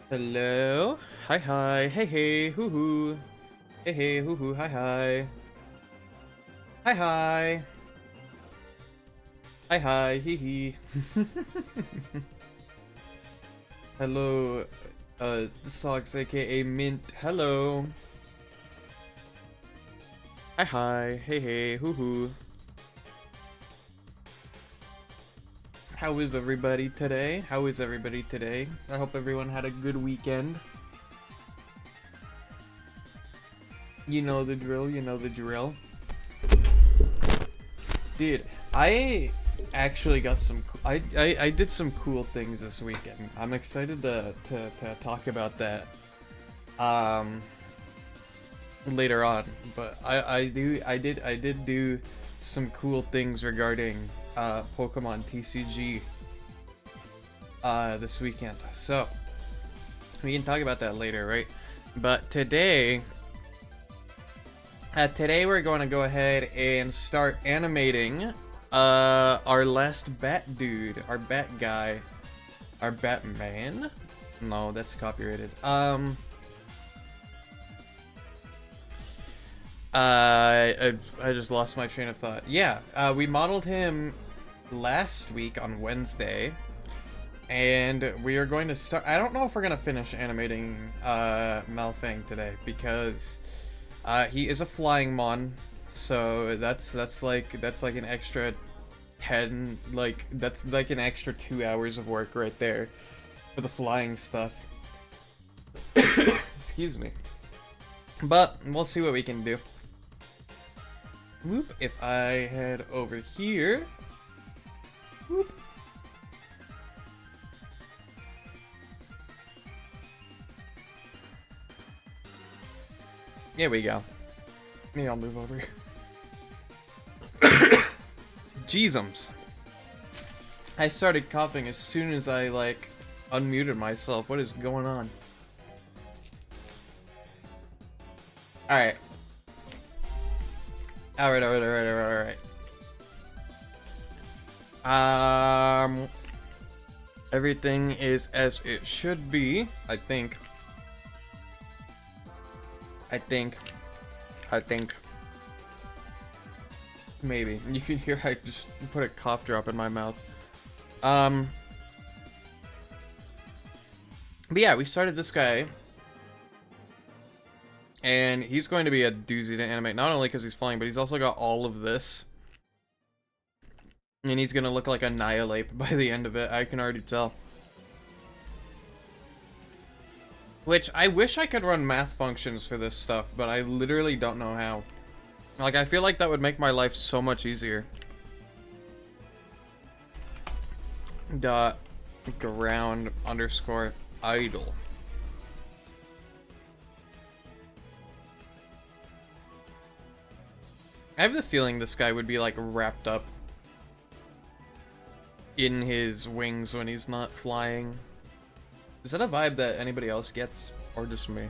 Hello. Hi hi. Hey hey. Hoo hoo. Hey hey. Hoo hoo. Hi hi. Hi hi. Hi hi. Hee hee. Hello. Socks aka Mint. Hello. Hi hi. Hey hey. Hoo hoo. How is everybody today? How is everybody today? I hope everyone had a good weekend. You know the drill. You know the drill. Dude, I actually got some. I did some cool things this weekend. I'm excited to talk about that later on. But I did do some cool things regarding Pokemon TCG this weekend. So we can talk about that later, right? But today we're going to go ahead and start animating our last bat dude, our bat guy, our Batman. No, that's copyrighted. I just lost my train of thought. Yeah, we modeled him last week on Wednesday, and we are going to start. I don't know if we're gonna finish animating Malfang today because he is a flying mon, so that's like an extra 10, like that's like an extra 2 hours of work right there for the flying stuff. Excuse me. But we'll see what we can do. Whoop, if I head over here. Whoop. There we go. Maybe I'll move over. Jeezums. I started coughing as soon as I, like, unmuted myself. What is going on? Alright. Alright. Everything is as it should be, I think. Maybe. You can hear I just put a cough drop in my mouth. But yeah, we started this guy. And he's going to be a doozy to animate, not only because he's flying, but he's also got all of this. And he's gonna look like Annihilate by the end of it, I can already tell. Which, I wish I could run math functions for this stuff, but I literally don't know how. Like, I feel like that would make my life so much easier. Dot ground underscore idle. I have the feeling this guy would be, like, wrapped up in his wings when he's not flying. Is that a vibe that anybody else gets? Or just me?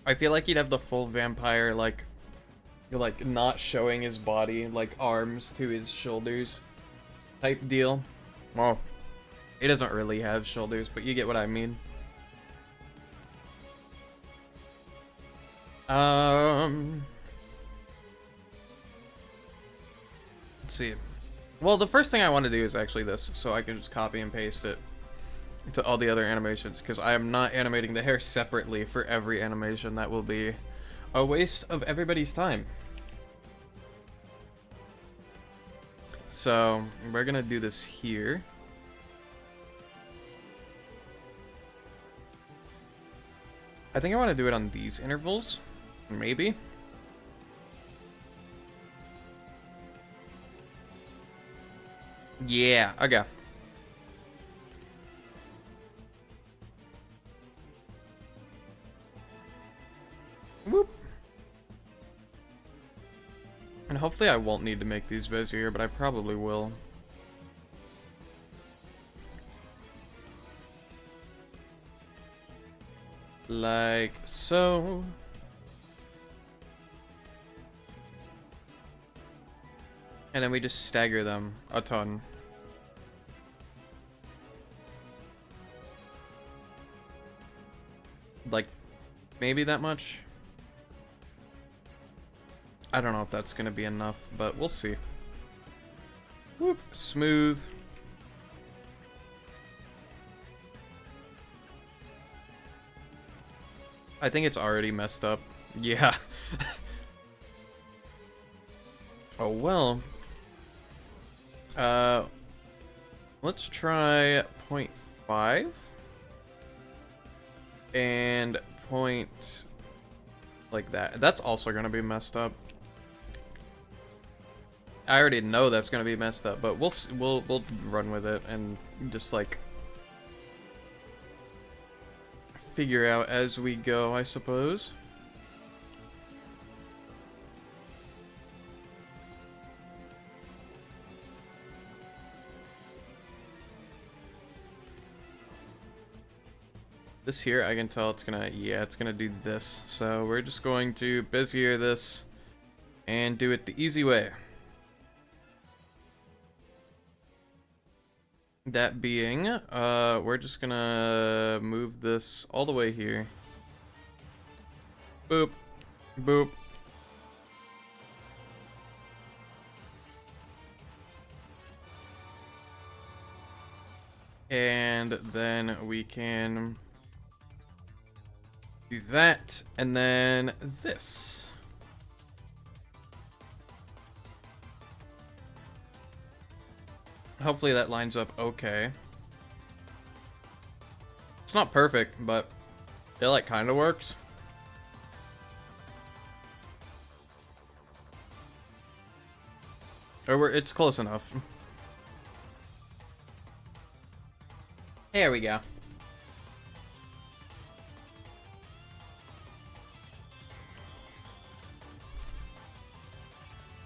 I feel like he'd have the full vampire, like not showing his body, like, arms to his shoulders type deal. Well, he doesn't really have shoulders, but you get what I mean. Let's see. Well, the first thing I want to do is actually this, so I can just copy and paste it to all the other animations, because I am not animating the hair separately for every animation. That will be a waste of everybody's time. So, we're gonna do this here. I think I want to do it on these intervals. Maybe. Yeah, okay. Whoop. And hopefully I won't need to make these busier, but I probably will. Like so. And then we just stagger them a ton. Like, maybe that much? I don't know if that's gonna be enough, but we'll see. Whoop, smooth. I think it's already messed up. Yeah. Oh well. Let's try 0.5 and point like that. That's also gonna be messed up. I already know that's gonna be messed up, but we'll run with it and just like figure out as we go, I suppose. This here, I can tell it's gonna, yeah, it's gonna do this. So we're just going to Bezier this and do it the easy way. That being, we're just gonna move this all the way here. Boop. Boop. And then we can do that, and then this. Hopefully that lines up okay. It's not perfect, but it like kind of works. Or it's close enough. There we go.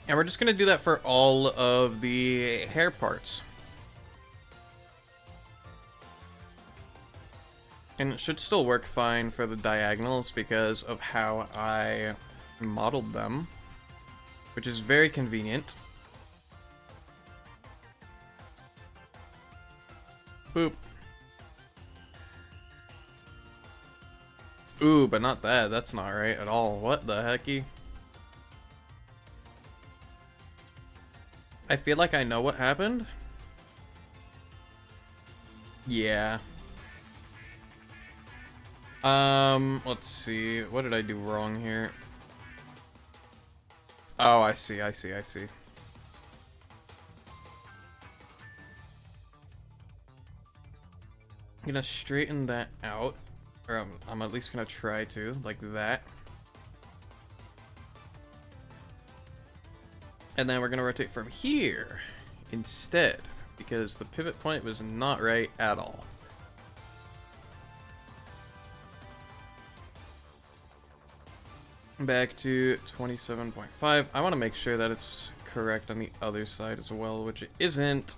And we're just gonna do that for all of the hair parts. And it should still work fine for the diagonals because of how I modeled them, which is very convenient. Boop. Ooh, but not that. That's not right at all. What the hecky? I feel like I know what happened. Yeah. Let's see. What did I do wrong here? Oh, I see. I'm gonna straighten that out. Or I'm at least gonna try to, like that. And then we're gonna rotate from here instead, because the pivot point was not right at all. Back to 27.5. I want to make sure that it's correct on the other side as well, which it isn't.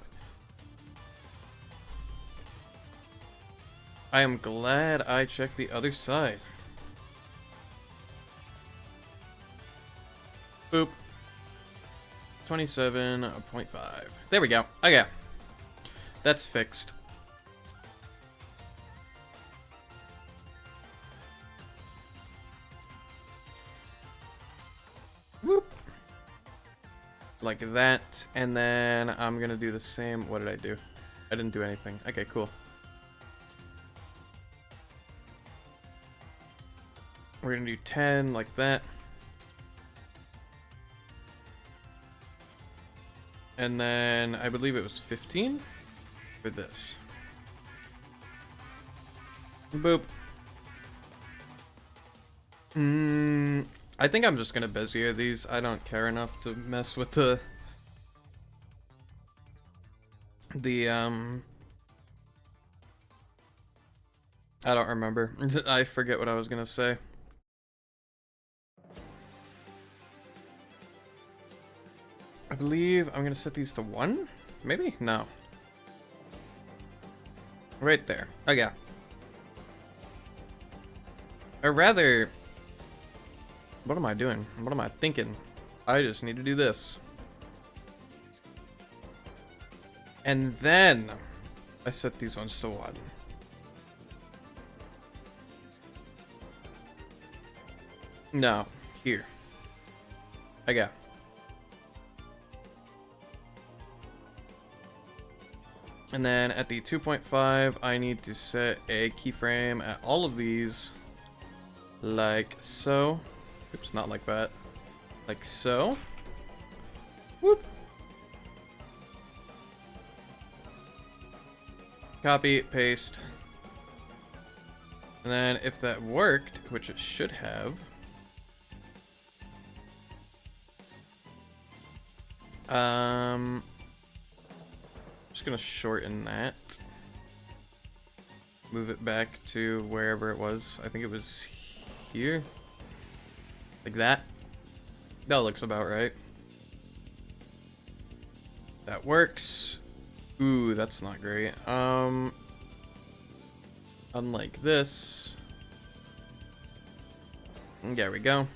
I am glad I checked the other side. Boop. 27.5. There we go. Okay. That's fixed. Whoop. Like that. And then I'm gonna do the same. What did I do? I didn't do anything. Okay, cool. We're gonna do 10 like that. And then I believe it was 15 for this. Boop. I think I'm just gonna Bezier these. I don't care enough to mess with the I don't remember. I forget what I was gonna say. I believe I'm gonna set these to 1? Maybe? No. Right there. Okay. Or rather, what am I doing? What am I thinking? I just need to do this. And then I set these ones to 1. No, here. Okay. And then at the 2.5, I need to set a keyframe at all of these, like so. Oops, not like that. Like so. Whoop. Copy, paste. And then if that worked, which it should have, just gonna shorten that. Move it back to wherever it was. I think it was here. Like that. That looks about right. That works. Ooh, that's not great. Unlike this. There we go.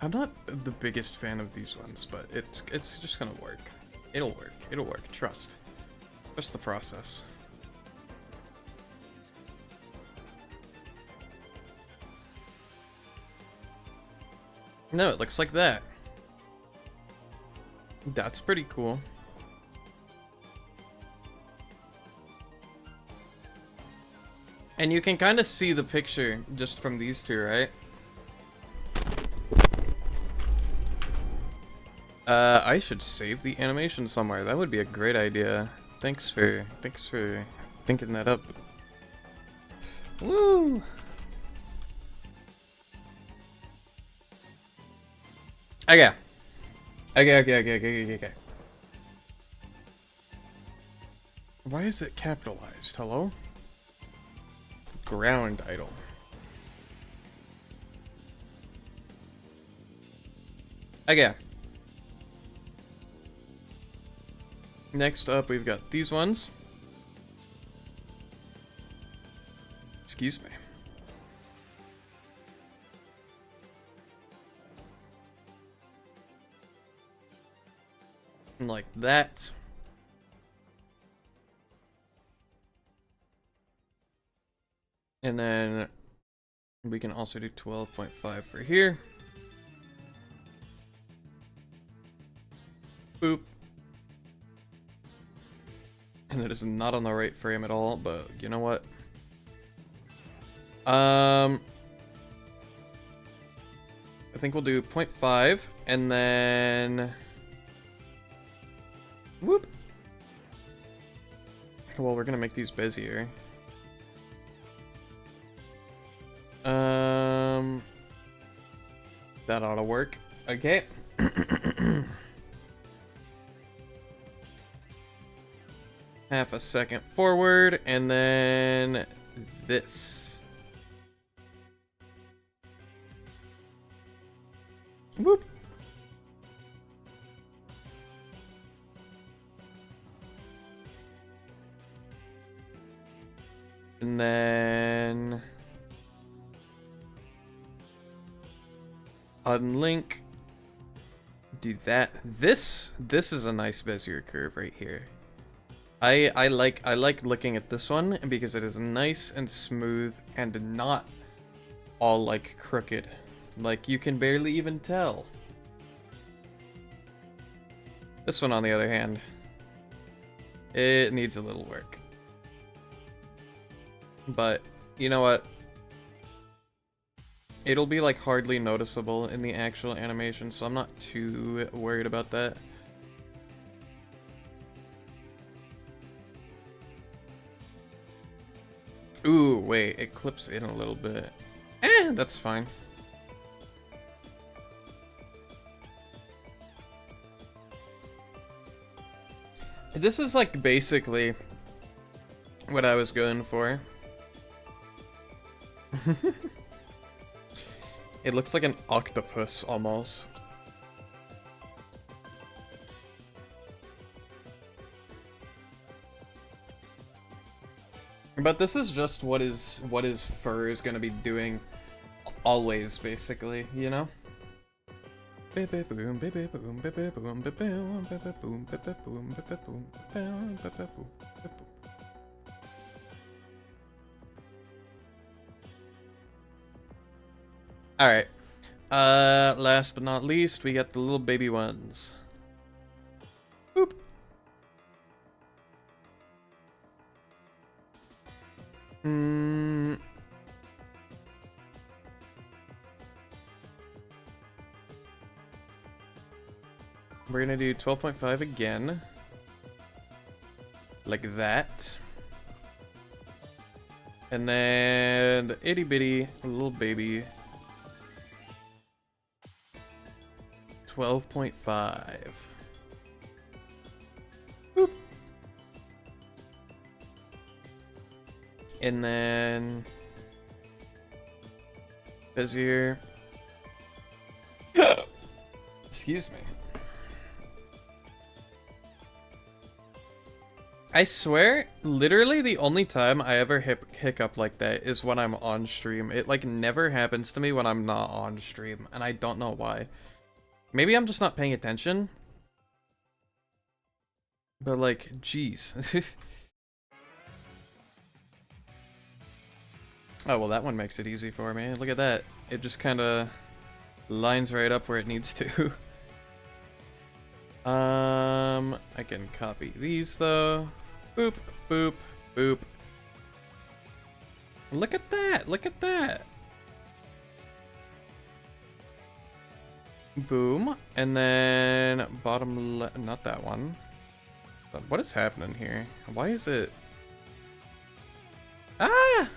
I'm not the biggest fan of these ones, but it's just gonna work. It'll work. It'll work. Trust. Trust the process. No, it looks like that. That's pretty cool. And you can kind of see the picture just from these two, right? I should save the animation somewhere. That would be a great idea. Thanks for thinking that up. Woo! Okay. Okay. Why is it capitalized? Hello? Ground idle. Okay. Next up, we've got these ones. Excuse me. Like that. And then we can also do 12.5 for here. Boop. And it is not on the right frame at all, but you know what? I think we'll do 0.5 and then whoop. Well, we're gonna make these busier. That ought to work. Okay. Half a second forward, and then this. Whoop. And then unlink. Do that. This is a nice Bezier curve right here. I like looking at this one because it is nice and smooth and not all like crooked. Like you can barely even tell. This one on the other hand, it needs a little work. But you know what? It'll be like hardly noticeable in the actual animation, so I'm not too worried about that. Ooh, wait, it clips in a little bit. That's fine. This is like basically what I was going for. It looks like an octopus almost. But this is just what his fur is gonna be doing always, basically, you know? Alright. Last but not least, we got the little baby ones. Boop. We're gonna do 12.5 again. Like that. And then the itty bitty little baby. 12.5. Boop. And then Bezier. Excuse me. I swear, literally the only time I ever hiccup like that is when I'm on stream. It like never happens to me when I'm not on stream, and I don't know why. Maybe I'm just not paying attention. But like, jeez. Oh, well that one makes it easy for me. Look at that. It just kind of lines right up where it needs to. I can copy these though. Boop, boop, boop. Look at that! Look at that! Boom. And then bottom left, not that one. But what is happening here? Why is it? Ah!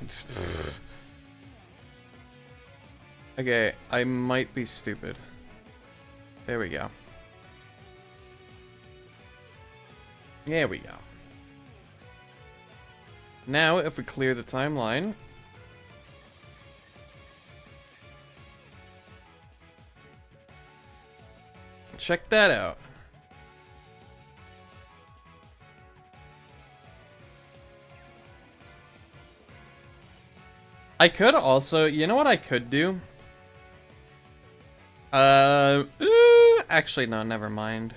Okay, I might be stupid. There we go. There we go. Now, if we clear the timeline, check that out. I could also, you know what I could do? Actually, no, never mind.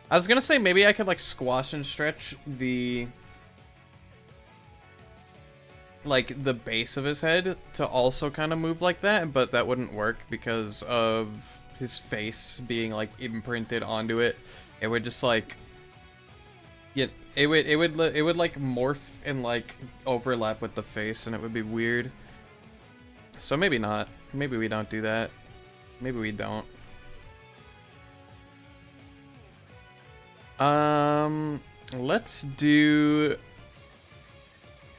I was gonna say maybe I could like squash and stretch the like the base of his head to also kind of move like that, but that wouldn't work because of his face being like imprinted onto it. It would just like it would like morph and like overlap with the face, and it would be weird. So maybe not. Maybe we don't do that. Maybe we don't. Let's do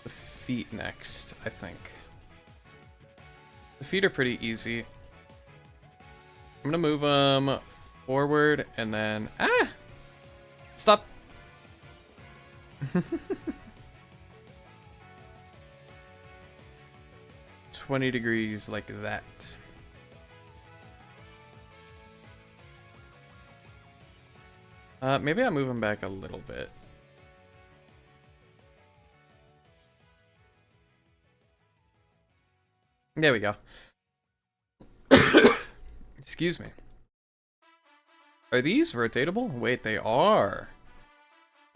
the feet next, I think. The feet are pretty easy. I'm gonna move them forward and then... Ah! Stop! 20 degrees like that. Maybe I'll move him back a little bit. There we go. Excuse me. Are these rotatable? Wait, they are.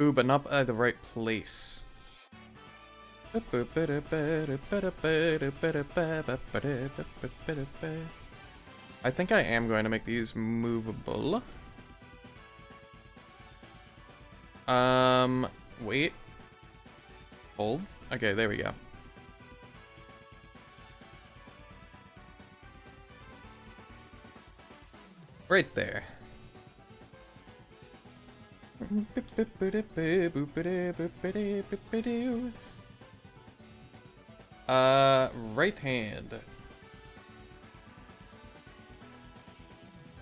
Ooh, but not at the right place. I think I am going to make these movable. Wait. Hold. Okay, there we go. Right there. Right hand.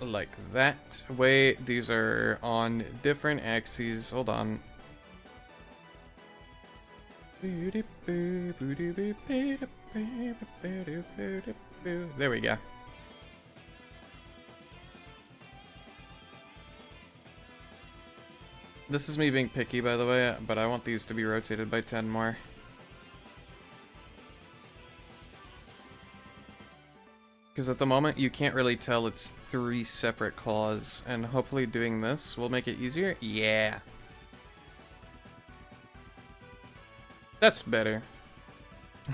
Like that. Wait, these are on different axes. Hold on. There we go. This is me being picky, by the way, but I want these to be rotated by 10 more. Because at the moment you can't really tell it's 3 separate claws, and hopefully doing this will make it easier. Yeah. That's better.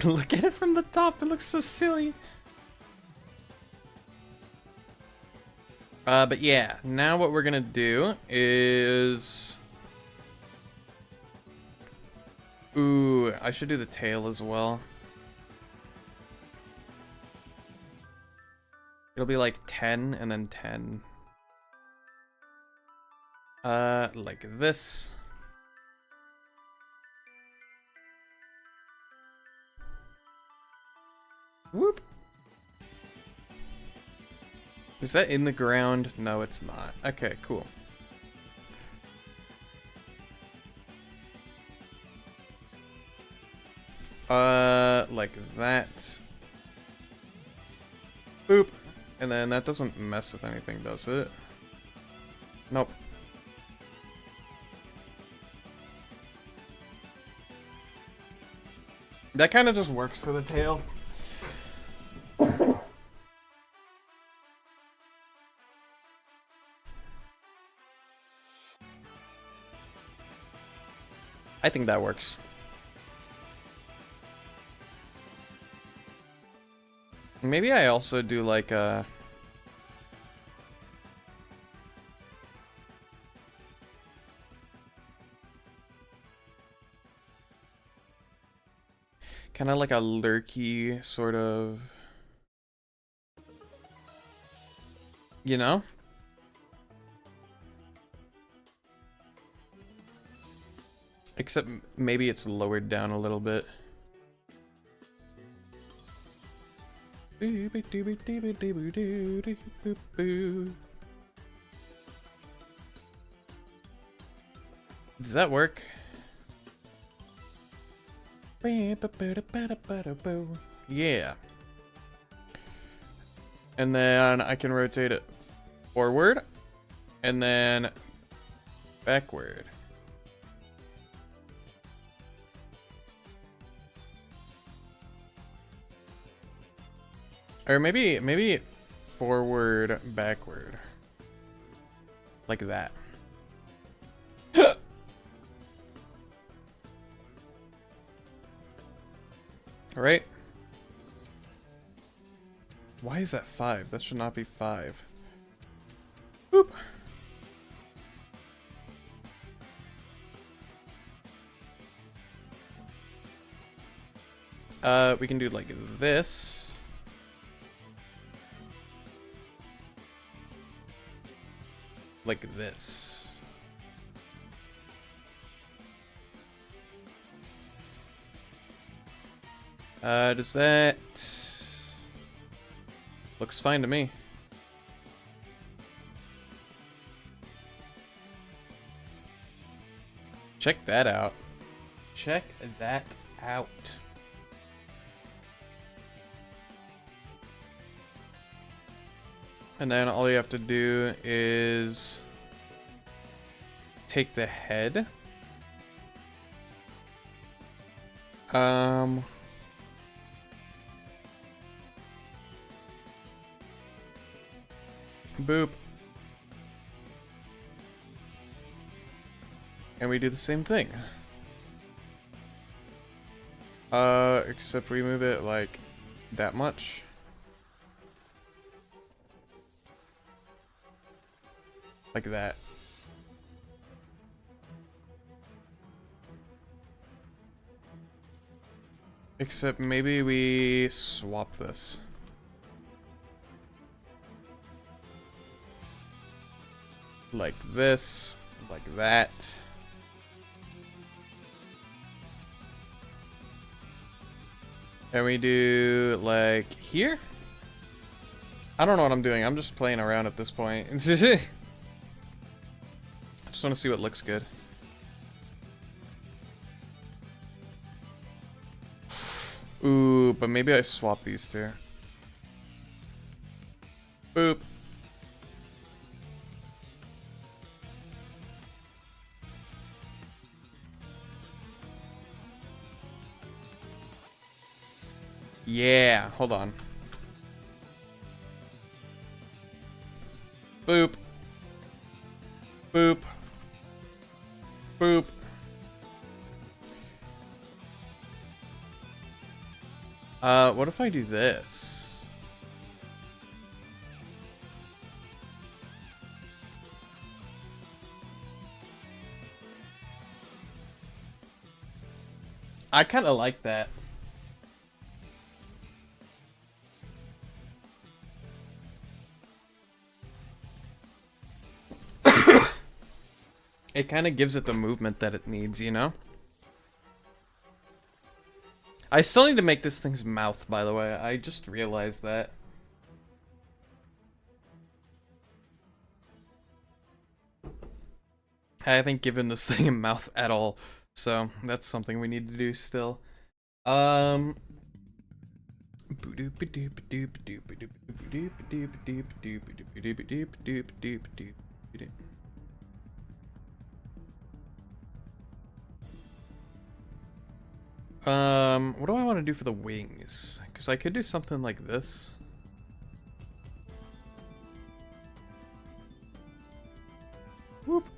Look at it from the top, it looks so silly. But yeah, now what we're gonna do is... Ooh, I should do the tail as well. It'll be like 10 and then 10. Like this. Whoop. Is that in the ground? No, it's not. Okay, cool. Like that. Boop. And then that doesn't mess with anything, does it? Nope. That kind of just works for the tail. I think that works. Maybe I also do like a... kind of like a lurky sort of... You know? Except maybe it's lowered down a little bit. Does that work? Yeah. And then I can rotate it forward and then backward. Or maybe forward, backward. Like that. Alright. Why is that 5? That should not be 5. Boop. We can do like this. Like this. Does that... Looks fine to me. Check that out. Check that out. And then all you have to do is take the head. Boop. And we do the same thing. Except we move it like that much. Like that. Except maybe we swap this. Like this, like that. And we do like here? I don't know what I'm doing. I'm just playing around at this point. I just want to see what looks good. Ooh, but maybe I swap these two. Boop. Yeah, hold on. Boop. Boop. Boop. What if I do this? I kind of like that. It kind of gives it the movement that it needs, you know? I still need to make this thing's mouth, by the way. I just realized that. I haven't given this thing a mouth at all, so that's something we need to do still. What do I want to do for the wings? Because I could do something like this. Whoop.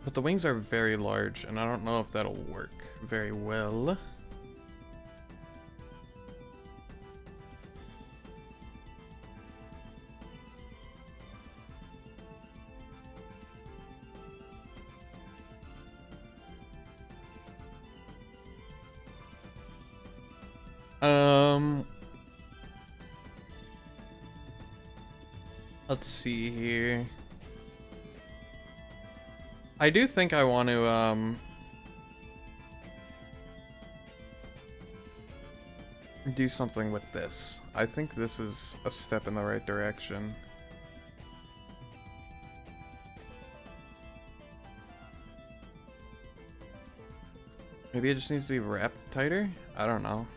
But the wings are very large, and I don't know if that'll work very well. Let's see here. I do think I want to, do something with this. I think this is a step in the right direction. Maybe it just needs to be wrapped tighter? I don't know.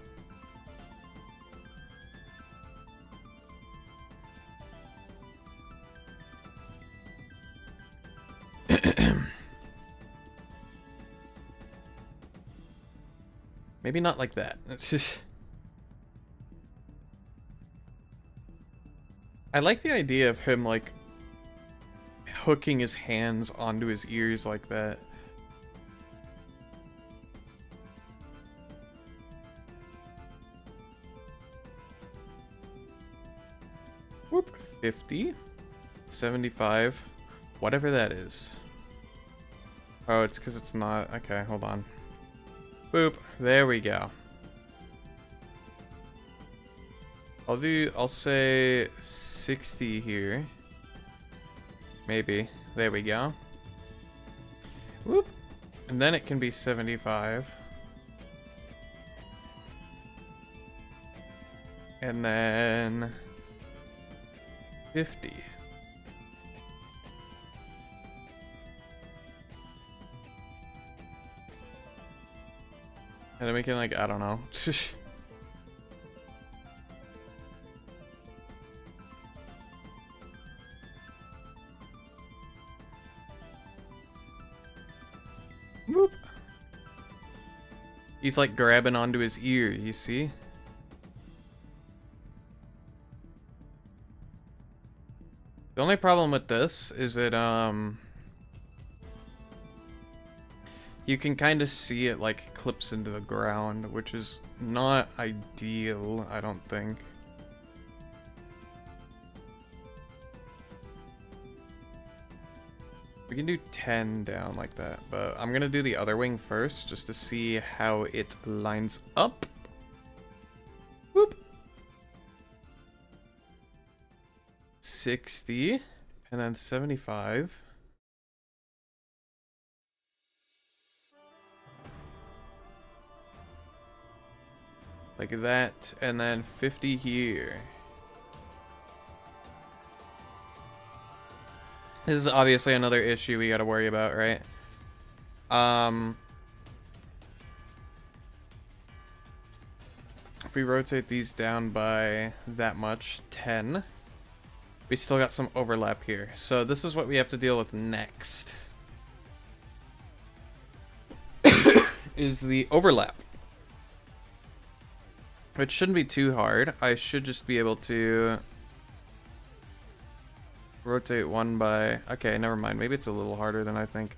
Maybe not like that. I like the idea of him, like, hooking his hands onto his ears like that. Whoop. 50. 75. Whatever that is. Oh, it's because it's not. Okay, hold on. Boop. There we go. I'll say 60 here. Maybe. There we go. Whoop. And then it can be 75. And then 50. And then we can, like, I don't know. Whoop. He's, like, grabbing onto his ear, you see? The only problem with this is that, you can kind of see it, like, clips into the ground, which is not ideal, I don't think. We can do 10 down like that, but I'm gonna do the other wing first, just to see how it lines up. Whoop! 60, and then 75. Like that, and then 50 here. This is obviously another issue we gotta worry about, right? If we rotate these down by that much, 10, we still got some overlap here. So this is what we have to deal with next. Is the overlap. Which shouldn't be too hard. I should just be able to rotate one by... Okay, never mind. Maybe it's a little harder than I think.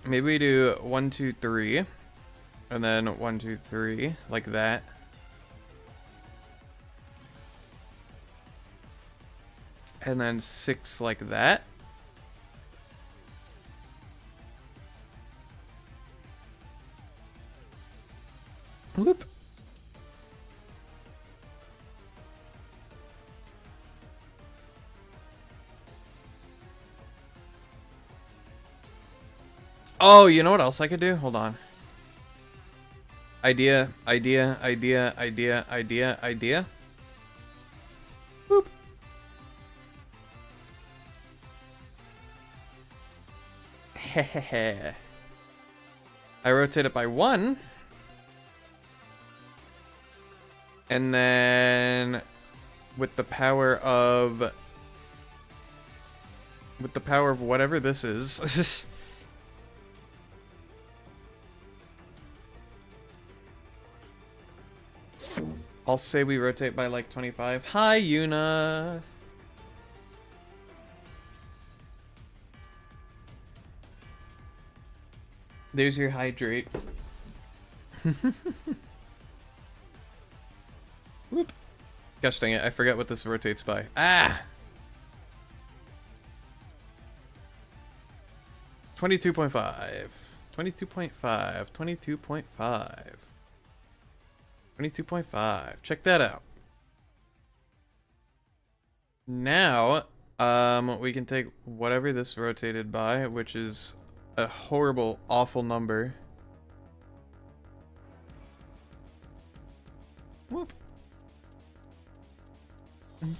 Maybe we do 1, 2, 3. And then 1, 2, 3. Like that. And then 6 like that. Whoop. Oh, you know what else I could do? Hold on. Idea. Boop. Hehehe. I rotate it by 1. And then with the power of whatever this is. I'll say we rotate by like 25. Hi, Yuna. There's your hydrate. Whoop. Gosh dang it, I forget what this rotates by. Ah! 22.5. 22.5. 22.5. 22.5. Check that out. Now, we can take whatever this rotated by, which is a horrible, awful number. Whoop. And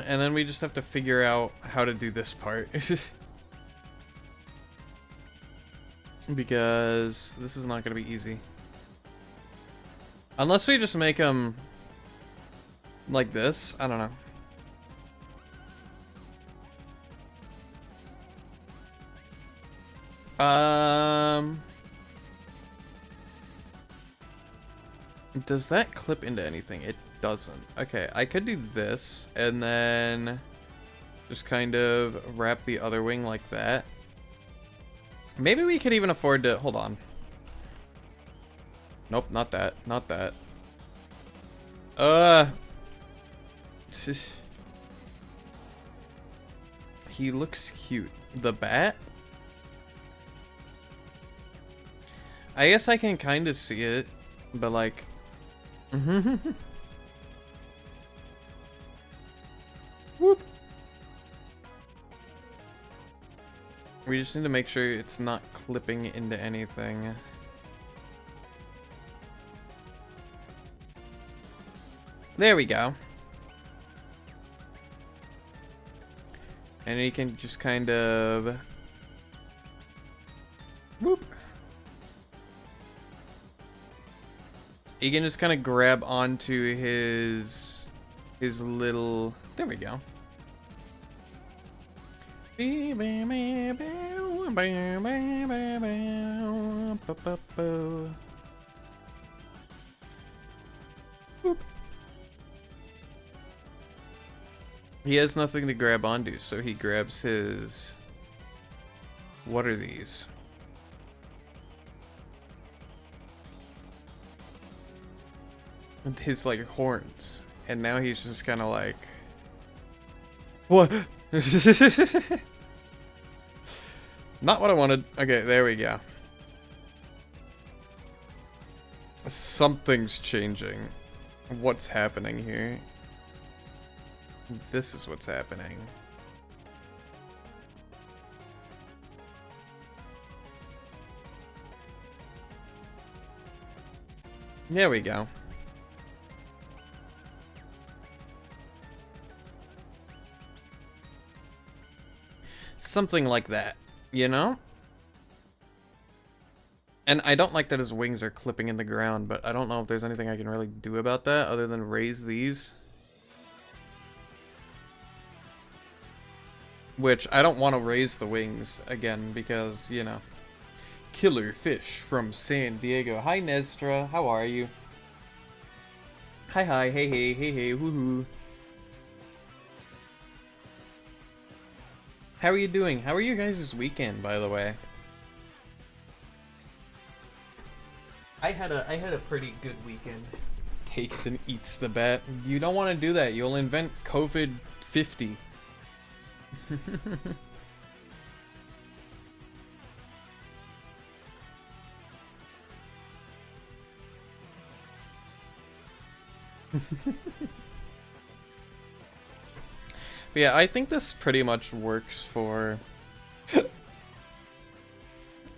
then we just have to figure out how to do this part. Because this is not going to be easy. Unless we just make them like this. I don't know. Does that clip into anything? It doesn't. Okay, I could do this and then just kind of wrap the other wing like that. Maybe we could even afford to... Hold on. Nope, not that. Not that. He looks cute. The bat? I guess I can kind of see it, but like... Whoop. We just need to make sure it's not clipping into anything. There we go. And you can just kind of... Whoop. You can just kind of grab onto his little... There we go. Boop. He has nothing to grab onto, so he grabs his... What are these? His, like, horns. And now he's just kind of like... What? Not what I wanted. Okay, there we go. Something's changing. What's happening here? This is what's happening. There we go. Something like that, you know? And I don't like that his wings are clipping in the ground, but I don't know if there's anything I can really do about that other than raise these. Which, I don't want to raise the wings again because, you know. Killer Fish from San Diego. Hi, Nestra. How are you? Hi, hi. Hey, hey, hey, hey. Woohoo. How are you doing? How are you guys this weekend, by the way? I had a pretty good weekend. Takes and eats the bat. You don't want to do that. You'll invent COVID-50. But yeah, I think this pretty much works for...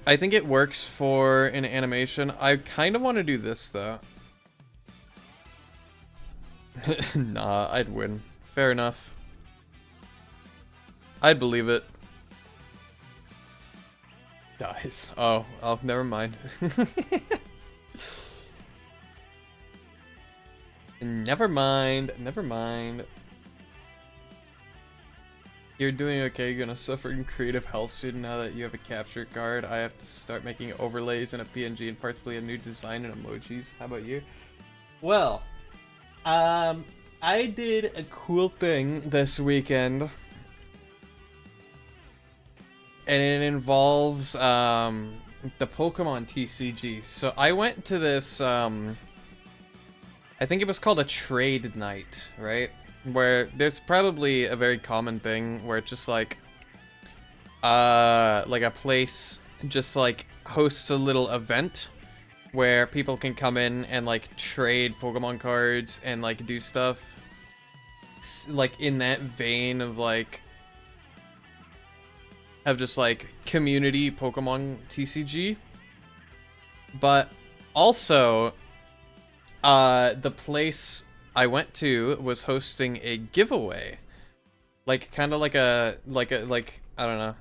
I think it works for an animation. I kind of want to do this, though. Nah, I'd win. Fair enough. I'd believe it. Dies. Oh, never mind. Never mind, never mind. You're doing okay. You're gonna suffer in creative hell soon now that you have a capture card. I have to start making overlays in a PNG and possibly a new design and emojis. How about you? Well, I did a cool thing this weekend. And it involves, the Pokemon TCG. So I went to this, I think it was called a trade night, right? Where there's probably a very common thing where it's just like a place just like hosts a little event where people can come in and like trade Pokemon cards and like do stuff like in that vein of like just like community Pokemon TCG. But also the place I went to was hosting a giveaway, like kind of like I don't know.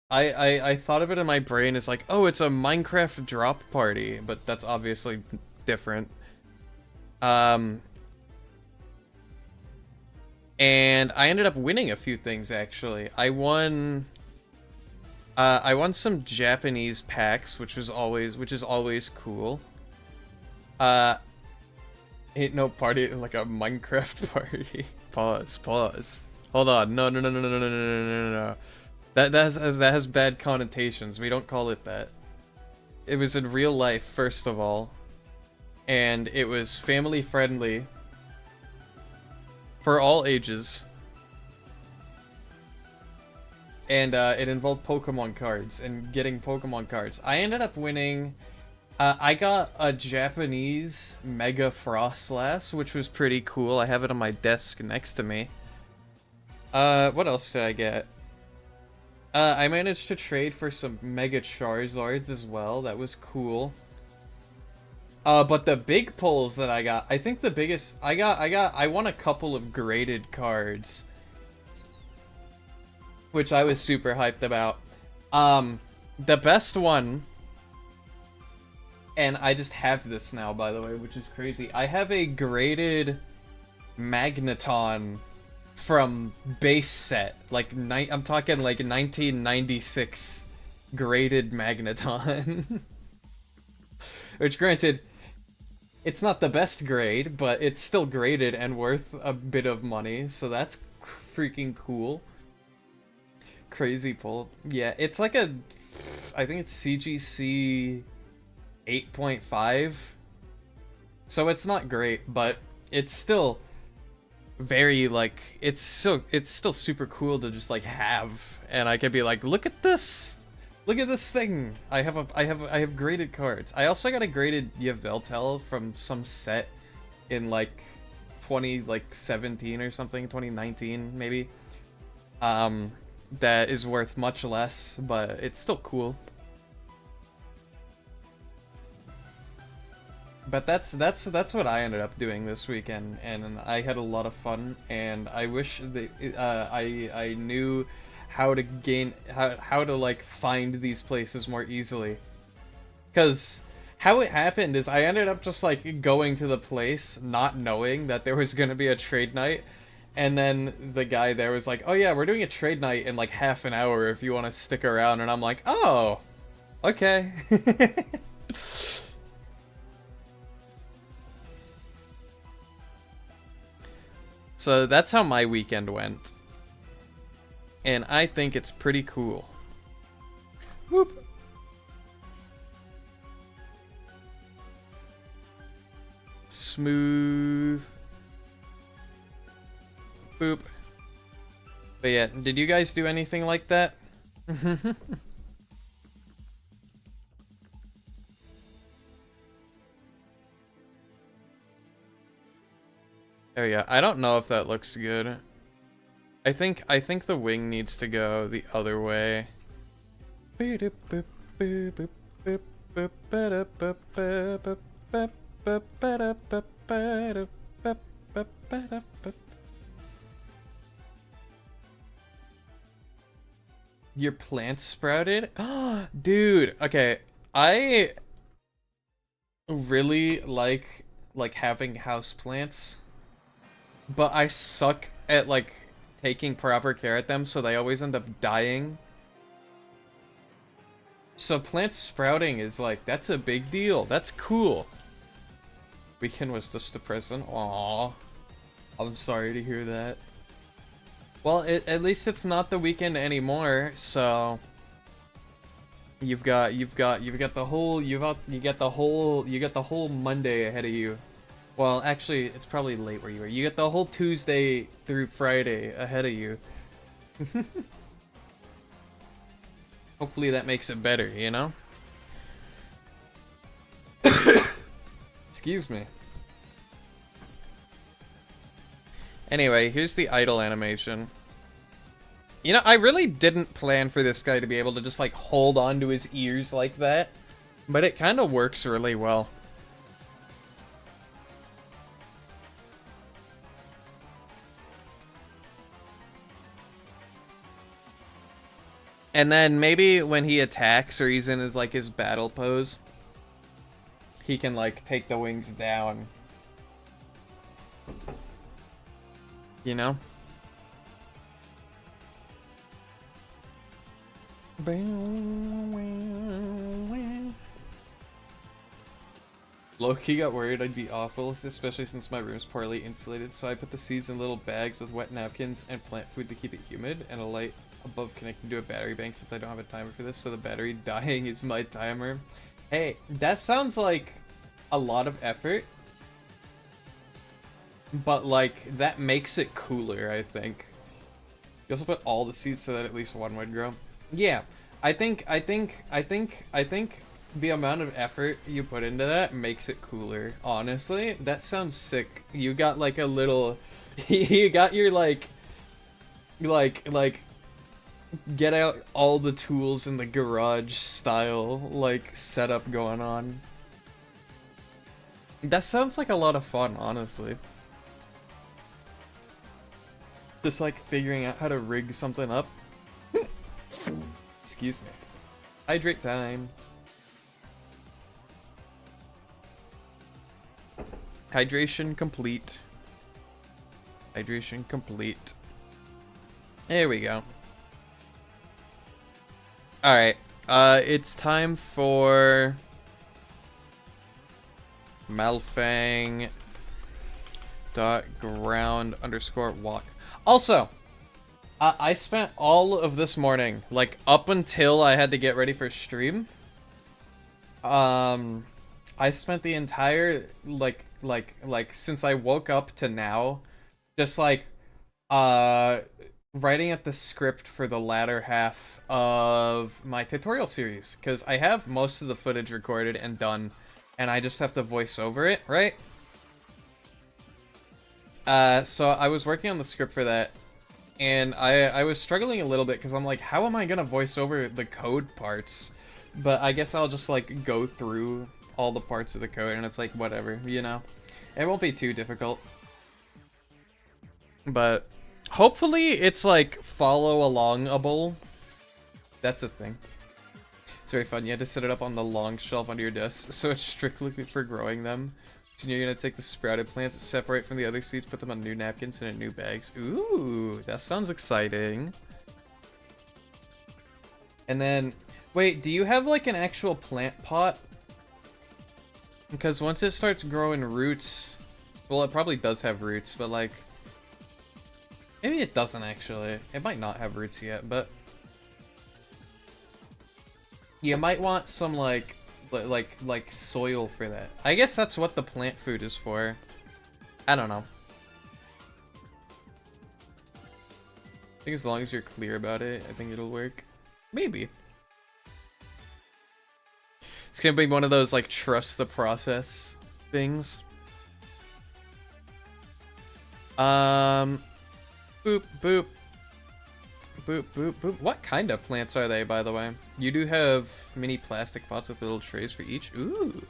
I thought of it in my brain as like, oh, it's a Minecraft drop party, but that's obviously different. And I ended up winning a few things actually. I won some Japanese packs, which is always cool. Ain't no party like a Minecraft party. Pause. Hold on. No. That has bad connotations. We don't call it that. It was in real life, first of all. And it was family friendly. For all ages. And it involved Pokemon cards and getting Pokemon cards. I ended up winning... I got a Japanese Mega Frostlass, which was pretty cool. I have it on my desk next to me. What else did I get? I managed to trade for some Mega Charizards as well. That was cool. But the big pulls that I got, I think the biggest... I won a couple of graded cards. Which I was super hyped about. The best one... And I just have this now, by the way, which is crazy. I have a graded Magneton from base set. Like, I'm talking like 1996 graded Magneton. Which, granted, it's not the best grade, but it's still graded and worth a bit of money. So that's freaking cool. Crazy pull. Yeah, it's like a... I think it's CGC... 8.5, so it's not great, but it's still very like it's still super cool to just like have, and I could be like, look at this thing. I have graded cards. I also got a graded Yveltal from some set in like 2017 or something, 2019 maybe. That is worth much less, but it's still cool. But that's what I ended up doing this weekend, and I had a lot of fun. And I wish that I knew how to like find these places more easily. Because how it happened is I ended up just like going to the place, not knowing that there was gonna be a trade night, and then the guy there was like, "Oh yeah, we're doing a trade night in like half an hour if you want to stick around," and I'm like, "Oh." Okay. So that's how my weekend went. And I think it's pretty cool. Whoop. Smooth. Boop. But yeah, did you guys do anything like that? There we go. I don't know if that looks good. I think the wing needs to go the other way. Your plants sprouted? Dude, okay. I really like having house plants, but I suck at like taking proper care at them, so they always end up dying. So plant sprouting is like, that's a big deal. That's cool. Weekend was just depressing. Aww. I'm sorry to hear that. Well, at least it's not the weekend anymore, so you got the whole Monday ahead of you. Well, actually, it's probably late where you are. You get the whole Tuesday through Friday ahead of you. Hopefully that makes it better, you know? Excuse me. Anyway, here's the idle animation. You know, I really didn't plan for this guy to be able to just, like, hold on to his ears like that. But it kind of works really well. And then maybe when he attacks or he's in his, like, his battle pose, he can, like, take the wings down. You know? Low-key got worried I'd be awful, especially since my room's poorly insulated, so I put the seeds in little bags with wet napkins and plant food to keep it humid, and a light above connected to a battery bank since I don't have a timer for this, so the battery dying is my timer. Hey, that sounds like a lot of effort, but like, that makes it cooler, I think. You also put all the seeds so that at least one would grow. Yeah, I think the amount of effort you put into that makes it cooler. Honestly, that sounds sick. You got like a little, you got your like get out all the tools in the garage style like setup going on. That sounds like a lot of fun, honestly. Just like figuring out how to rig something up. Excuse me. Hydrate time. Hydration complete. Hydration complete. There we go. Alright. It's time for Malfang .ground_walk. Also, I spent all of this morning, like up until I had to get ready for stream. I spent the entire like since I woke up to now, just like writing at the script for the latter half of my tutorial series, because I have most of the footage recorded and done, and I just have to voice over it, right? So I was working on the script for that, and I was struggling a little bit because I'm like, how am I gonna voice over the code parts? But I guess I'll just like go through all the parts of the code, and it's like, whatever, you know? It won't be too difficult. But hopefully it's like follow along-able. That's a thing. It's very fun. You had to set it up on the long shelf under your desk, so it's strictly for growing them. So you're gonna take the sprouted plants, separate from the other seeds, put them on new napkins and in new bags. Ooh, that sounds exciting. And then, Wait, do you have like an actual plant pot? Because once it starts growing roots, well, it probably does have roots, but like, maybe it doesn't actually. It might not have roots yet, but you might want some like soil for that. I guess that's what the plant food is for. I don't know. I think as long as you're clear about it, I think it'll work. Maybe. It's gonna be one of those like trust the process things. Boop boop. Boop boop boop. What kind of plants are they, by the way? You do have mini plastic pots with little trays for each. Ooh.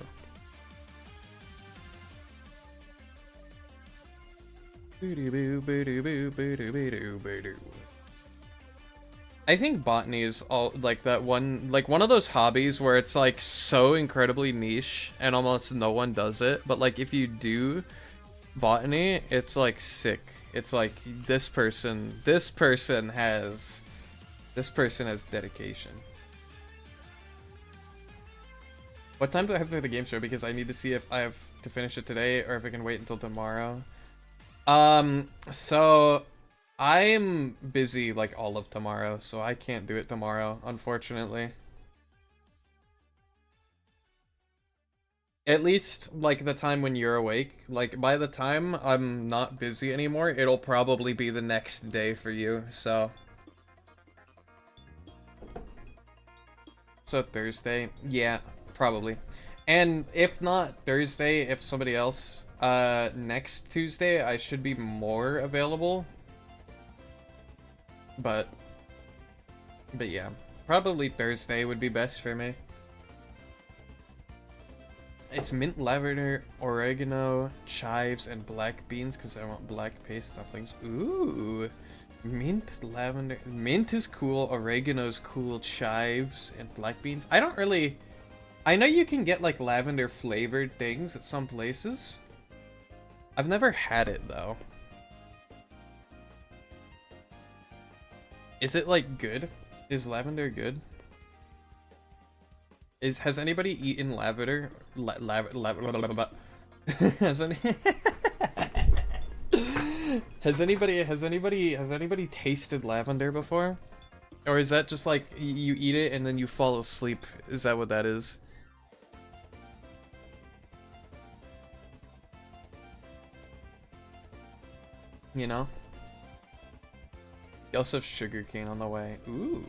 I think botany is all like that one, like one of those hobbies where it's like so incredibly niche and almost no one does it. But like if you do botany, it's like sick. It's like this person has dedication. What time do I have for the game show? Because I need to see if I have to finish it today or if I can wait until tomorrow. So I'm busy like all of tomorrow, so I can't do it tomorrow, unfortunately. At least like the time when you're awake. Like by the time I'm not busy anymore, it'll probably be the next day for you, so. So Thursday, yeah, probably. And if not Thursday, if somebody else, next Tuesday I should be more available. But yeah, probably Thursday would be best for me. It's mint, lavender, oregano, chives, and black beans because I want black paste dumplings. Ooh, mint, lavender, mint is cool, oregano's cool, chives, and black beans. I don't really, I know you can get like lavender flavored things at some places. I've never had it though. Is it like good? Is lavender good? Has anybody eaten lavender? Has any has anybody tasted lavender before? Or is that just like you eat it and then you fall asleep? Is that what that is? You know? You also have sugarcane on the way. Ooh.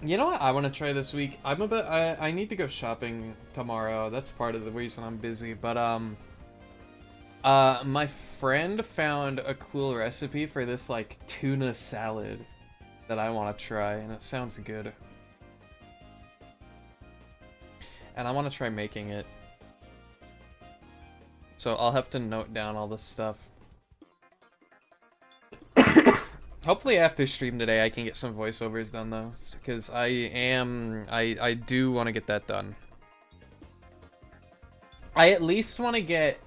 You know what I want to try this week? I need to go shopping tomorrow. That's part of the reason I'm busy. But my friend found a cool recipe for this like tuna salad that I want to try, and it sounds good. And I want to try making it. So I'll have to note down all this stuff. Hopefully after stream today I can get some voiceovers done though, because I do want to get that done. I at least want to get,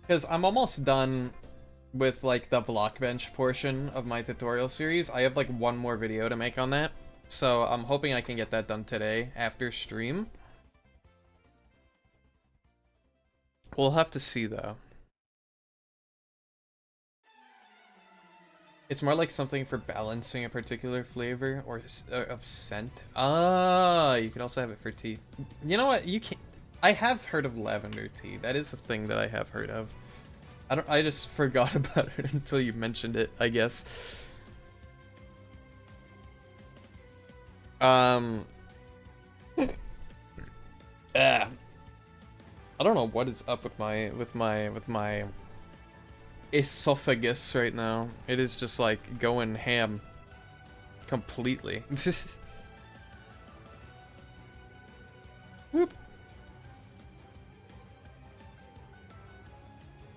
because I'm almost done with like the Blockbench portion of my tutorial series. I have like one more video to make on that, so I'm hoping I can get that done today after stream. We'll have to see though. It's more like something for balancing a particular flavor or of scent. Ah, you could also have it for tea. You know what? You can. I have heard of lavender tea. That is a thing that I have heard of. I just forgot about it until you mentioned it, I guess. I don't know what is up with my esophagus right now. It is just like going ham completely. Whoop.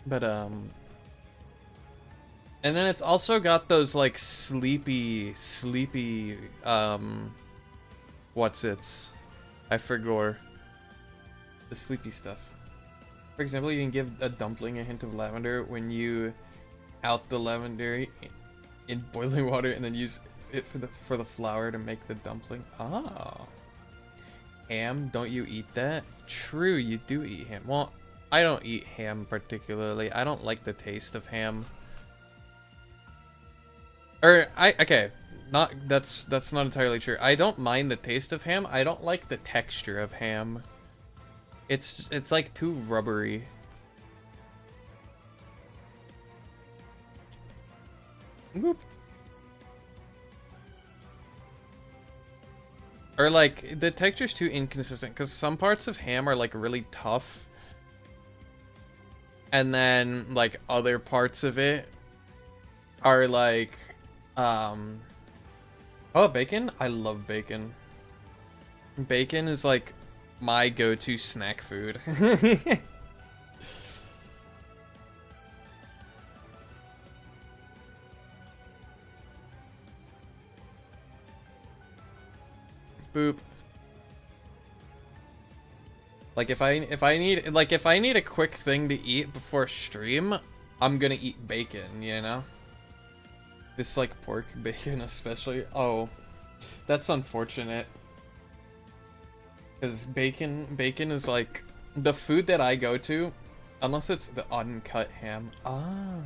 But and then it's also got those like sleepy what's its, I forgot the sleepy stuff. For example, you can give a dumpling a hint of lavender when you out the lavender in boiling water and then use it for the flour to make the dumpling. Oh. Ham? Don't you eat that? True, you do eat ham. Well, I don't eat ham particularly. I don't like the taste of ham. Okay, that's not entirely true. I don't mind the taste of ham. I don't like the texture of ham. It's like too rubbery. Whoop. Or like the texture's too inconsistent because some parts of ham are like really tough, and then like other parts of it are like oh, bacon. I love bacon. Bacon is like my go-to snack food. Boop. Like if I need a quick thing to eat before stream, I'm gonna eat bacon, you know? This like pork bacon especially. Oh, that's unfortunate. Cause bacon is like the food that I go to, unless it's the uncut ham. Ah.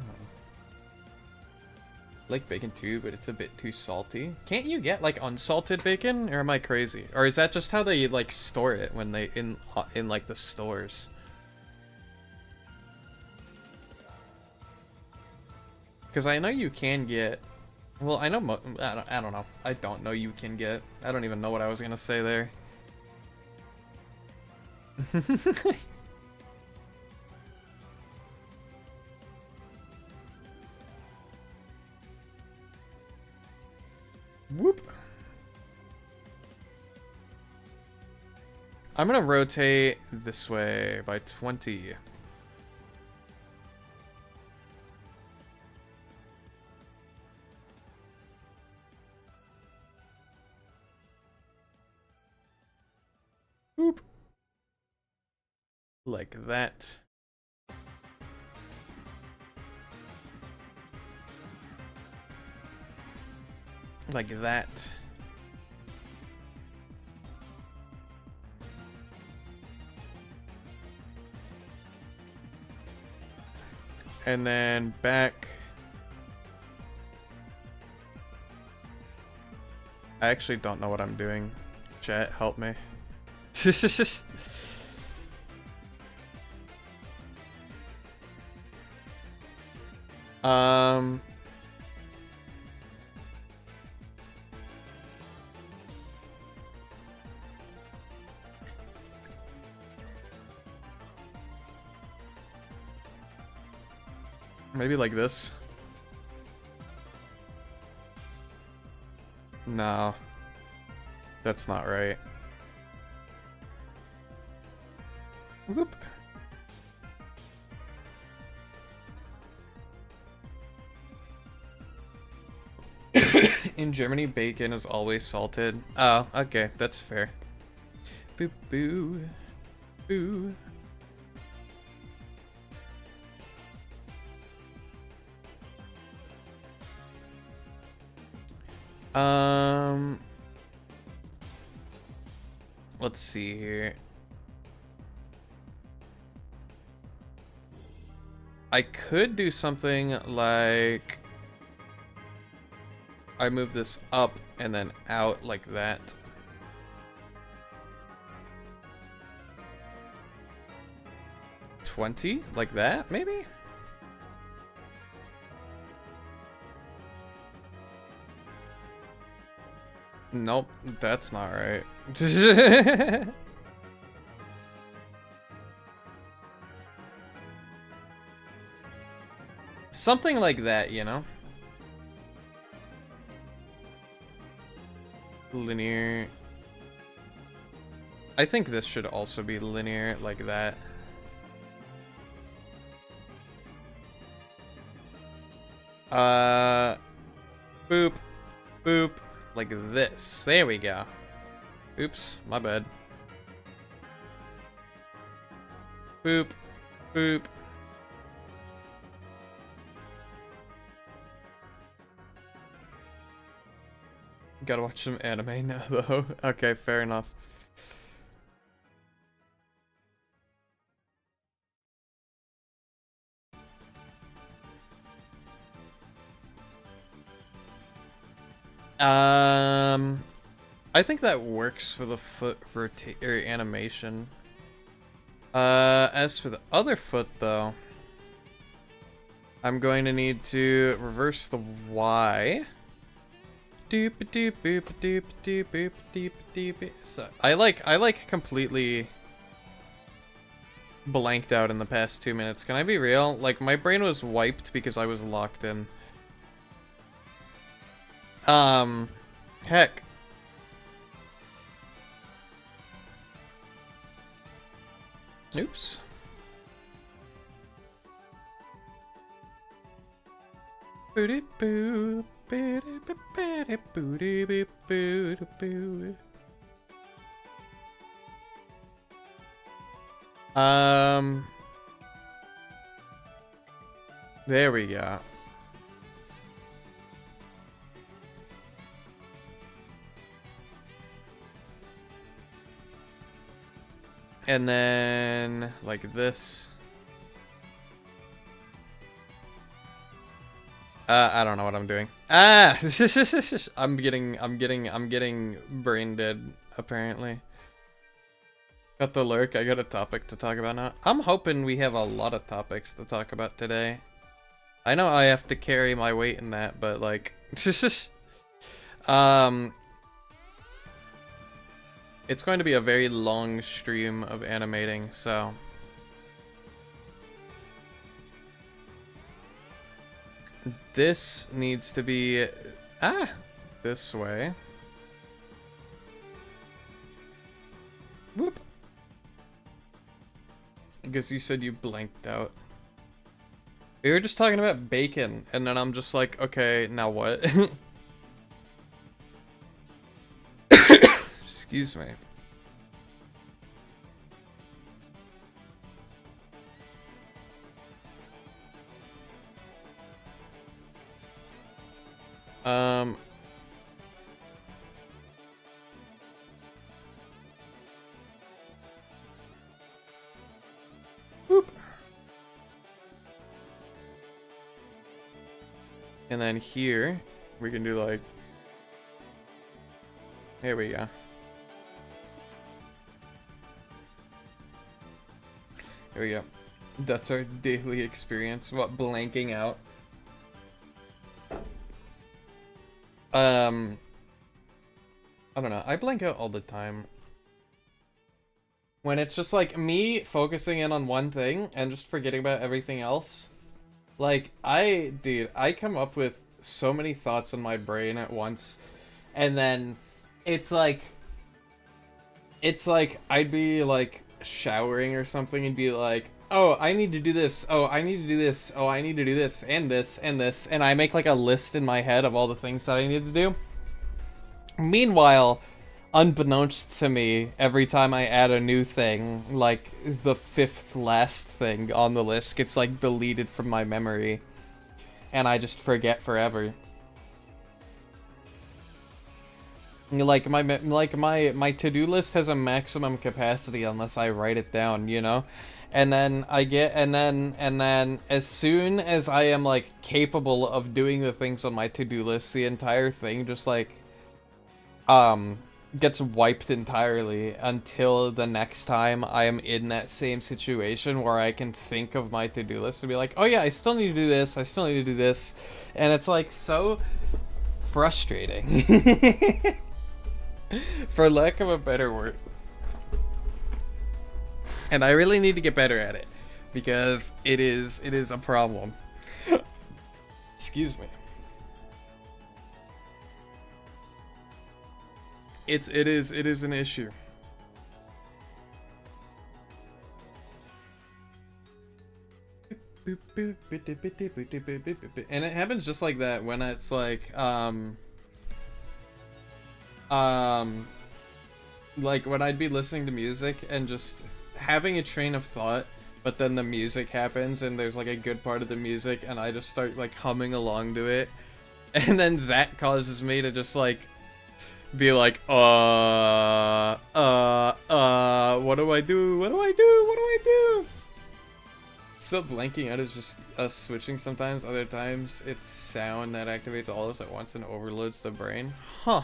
I like bacon too, but it's a bit too salty. Can't you get like unsalted bacon, or am I crazy? Or is that just how they like store it when they in like the stores? Because I know you can get. Well, I know. I don't know. I don't know you can get. I don't even know what I was gonna say there. Whoop. I'm gonna rotate this way by 20. Whoop. Like that. Like that. And then back. I actually don't know what I'm doing. Chat, help me. Maybe like this. No. That's not right. Whoop. In Germany, bacon is always salted. Oh, okay, that's fair. Boo boo. Boo. Let's see here. I could do something like I move this up and then out like that. $20? Like that, maybe? Nope, that's not right. Something like that, you know? Linear. I think this should also be linear, like that. Boop. Boop. Like this. There we go. Oops, my bad. Boop. Boop. Gotta watch some anime now, though. Okay, fair enough. I think that works for the foot animation. As for the other foot, though, I'm going to need to reverse the Y. So I like completely blanked out in the past 2 minutes. Can I be real? Like, my brain was wiped because I was locked in. Heck. Oops. There we go. And then like this. I don't know what I'm doing. Ah, I'm getting brain dead apparently. Got the lurk. I got a topic to talk about now. I'm hoping we have a lot of topics to talk about today. I know I have to carry my weight in that, but like, it's going to be a very long stream of animating, so. This needs to be, this way. Whoop. I guess you said you blanked out. We were just talking about bacon, and then I'm just like, okay, now what? Excuse me. Whoop. And then here, we can do like, here we go. Here we go. That's our daily experience. What, blanking out? I don't know. I blank out all the time. When it's just like me focusing in on one thing and just forgetting about everything else. Like, dude, I come up with so many thoughts in my brain at once. And then it's like I'd be like showering or something and be like, oh, I need to do this. Oh, I need to do this. Oh, I need to do this and this and this. And I make like a list in my head of all the things that I need to do. Meanwhile, unbeknownst to me, every time I add a new thing, like the fifth last thing on the list gets like deleted from my memory. And I just forget forever. Like my to-do list has a maximum capacity unless I write it down, you know? And then and then as soon as I am like capable of doing the things on my to-do list, the entire thing just like gets wiped entirely until the next time I am in that same situation where I can think of my to-do list and be like, oh yeah, I still need to do this, I still need to do this. And it's like so frustrating. For lack of a better word. And I really need to get better at it because it is a problem. Excuse me. It is an issue. And it happens just like that when it's like like when I'd be listening to music and just having a train of thought, but then the music happens and there's like a good part of the music and I just start like humming along to it, and then that causes me to just like Be like, what do I do? What do I do? What do I do? Still blanking out is just us switching sometimes. Other times, it's sound that activates all of us at once and overloads the brain. Huh.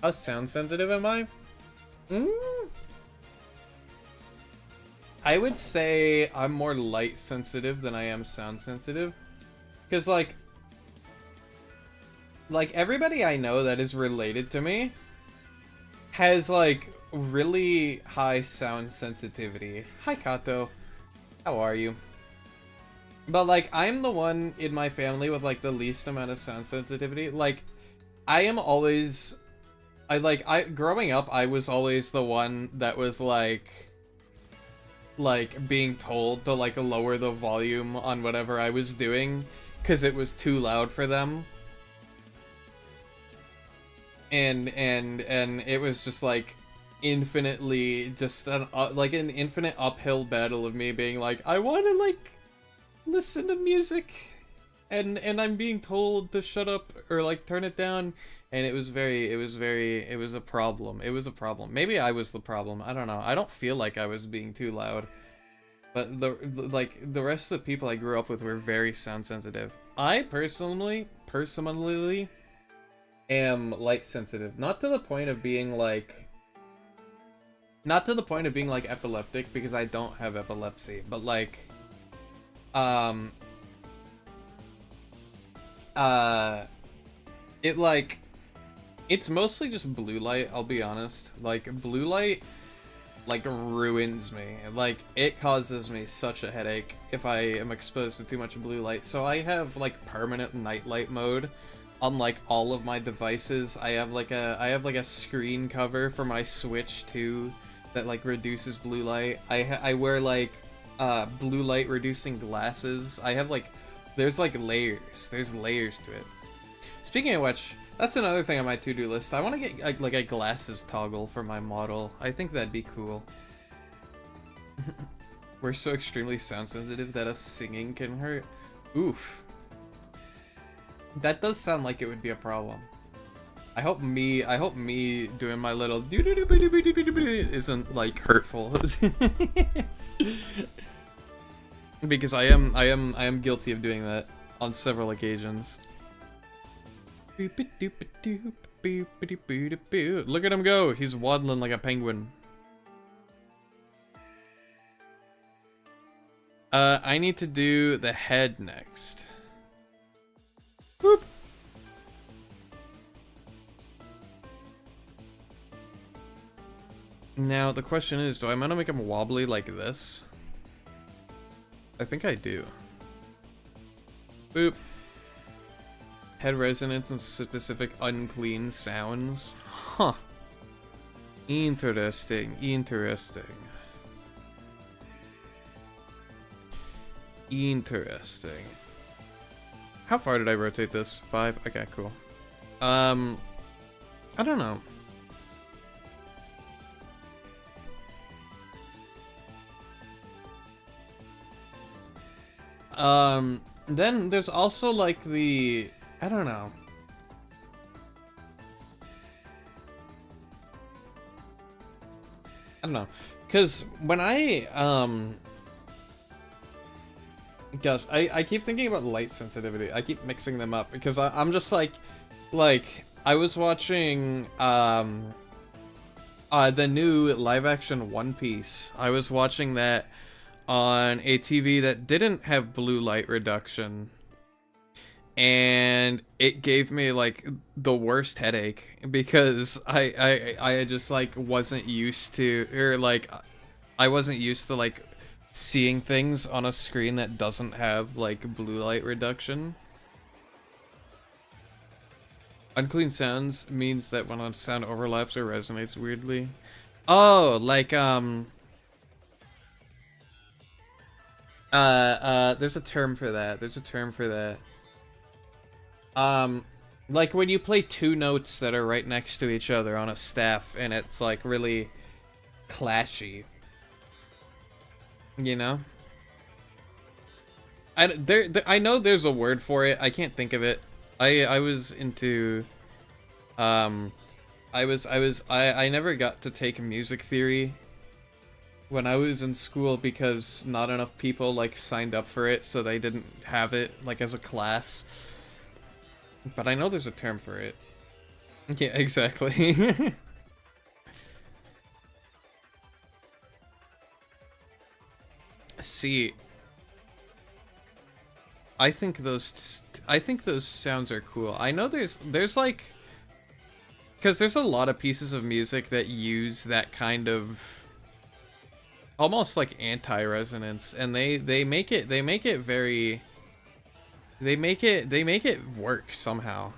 How sound sensitive am I? I would say I'm more light sensitive than I am sound sensitive. Because, like everybody I know that is related to me has, like, really high sound sensitivity. Hi, Kato. How are you? But, like, I'm the one in my family with, like, the least amount of sound sensitivity. Like, I am always... growing up, I was always the one that was, like, being told to, like, lower the volume on whatever I was doing because it was too loud for them. And it was just, like, infinitely just an infinite uphill battle of me being like, I want to, like, listen to music, and I'm being told to shut up or, like, turn it down, and it was a problem. It was a problem. Maybe I was the problem. I don't know. I don't feel like I was being too loud, but the rest of the people I grew up with were very sound sensitive. I personally am light sensitive, not to the point of being like epileptic, because I don't have epilepsy, but like it's mostly just blue light, I'll be honest. Like, blue light, like, ruins me. Like, it causes me such a headache if I am exposed to too much blue light. So I have, like, permanent night light mode on, like, all of my devices. I have like a screen cover for my Switch too that, like, reduces blue light. I wear, like, blue light reducing glasses. I have, like, there's, like, layers. There's layers to it. Speaking of which, that's another thing on my to-do list. I want to get, like, a glasses toggle for my model. I think that'd be cool. We're so extremely sound sensitive that us singing can hurt. Oof. That does sound like it would be a problem. I hope me doing my little isn't, like, hurtful. Because I am guilty of doing that on several occasions. Look at him go! He's waddling like a penguin. I need to do the head next. Boop. Now, the question is, do I want to make him wobbly like this? I think I do. Boop. Head resonance and specific unclean sounds. Huh. Interesting. Interesting. Interesting. How far did I rotate this? 5? Okay, cool. I don't know. Then there's also, like, the... I don't know. I don't know. Because when I, gosh, I keep thinking about light sensitivity. I keep mixing them up because I'm just like, I was watching, the new live-action One Piece. I was watching that on a TV that didn't have blue light reduction. And it gave me, like, the worst headache because I just, like, wasn't used to, or, like, I wasn't used to, like, seeing things on a screen that doesn't have, like, blue light reduction. Unclean sounds means that when a sound overlaps or resonates weirdly. Oh, like, there's a term for that. There's a term for that. Like when you play two notes that are right next to each other on a staff and it's, like, really clashy. You know? I know there's a word for it. I can't think of it. I was into I never got to take music theory when I was in school because not enough people like signed up for it, so they didn't have it like as a class. But I know there's a term for it. Yeah, exactly. See, I think those sounds are cool. I know there's like, because there's a lot of pieces of music that use that kind of almost like anti-resonance, and they make it very, they make it work somehow.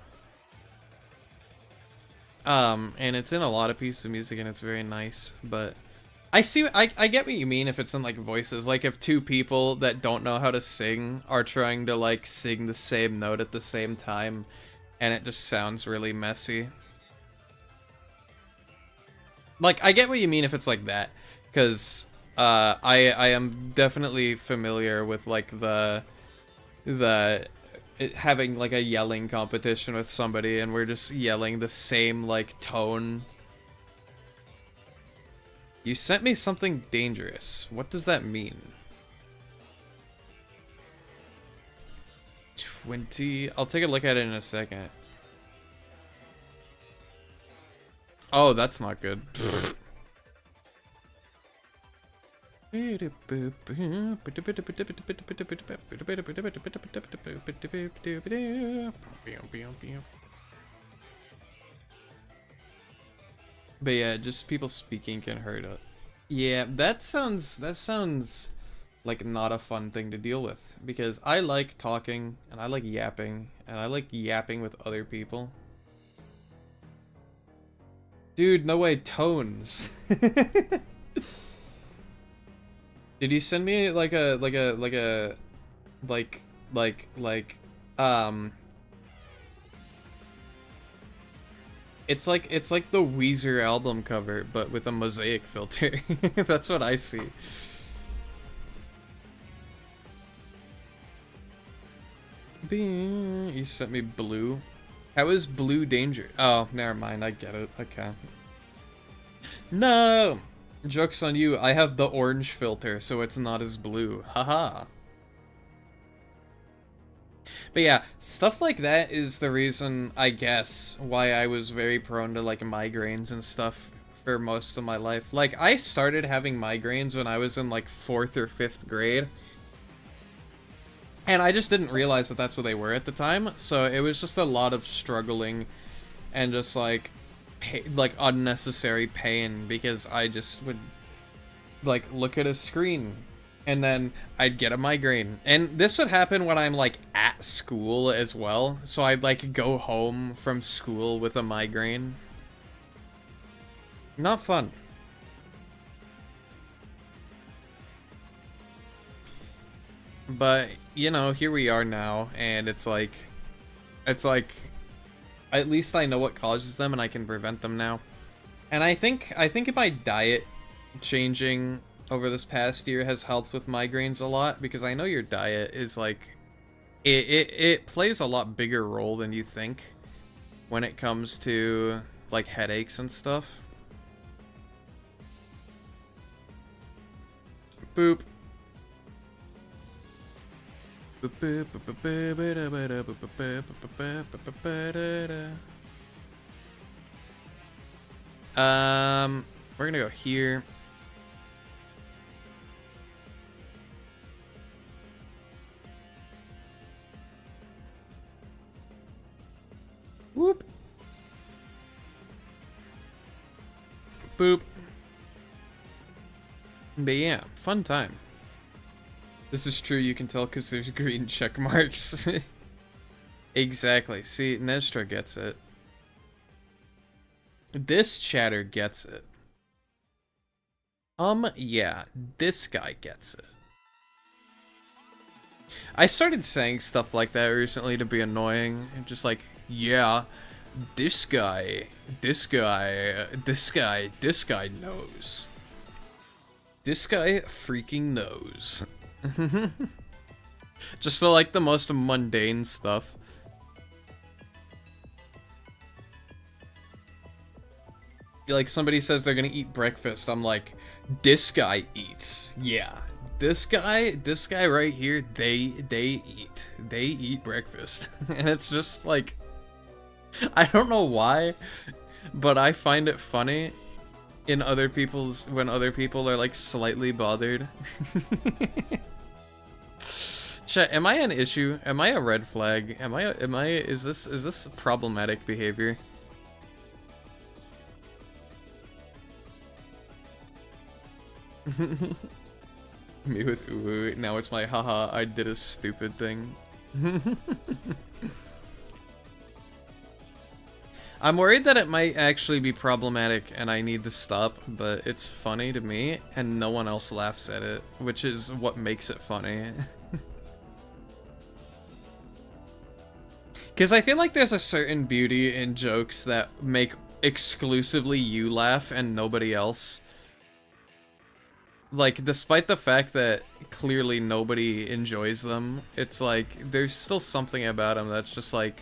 And it's in a lot of pieces of music, and it's very nice. But I get what you mean if it's in like voices, like if two people that don't know how to sing are trying to like sing the same note at the same time, and it just sounds really messy. Like, I get what you mean if it's like that, because I am definitely familiar with like having like a yelling competition with somebody, and we're just yelling the same like tone. You sent me something dangerous. What does that mean? 20. I'll take a look at it in a second. Oh, that's not good. But yeah, just people speaking can hurt it. Yeah, that sounds like not a fun thing to deal with, because I like talking and I like yapping and I like yapping with other people. Dude, no way, tones. Did you send me like it's like the Weezer album cover, but with a mosaic filter. That's what I see. You sent me blue. How is blue danger? Oh, never mind. I get it. Okay. No! Joke's on you. I have the orange filter, so it's not as blue. Haha. But yeah, stuff like that is the reason, I guess, why I was very prone to, like, migraines and stuff for most of my life. Like, I started having migraines when I was in, like, 4th or 5th grade. And I just didn't realize that that's what they were at the time, so it was just a lot of struggling and just, like, unnecessary pain, because I just would, like, look at a screen and then I'd get a migraine. And this would happen when I'm, like, at school as well, so I'd, like, go home from school with a migraine. Not fun. But, you know, here we are now, and it's like, at least I know what causes them and I can prevent them now. And I think my diet changing over this past year has helped with migraines a lot, because I know your diet is like, it plays a lot bigger role than you think when it comes to like headaches and stuff. Boop. We're gonna go here. Whoop. Boop. But yeah, fun time. This is true, you can tell because there's green check marks. Exactly. See, Nestra gets it. This chatter gets it. Yeah, this guy gets it. I started saying stuff like that recently to be annoying, and just like, yeah, this guy knows. This guy freaking knows. Just for like the most mundane stuff. Like, somebody says they're gonna eat breakfast, I'm like, this guy eats. Yeah. This guy right here, they eat breakfast. And it's just like, I don't know why, but I find it funny in other people's, when other people are like slightly bothered. Chat, am I an issue? Am I a red flag? Is this problematic behavior? Me with ooh, now it's my haha, I did a stupid thing. I'm worried that it might actually be problematic and I need to stop, but it's funny to me and no one else laughs at it, which is what makes it funny. Because I feel like there's a certain beauty in jokes that make exclusively you laugh and nobody else. Like, despite the fact that clearly nobody enjoys them, it's like, there's still something about them that's just like,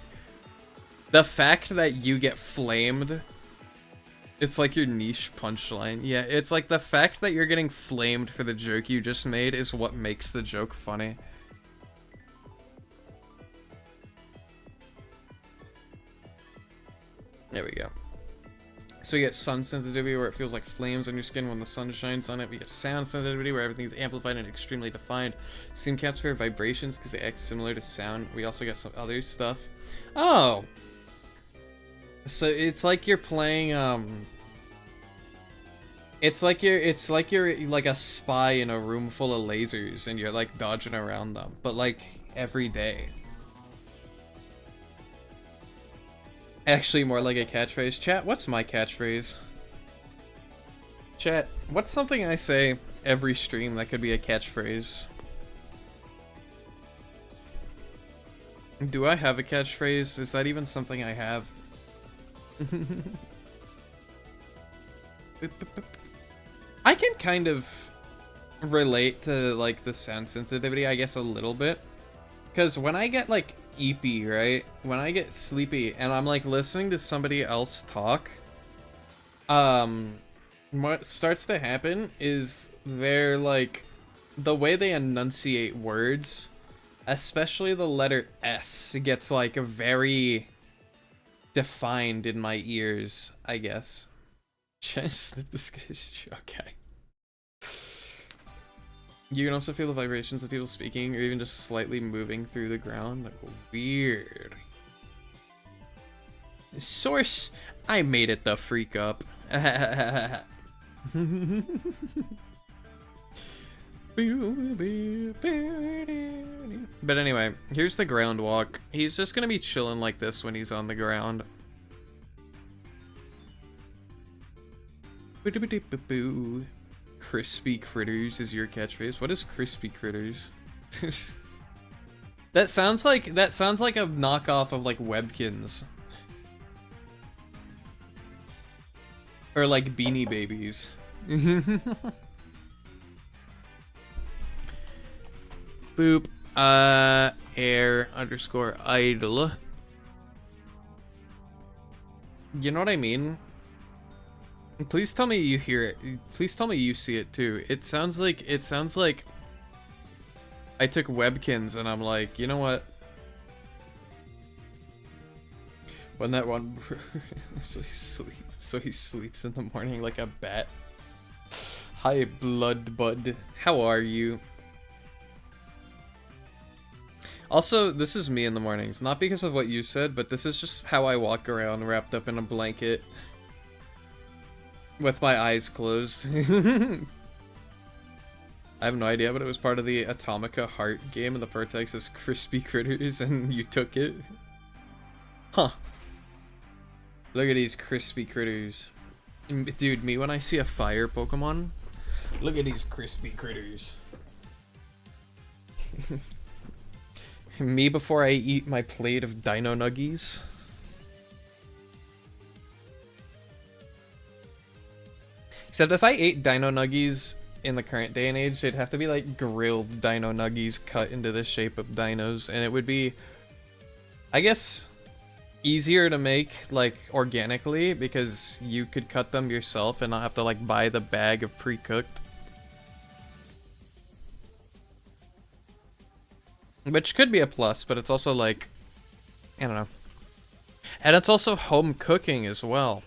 the fact that you get flamed, it's like your niche punchline. Yeah, it's like the fact that you're getting flamed for the joke you just made is what makes the joke funny. There we go. So we get sun sensitivity, where it feels like flames on your skin when the sun shines on it. We get sound sensitivity, where everything's amplified and extremely defined. Steam caps for vibrations, because they act similar to sound. We also got some other stuff. Oh! So it's like you're playing, It's like you're like a spy in a room full of lasers, and you're like dodging around them, but like every day. Actually, more like a catchphrase. Chat, what's my catchphrase? Chat, what's something I say every stream that could be a catchphrase? Do I have a catchphrase? Is that even something I have? I can kind of relate to, like, the sound sensitivity, I guess, a little bit. Because when I get, like, eepy, right? When I get sleepy and I'm like listening to somebody else talk, what starts to happen is they're like, the way they enunciate words, especially the letter S, gets like very defined in my ears, I guess. Just okay. You can also feel the vibrations of people speaking or even just slightly moving through the ground. Like, weird. Source, I made it the freak up. But anyway, here's the ground walk. He's just gonna be chilling like this when he's on the ground. Crispy critters is your catchphrase. What is crispy critters? that sounds like a knockoff of like Webkins. Or like Beanie Babies. Boop. Air underscore idle. You know what I mean? Please tell me you hear it. Please tell me you see it too. It sounds like I took Webkins and I'm like, you know what? When that one so he sleeps in the morning like a bat. Hi blood bud. How are you? Also, this is me in the mornings, not because of what you said, but this is just how I walk around wrapped up in a blanket. With my eyes closed. I have no idea, but it was part of the Atomica Heart game, and the Vertex is crispy critters, and you took it. Huh. Look at these crispy critters. Dude, me when I see a fire Pokemon, look at these crispy critters. Me before I eat my plate of Dino Nuggies. Except if I ate Dino Nuggies in the current day and age, they'd have to be like grilled Dino Nuggies cut into the shape of dinos, and it would be, I guess, easier to make, like, organically, because you could cut them yourself and not have to, like, buy the bag of pre-cooked. Which could be a plus, but it's also, like, I don't know. And it's also home cooking as well.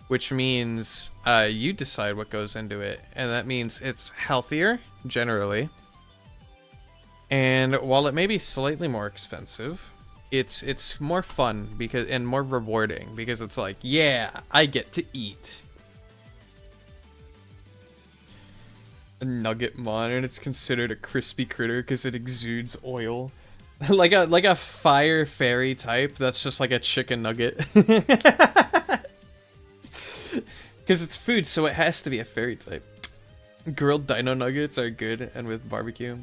Which means you decide what goes into it. And that means it's healthier, generally. And while it may be slightly more expensive, it's more fun because and more rewarding because it's like, yeah, I get to eat. A nugget mon, and it's considered a crispy critter because it exudes oil. like a fire fairy type that's just like a chicken nugget. Because it's food, so it has to be a fairy type. Grilled dino nuggets are good and with barbecue.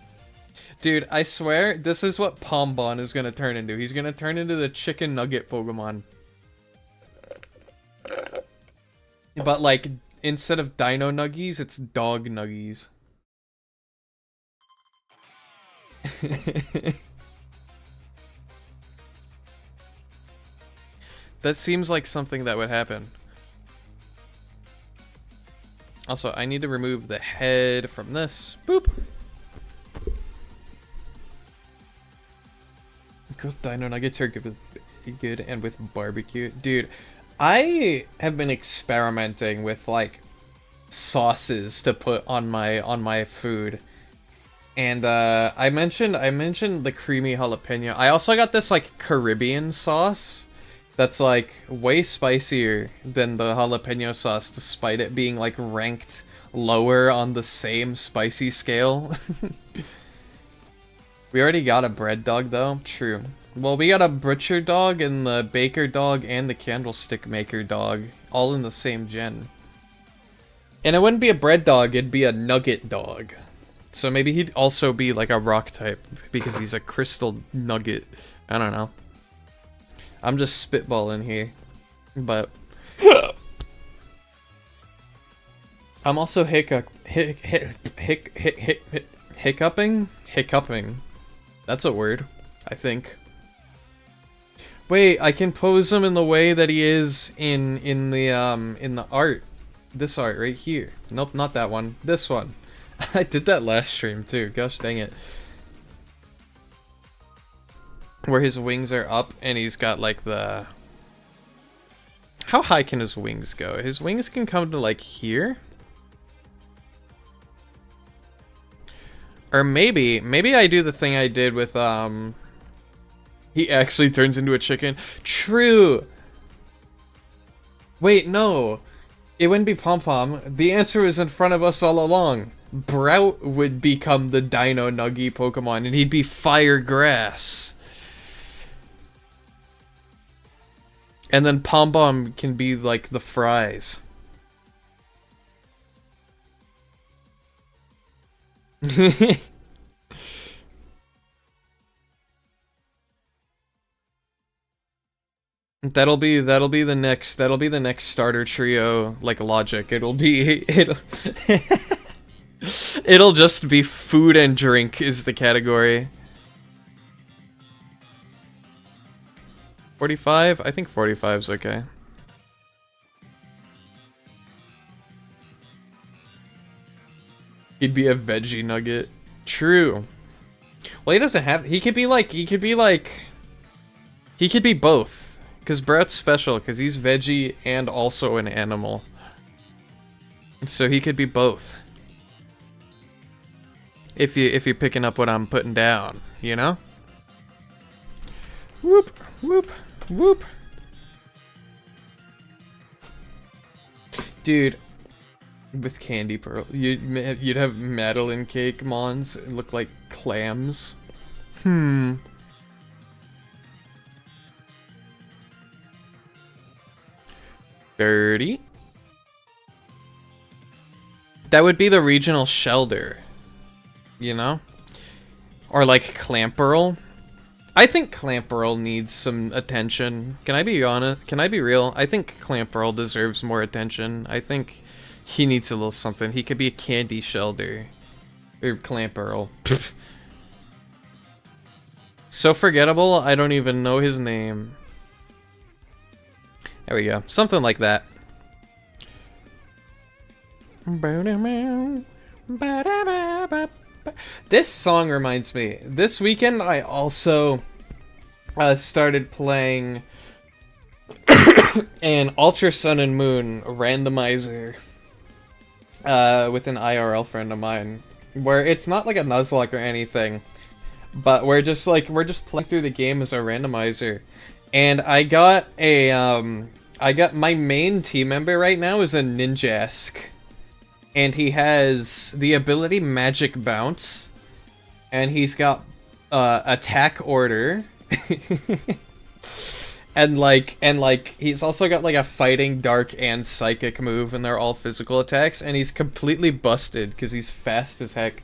Dude, I swear, this is what Pombon is gonna turn into. He's gonna turn into the chicken nugget Pokemon. But, like, instead of dino nuggies, it's dog nuggies. That seems like something that would happen. Also, I need to remove the head from this. Boop! Grilled dino nuggets are good and with barbecue. Dude, I have been experimenting with like sauces to put on my food. And I mentioned the creamy jalapeno. I also got this like Caribbean sauce that's like way spicier than the jalapeno sauce despite it being like ranked lower on the same spicy scale. We already got a bread dog, though. True. Well, we got a butcher dog and the baker dog and the candlestick maker dog, all in the same gen. And it wouldn't be a bread dog, it'd be a nugget dog. So maybe he'd also be like a rock type, because he's a crystal nugget. I don't know. I'm just spitballing here. But... I'm also hiccuping. That's a word, I think. Wait, I can pose him in the way that he is in the art. This art right here. Nope, not that one. This one. I did that last stream too. Gosh dang it. Where his wings are up and he's got like the... How high can his wings go? His wings can come to like here? Or maybe I do the thing I did with, he actually turns into a chicken. True! Wait, no. It wouldn't be Pom-Pom. The answer is in front of us all along. Brout would become the Dino Nuggy Pokemon, and he'd be Fire Grass. And then Pom-Pom can be, like, the fries. That'll be the next starter trio like logic. It'll just be food and drink is the category. 45? I think 45's okay. He'd be a veggie nugget. True. Well, he doesn't have... He could be both. Because Brett's special, because he's veggie and also an animal. So he could be both. If you're picking up what I'm putting down, you know? Whoop, whoop, whoop. Dude, with candy pearl, you'd have Madeline cake mons look like clams. 30. That would be the regional Shelder, you know? Or like Clamperl. I think Clamperl needs some attention. Can I be honest? Can I be real? I think Clamperl deserves more attention. I think he needs a little something. He could be a Candy Shelder. Or Clamperl. So forgettable, I don't even know his name. There we go. Something like that. This song reminds me. This weekend, I also started playing an Ultra Sun and Moon randomizer with an IRL friend of mine, where it's not like a Nuzlocke or anything, but we're just playing through the game as a randomizer. And I got my main team member right now is a Ninjask. And he has the ability Magic Bounce. And he's got Attack Order. and he's also got like a Fighting, Dark, and Psychic move, and they're all physical attacks, and he's completely busted because he's fast as heck.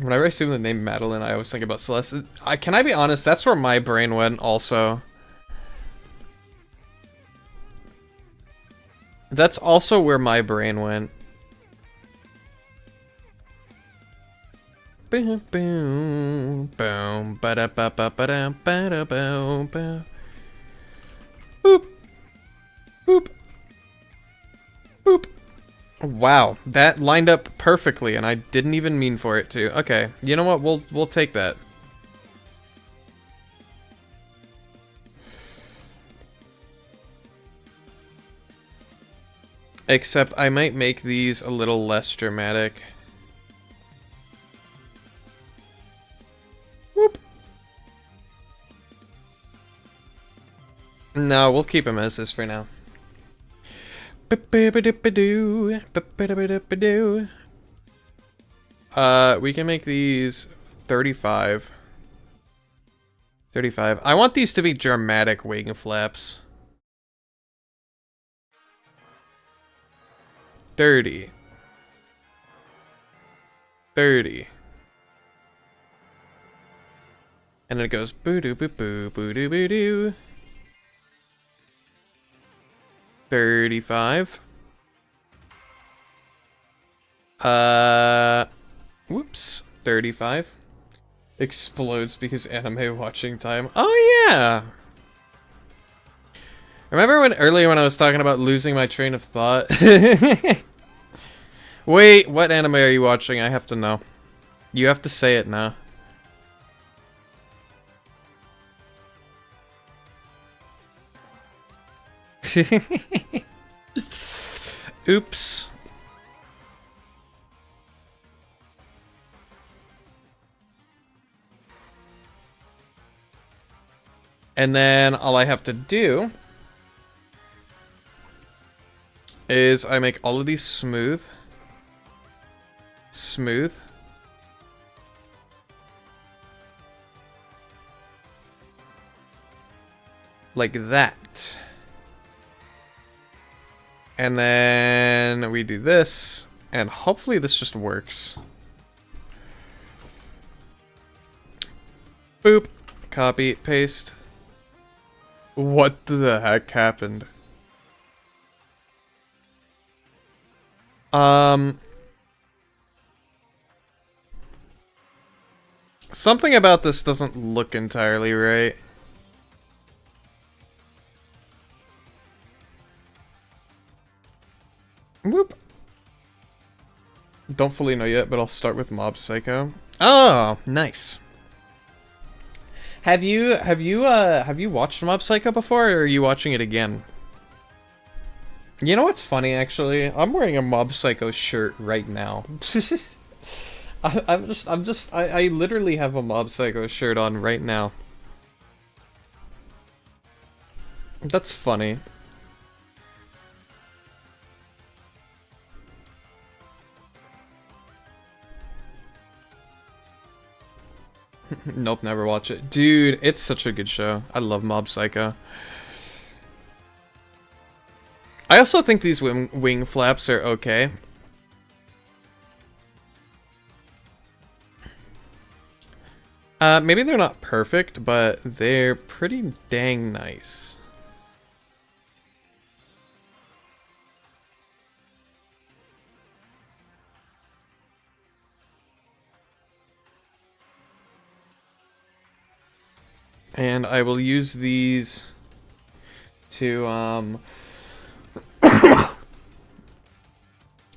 Whenever I see the name Madeline, I always think about Celeste. Can I be honest? That's where my brain went also. That's also where my brain went. Boom, boom, boom, ba da ba ba ba da ba da boom, boom. Boop, boop, boop. Wow, that lined up perfectly, and I didn't even mean for it to. Okay, you know what? We'll take that. Except I might make these a little less dramatic. Whoop. No, we'll keep him as this for now. We can make these 35. 35. I want these to be dramatic wing flaps. 30. 30. And then it goes boo doo boo boo boo doo boo doo. 35. Whoops. 35. Explodes because anime watching time. Oh yeah! Remember earlier when I was talking about losing my train of thought? Wait, what anime are you watching? I have to know. You have to say it now. Oops. And then all I have to do is I make all of these smooth. Smooth. Like that. And then we do this, and hopefully this just works. Boop. Copy, paste. What the heck happened? Something about this doesn't look entirely right. Whoop. Don't fully know yet, but I'll start with Mob Psycho. Oh, nice. Have you watched Mob Psycho before, or are you watching it again? You know what's funny, actually? I'm wearing a Mob Psycho shirt right now. I literally have a Mob Psycho shirt on right now. That's funny. Nope, never watch it. Dude, it's such a good show. I love Mob Psycho. I also think these wing flaps are okay. Maybe they're not perfect, but they're pretty dang nice. And I will use these to,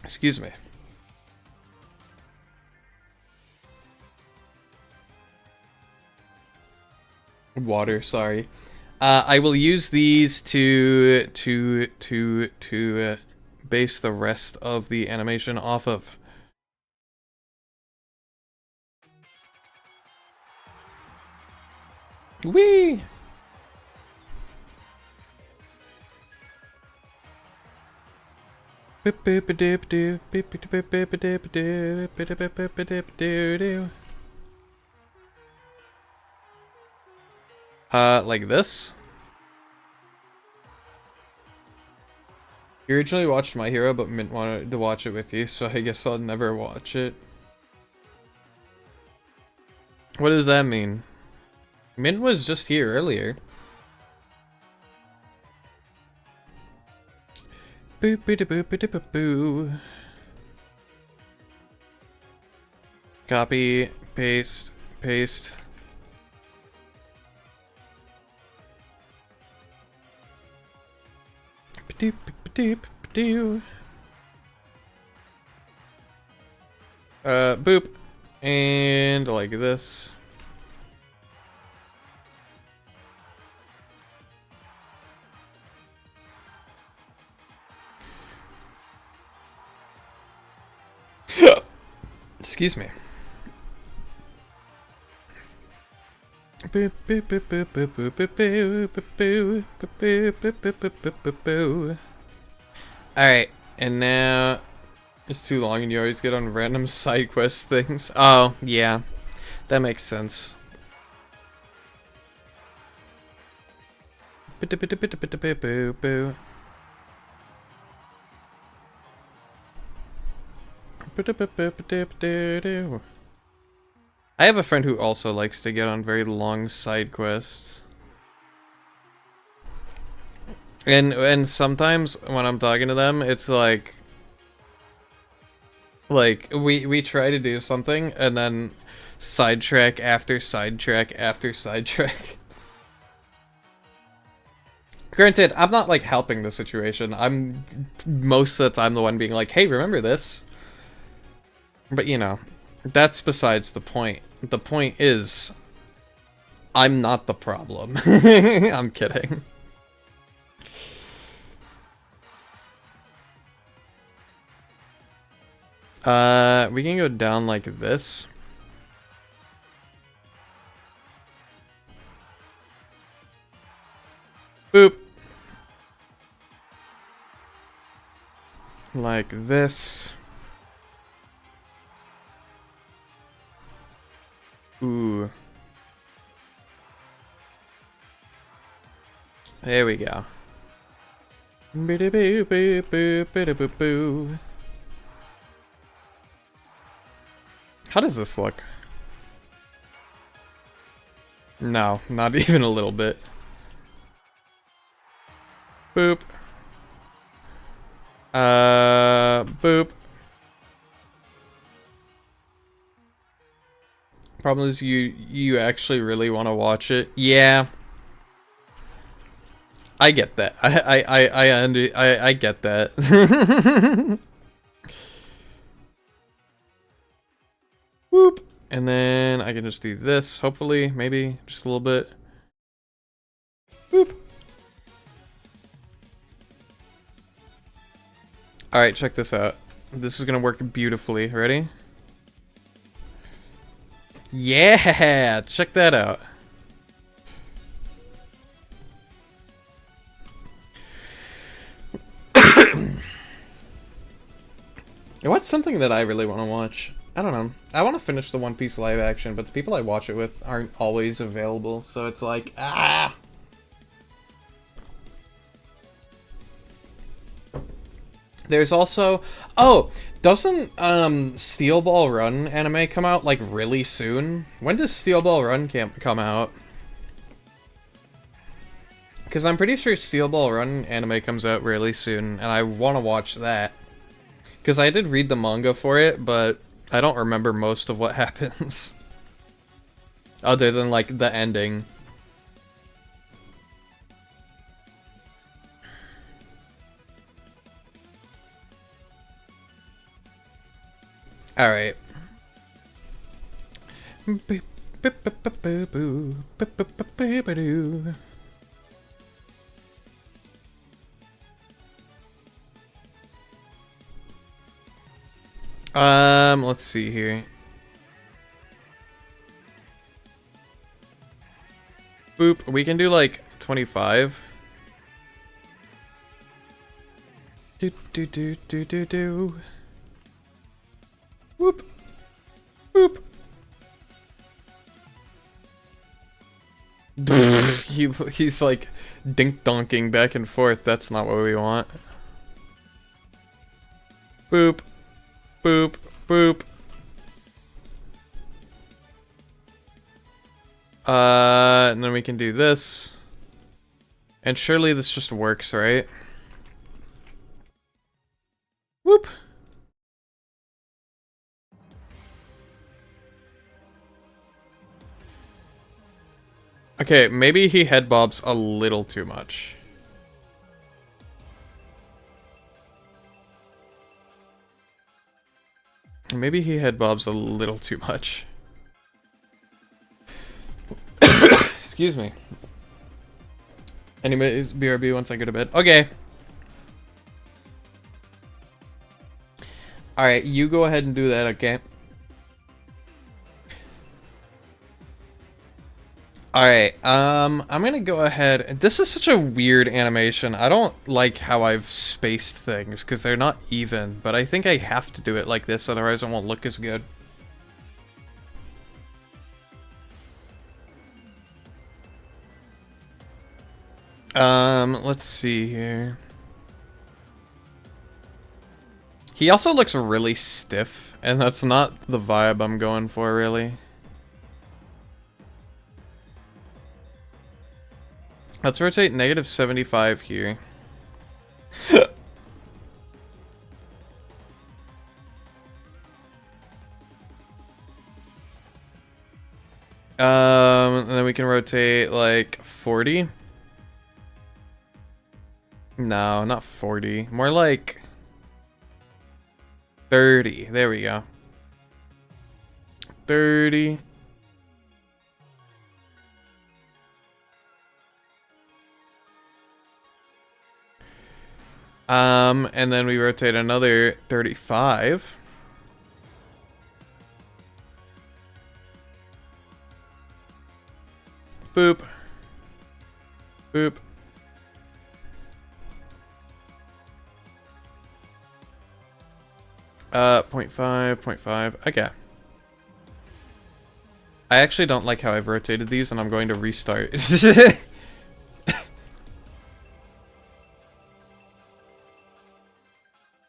excuse me. Water, sorry. I will use these to base the rest of the animation off of. Whee! Like this. You originally watched My Hero, but Mint wanted to watch it with you, so I guess I'll never watch it. What does that mean? Mint was just here earlier. Boop boop boop boop boop boo. Copy, paste, paste. Doop doop doop. Boop, and like this. Excuse me. Alright, and now it's too long and you always get on random side quest things. Oh, yeah. That makes sense. I have a friend who also likes to get on very long side quests. And sometimes when I'm talking to them, it's like we try to do something and then sidetrack after sidetrack after sidetrack. Granted, I'm not like helping the situation. I'm most of the time the one being like, "Hey, remember this?" But you know, that's besides the point. The point is, I'm not the problem. I'm kidding. We can go down like this. Boop. Like this. Ooh. There we go. How does this look? No, not even a little bit. Boop. Boop. Problem is you actually really want to watch it. Yeah. I get that. I get that. Whoop. And then I can just do this, hopefully, maybe just a little bit. Whoop. All right, check this out. This is gonna work beautifully. Ready? Yeah, check that out. What's something that I really want to watch? I don't know. I want to finish the One Piece live action, but the people I watch it with aren't always available, so it's like, ah! There's also... Oh! Doesn't, Steel Ball Run anime come out, like, really soon? When does Steel Ball Run come out? Because I'm pretty sure Steel Ball Run anime comes out really soon, and I want to watch that. Because I did read the manga for it, but I don't remember most of what happens. Other than, like, the ending. All right. Let's see here. Boop. We can do like 25. Do do do do do do. Whoop. Boop. He's like dink-donking back and forth. That's not what we want. Boop. Boop. Boop. And then we can do this. And surely this just works, right? Whoop. Okay, maybe he head bobs a little too much. Maybe he head bobs a little too much. Excuse me. Anyways, BRB once I go to bed. Okay. Alright, you go ahead and do that, okay? Alright, I'm gonna go ahead. This is such a weird animation. I don't like how I've spaced things, because they're not even, but I think I have to do it like this, otherwise it won't look as good. Let's see here. He also looks really stiff, and that's not the vibe I'm going for, really. Let's rotate -75 here. And then we can rotate like 40. No, not 40. More like 30. There we go. 30. And then we rotate another 35. Boop. Boop. .5, 0.5. Okay. I actually don't like how I've rotated these, and I'm going to restart.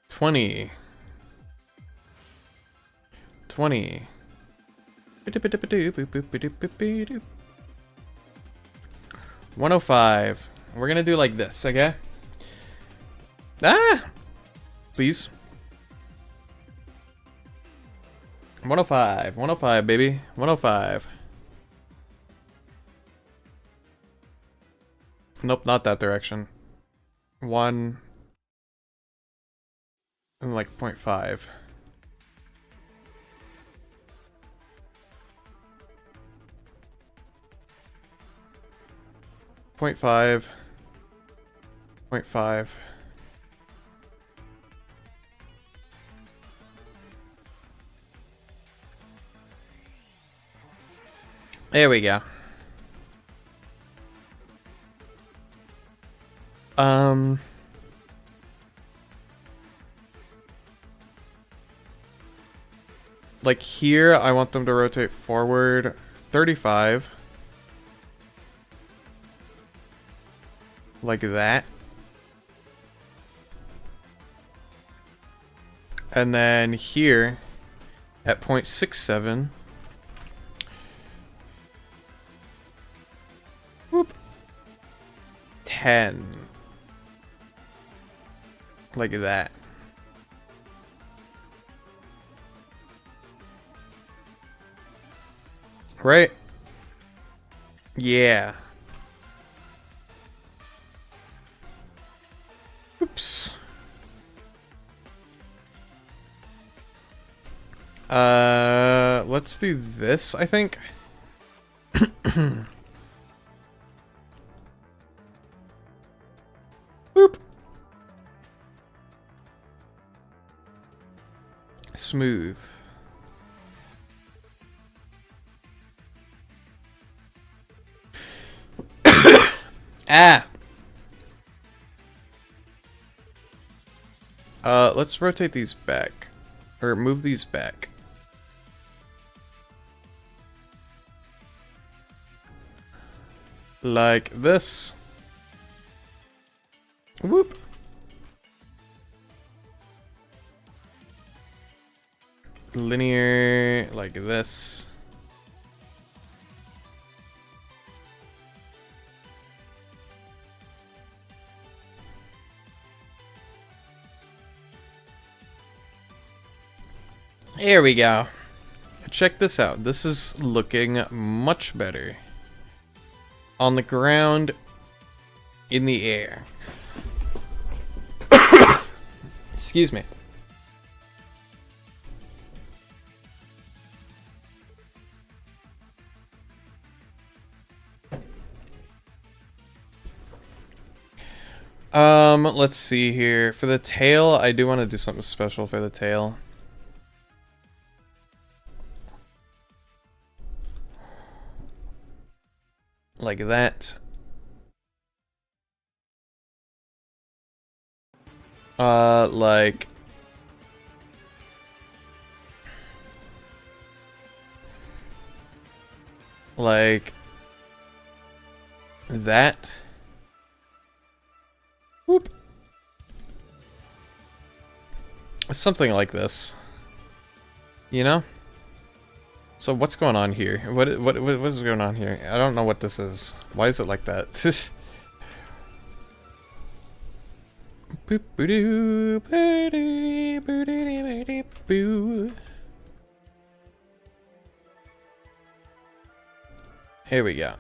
20. 20. 105. We're gonna do like this, okay? Ah! Please. 105. 105, baby. 105. Nope, not that direction. 1. And like 0.5. .5. 0.5. There we go. Like here, I want them to rotate forward 35. Like that. And then here, at 0.67. Whoop. 10. Like that. Right? Yeah. Oops. Let's do this, I think. Boop. Smooth. Ah. Let's rotate these back. Or move these back. Like this. Whoop. Linear, like this. Here we go. Check this out. This is looking much better. On the ground, in the air. Excuse me. Let's see here. For the tail, I do want to do something special for the tail. Like that. Like that. Whoop. Something like this. You know? So what's going on here? What is going on here? I don't know what this is. Why is it like that? Boop, boo-doo, boo-doo, boo-doo, boo. Here we go.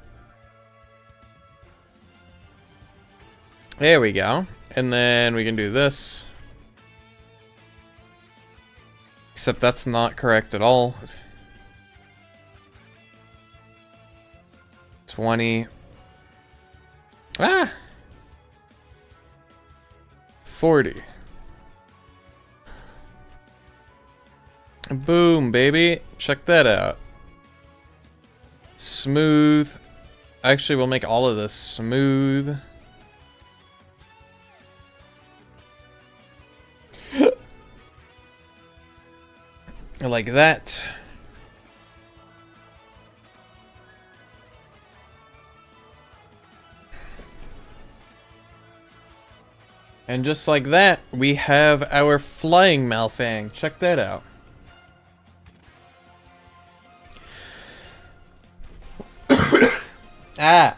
There we go. And then we can do this. Except that's not correct at all. 20. Ah! 40. Boom, baby. Check that out. Smooth. Actually, we'll make all of this smooth. Like that. And just like that, we have our flying Malfang. Check that out. Ah.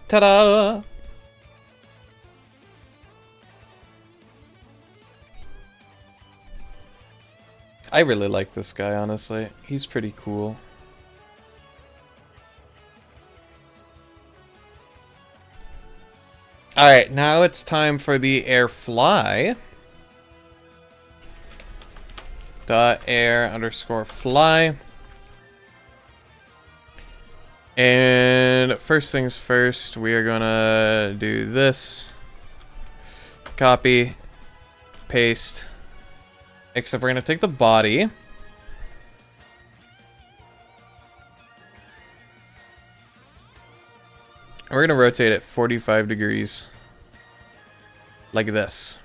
Ta-da! I really like this guy, honestly. He's pretty cool. Alright, now it's time for the air fly. Dot air underscore fly. And first things first, we are gonna do this. Copy. Paste. Except we're gonna take the body. And we're gonna rotate it 45 degrees. Like this.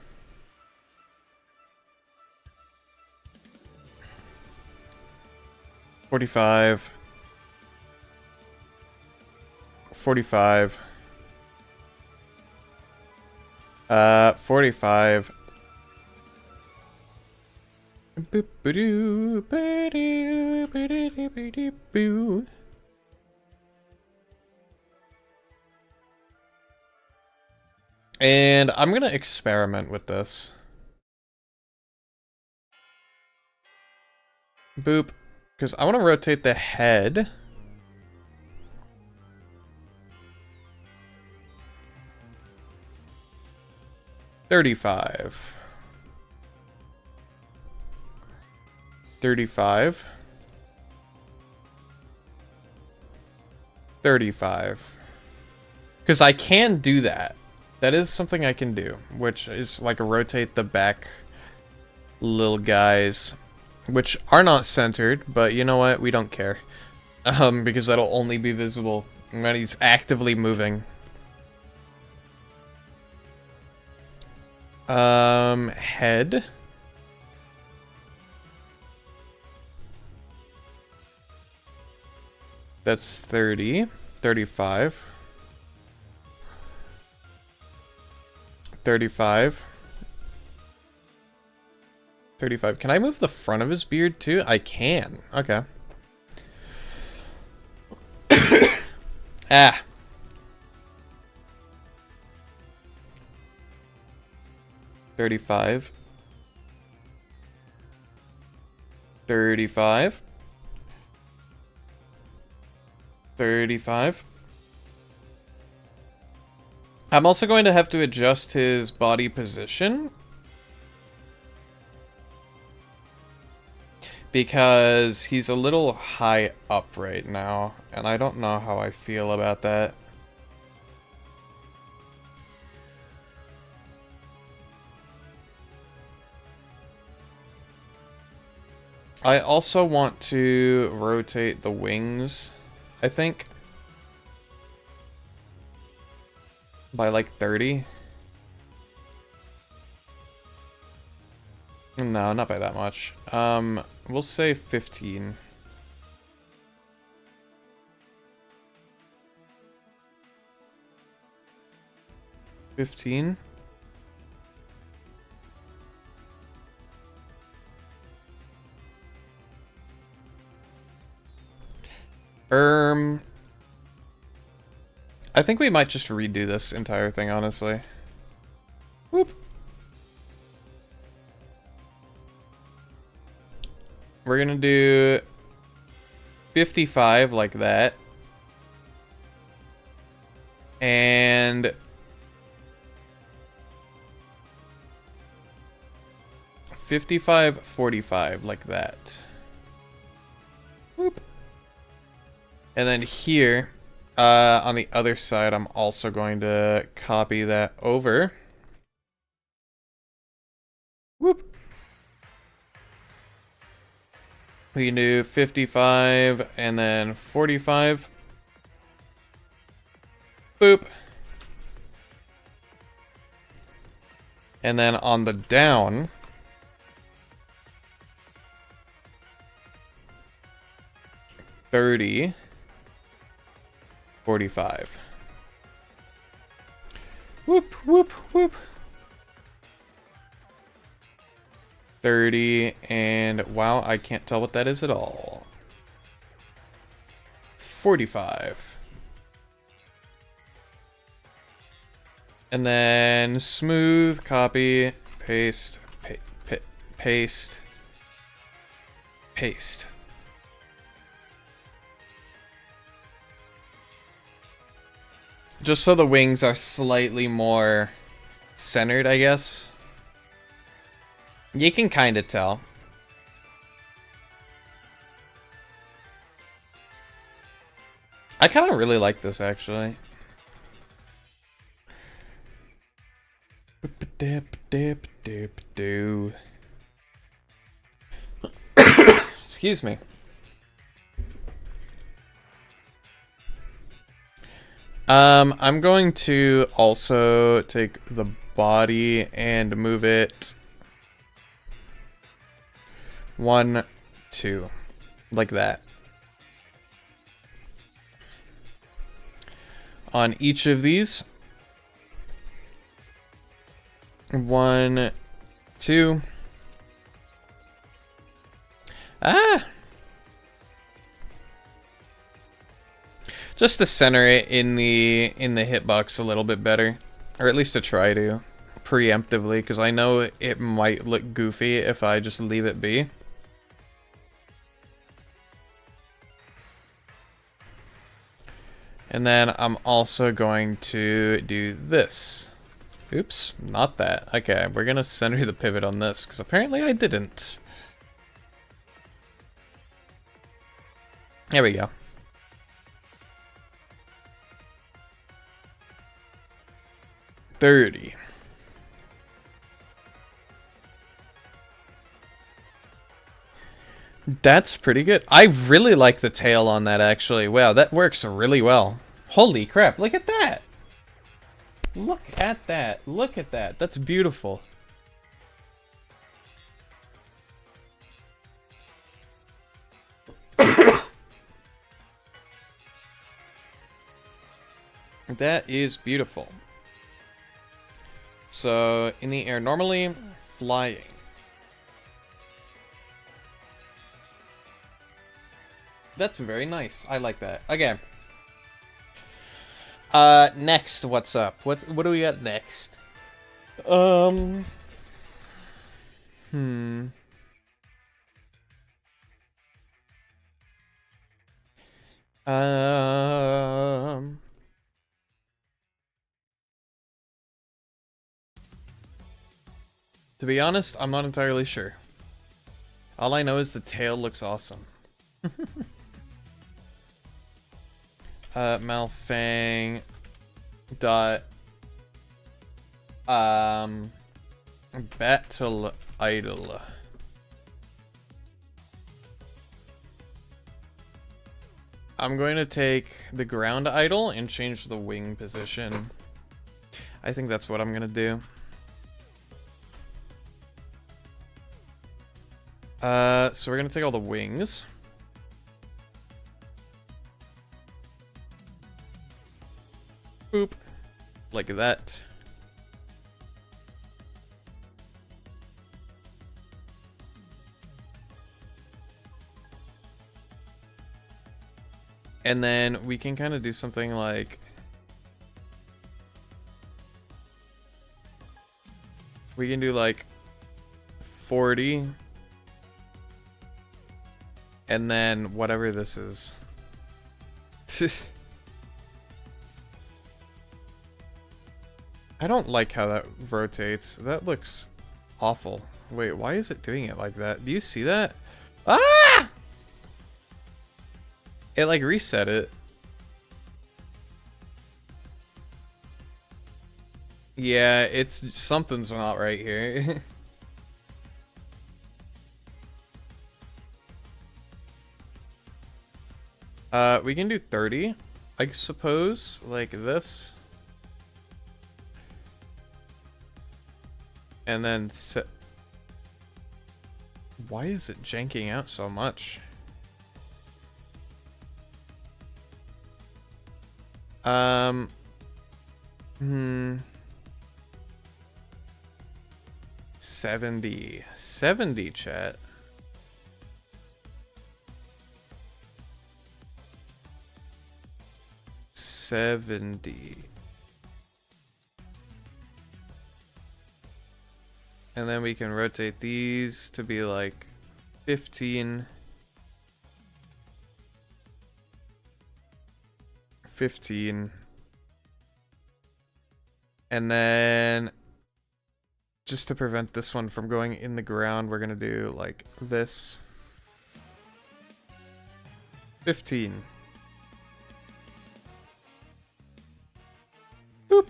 $45. 45. 45. Boop ba-doo, ba-doo, ba-doo, ba-doo, boo. And I'm gonna experiment with this. Boop. Because I want to rotate the head. 35. 35. 35. Because I can do that. That is something I can do, which is like rotate the back little guys, which are not centered, but you know what? We don't care. Because that'll only be visible when he's actively moving. Head. That's 30. 35. 35. 35. Can I move the front of his beard too? I can. Okay. Ah. $35. 35. 35. I'm also going to have to adjust his body position, because he's a little high up right now, and I don't know how I feel about that. I also want to rotate the wings, I think, by like 30. No, not by that much. We'll say 15. 15. I think we might just redo this entire thing, honestly. Whoop. We're gonna do 55 like that. And 55, 45 like that. Whoop. And then here, on the other side, I'm also going to copy that over. Whoop. We can do 55 and then 45. Boop. And then on the down, $30. 45. Whoop, whoop, whoop. 30, and wow, I can't tell what that is at all. 45. And then smooth, copy, paste, paste, paste. Just so the wings are slightly more centered, I guess. You can kind of tell. I kind of really like this, actually. Excuse me. I'm going to also take the body and move it 1, 2, like that. On each of these, 1, 2. Ah! Just to center it in the hitbox a little bit better, or at least to try to, preemptively, because I know it might look goofy if I just leave it be. And then I'm also going to do this. Oops, not that. Okay, we're gonna center the pivot on this, because apparently I didn't. There we go. $30. That's pretty good. I really like the tail on that, actually. Wow, that works really well. Holy crap, look at that! Look at that. Look at that. That's beautiful. That is beautiful. So, in the air, normally flying. That's very nice. I like that. Okay. Next, what's up? What do we got next? Um, to be honest, I'm not entirely sure. All I know is the tail looks awesome. Malfang dot battle idol. I'm going to take the ground idol and change the wing position. I think that's what I'm gonna do. So we're gonna take all the wings. Boop. Like that. And then we can kind of do something like... we can do like 40. And then whatever this is. I don't like how that rotates. That looks awful. Wait, why is it doing it like that? Do you see that? Ah! It like reset it. Yeah, it's something's not right here. We can do 30, I suppose, like this. And then set... why is it janking out so much? 70 chat. And then we can rotate these to be like 15. 15. And then just to prevent this one from going in the ground, we're gonna do like this. 15. Boop.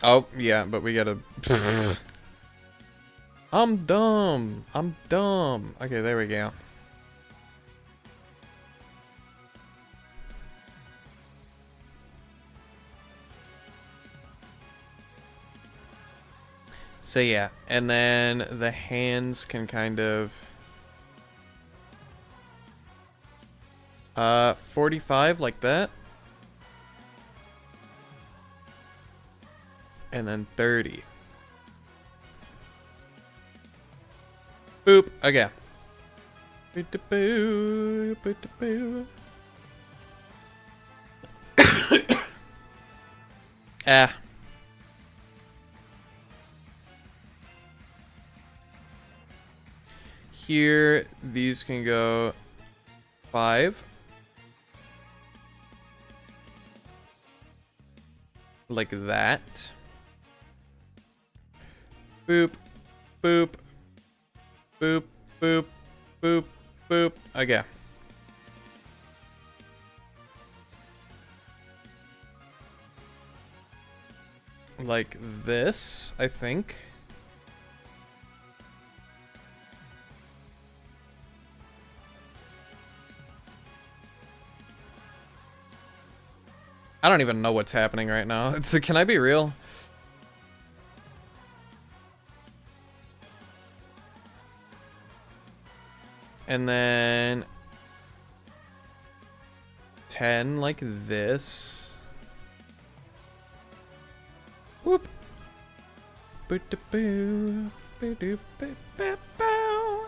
Oh, yeah, but we gotta... I'm dumb. I'm dumb. Okay, there we go. So yeah, and then the hands can kind of... 45 like that. And then 30. Boop. Okay. Ah. here. These can go 5. Like that. Boop, boop, boop, boop, boop, boop. Okay. Like this, I think. I don't even know what's happening right now. Can I be real? And then 10 like this. Whoop. Boo-da-boo. Boo-doo-boo-boo-boo.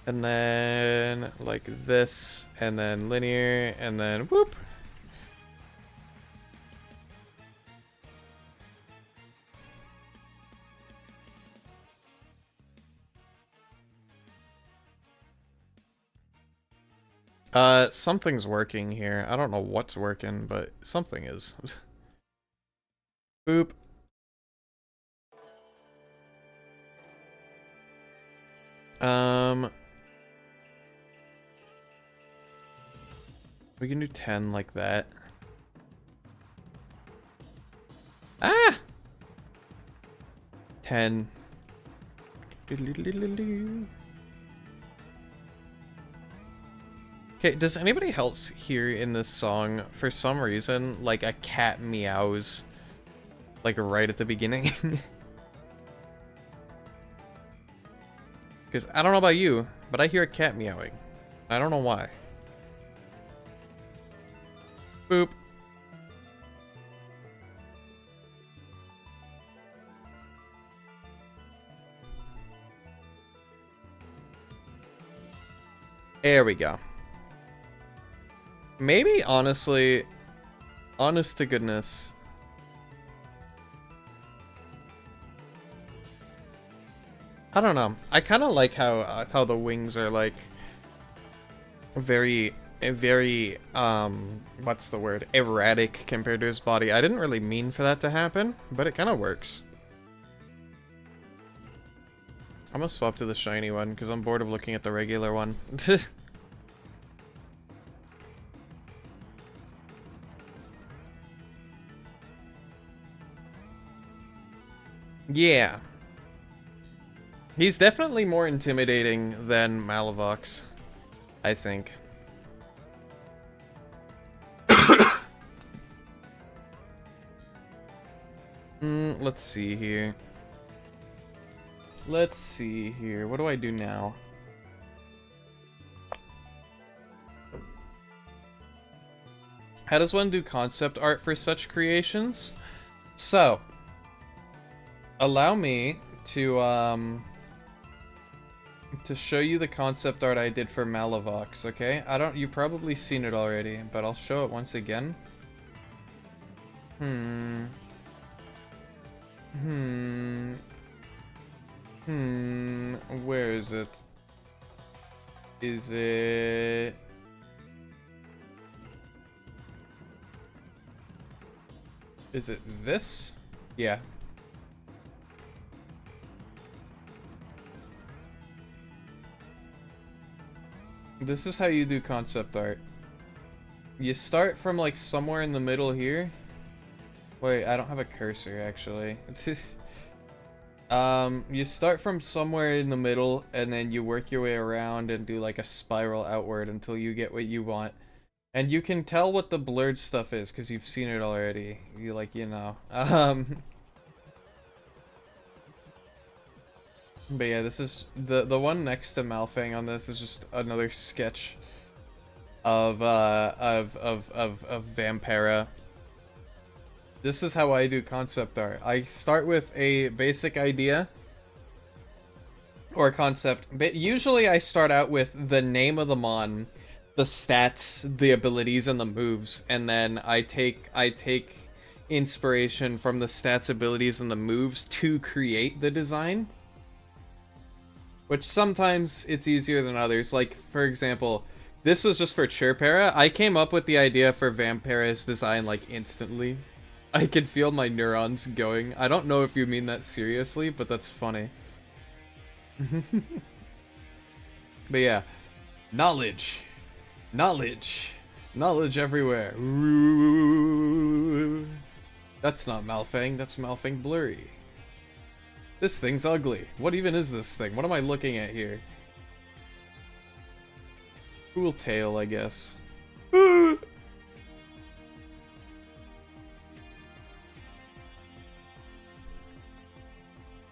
And then like this, and then linear, and then whoop. Something's working here. I don't know what's working, but something is. Boop. We can do 10 like that. Ah! 10. Okay, does anybody else hear in this song, for some reason, like a cat meows, like right at the beginning? Because I don't know about you, but I hear a cat meowing. I don't know why. Boop. There we go. Maybe, honestly, honest to goodness, I don't know. I kind of like how the wings are like very, what's the word? Erratic compared to his body. I didn't really mean for that to happen, but it kind of works. I'm gonna swap to the shiny one because I'm bored of looking at the regular one. Yeah. He's definitely more intimidating than Malavox, I think. Let's see here. Let's see here. What do I do now? How does one do concept art for such creations? So, allow me to show you the concept art I did for Malavox, okay? You've probably seen it already, but I'll show it once again. Where is it? Is it... Is it this? Yeah. This is how you do concept art. You start from like somewhere in the middle here. Wait, I don't have a cursor actually. You start from somewhere in the middle and then you work your way around and do like a spiral outward until you get what you want. And you can tell what the blurred stuff is because you've seen it already. You know. But yeah, this is the one next to Malfang on this is just another sketch of Vampira. This is how I do concept art. I start with a basic idea or concept. But usually I start out with the name of the mon, the stats, the abilities, and the moves, and then I take inspiration from the stats, abilities, and the moves to create the design. Which sometimes it's easier than others. Like, for example, this was just for Chirpera. I came up with the idea for Vampira's design, like, instantly. I could feel my neurons going. I don't know if you mean that seriously, but that's funny. But yeah. Knowledge. Knowledge. Knowledge everywhere. Ooh. That's not Malfang, that's Malfang Blurry. This thing's ugly. What even is this thing? What am I looking at here? Cool tail, I guess.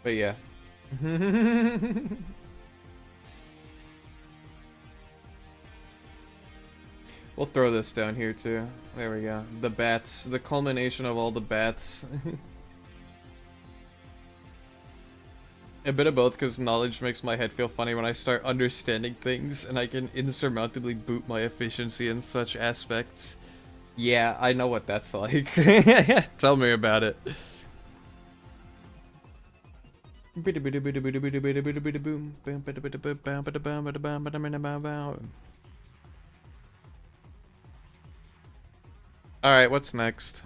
But yeah. We'll throw this down here too. There we go. The bats. The culmination of all the bats. A bit of both, because knowledge makes my head feel funny when I start understanding things, and I can insurmountably boot my efficiency in such aspects. Yeah, I know what that's like. Tell me about it. Alright, what's next?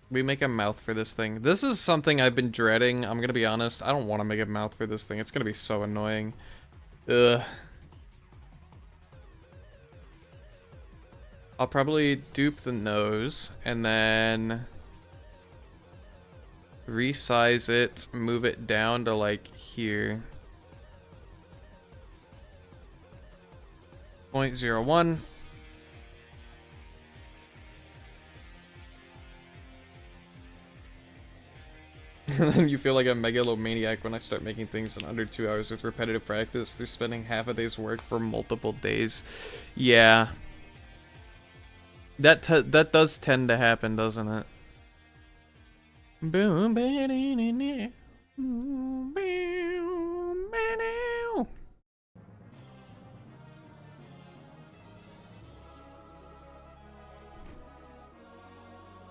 We make a mouth for this thing. This is something I've been dreading. I'm gonna be honest. I don't want to make a mouth for this thing. It's gonna be so annoying. Ugh. I'll probably dupe the nose and then resize it, move it down to like here. 0.01. And then you feel like a megalomaniac when I start making things in under 2 hours with repetitive practice through spending half a day's work for multiple days. Yeah. That does tend to happen, doesn't it?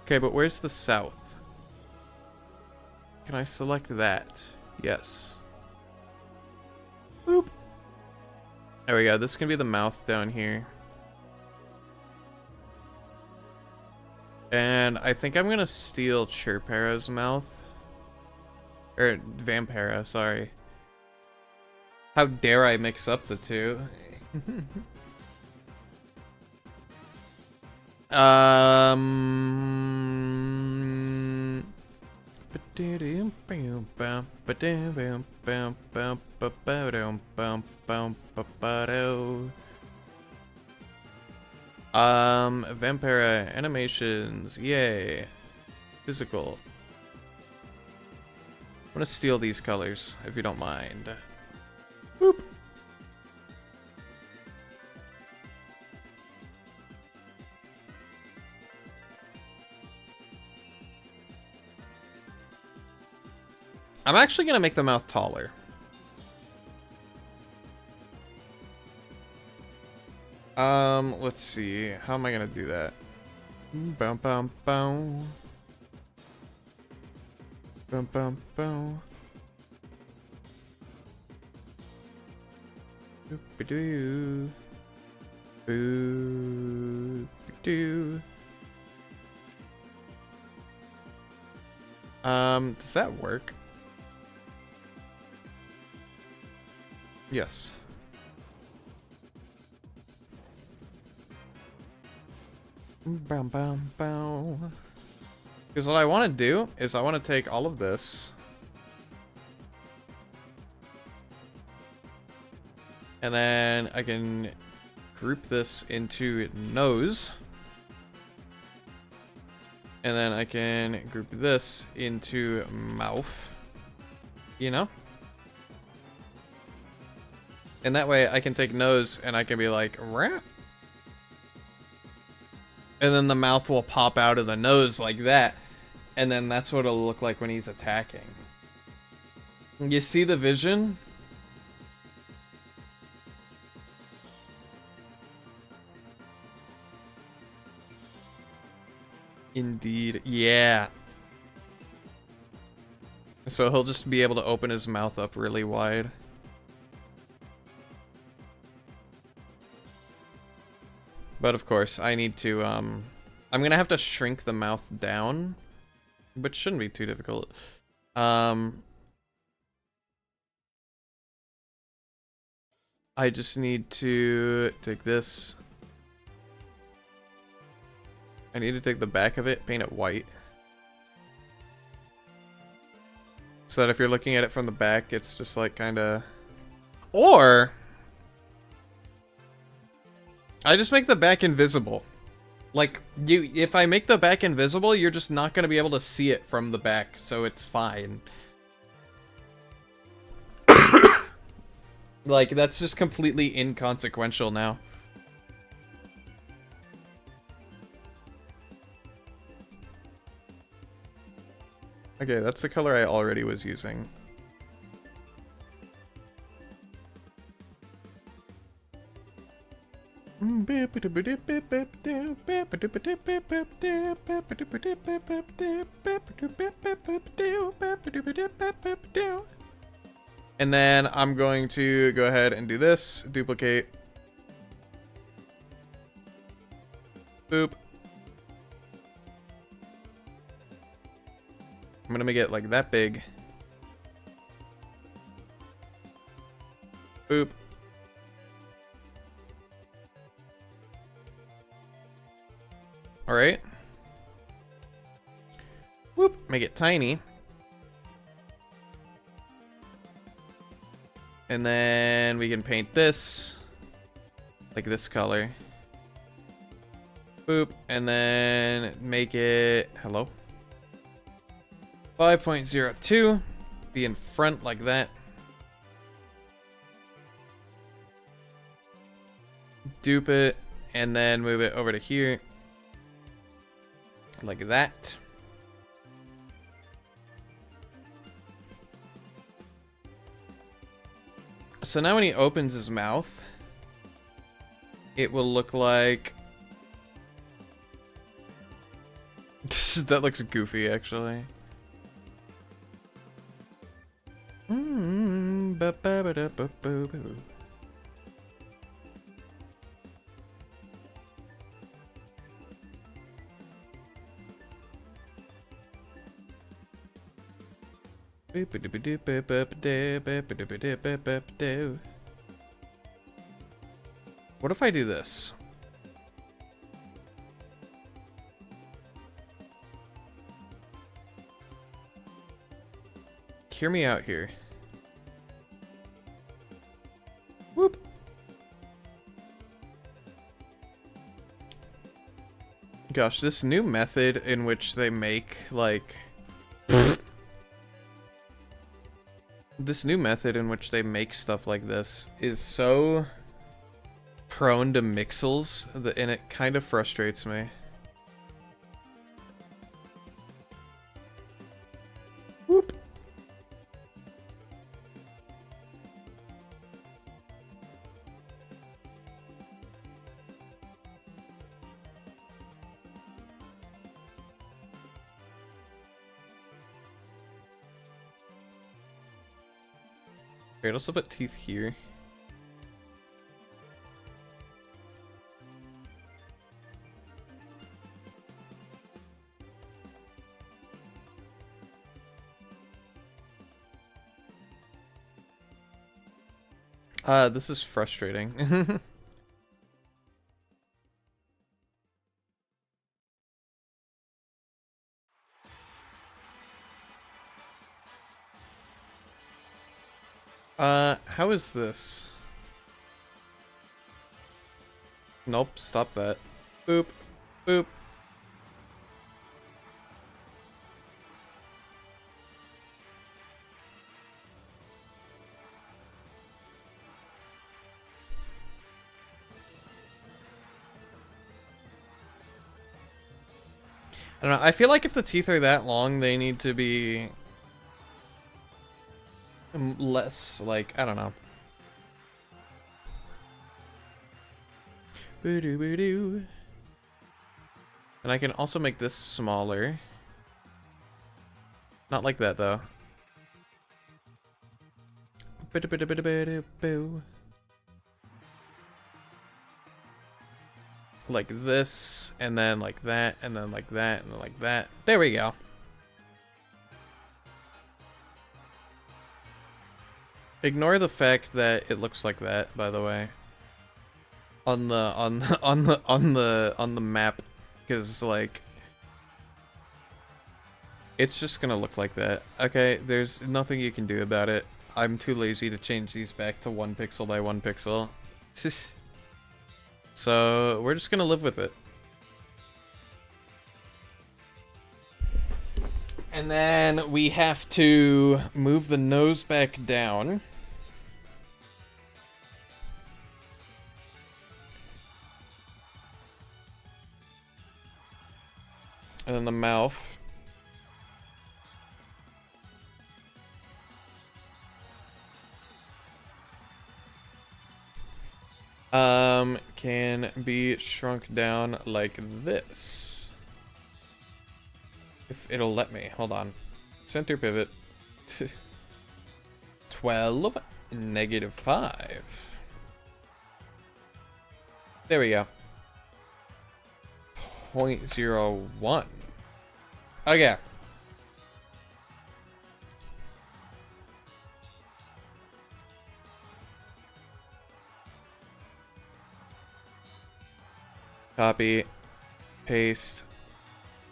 Okay, but where's the south? Can I select that? Yes. Boop. There we go. This can be the mouth down here. And I think I'm gonna steal Chirpera's mouth. Or Vampira, sorry. How dare I mix up the two? Vampira animations, yay. Physical. I'm gonna steal these colors, if you don't mind. Boop. I'm actually gonna make the mouth taller. Let's see. How am I gonna do that? Bum bum bum. Bum bum bum. Boop-a-doo. Boop-a-doo. Does that work? Yes. Bum bum bum. Because what I want to do is I want to take all of this and then I can group this into nose, and then I can group this into mouth, you know? And that way I can take nose and I can be like, rah. And then the mouth will pop out of the nose like that. And then that's what it'll look like when he's attacking. You see the vision? Indeed. Yeah. So he'll just be able to open his mouth up really wide. But of course, I need to, I'm gonna have to shrink the mouth down, which shouldn't be too difficult. I just need to take this. I need to take the back of it, paint it white. So that if you're looking at it from the back, it's just like kinda... Or... I just make the back invisible. Like, if I make the back invisible, you're just not gonna be able to see it from the back, so it's fine. Like, that's just completely inconsequential now. Okay, that's the color I already was using. And then I'm going to go ahead and do this. Duplicate. Boop. I'm gonna make it like that big. Boop. Alright. Whoop. Make it tiny. And then we can paint this like this color. Boop. And then make it... Hello? 5.02. Be in front like that. Dupe it. And then move it over to here. Like that. So now when he opens his mouth, it will look like... That looks goofy, actually. What if I do this? Hear me out here. Whoop. Gosh, this new method in which they make, like... This new method in which they make stuff like this is so prone to mixels, and it kind of frustrates me. Whoop. I'd also put teeth here. This is frustrating. How is this? Nope, stop that. Boop. Boop. I don't know, I feel like if the teeth are that long, they need to be... less, like, I don't know. Boo-doo-boo-doo. And I can also make this smaller. Not like that, though. Like this, and then like that, and then like that, and then like that. There we go. Ignore the fact that it looks like that, by the way. On the map, because like it's just gonna look like that. Okay, there's nothing you can do about it. I'm too lazy to change these back to 1 pixel by 1 pixel. So we're just gonna live with it. And then we have to move the nose back down. And then the mouth. Can be shrunk down like this. If it'll let me. Hold on. Center pivot. 12, -5. There we go. 0.01. Okay. Copy, paste,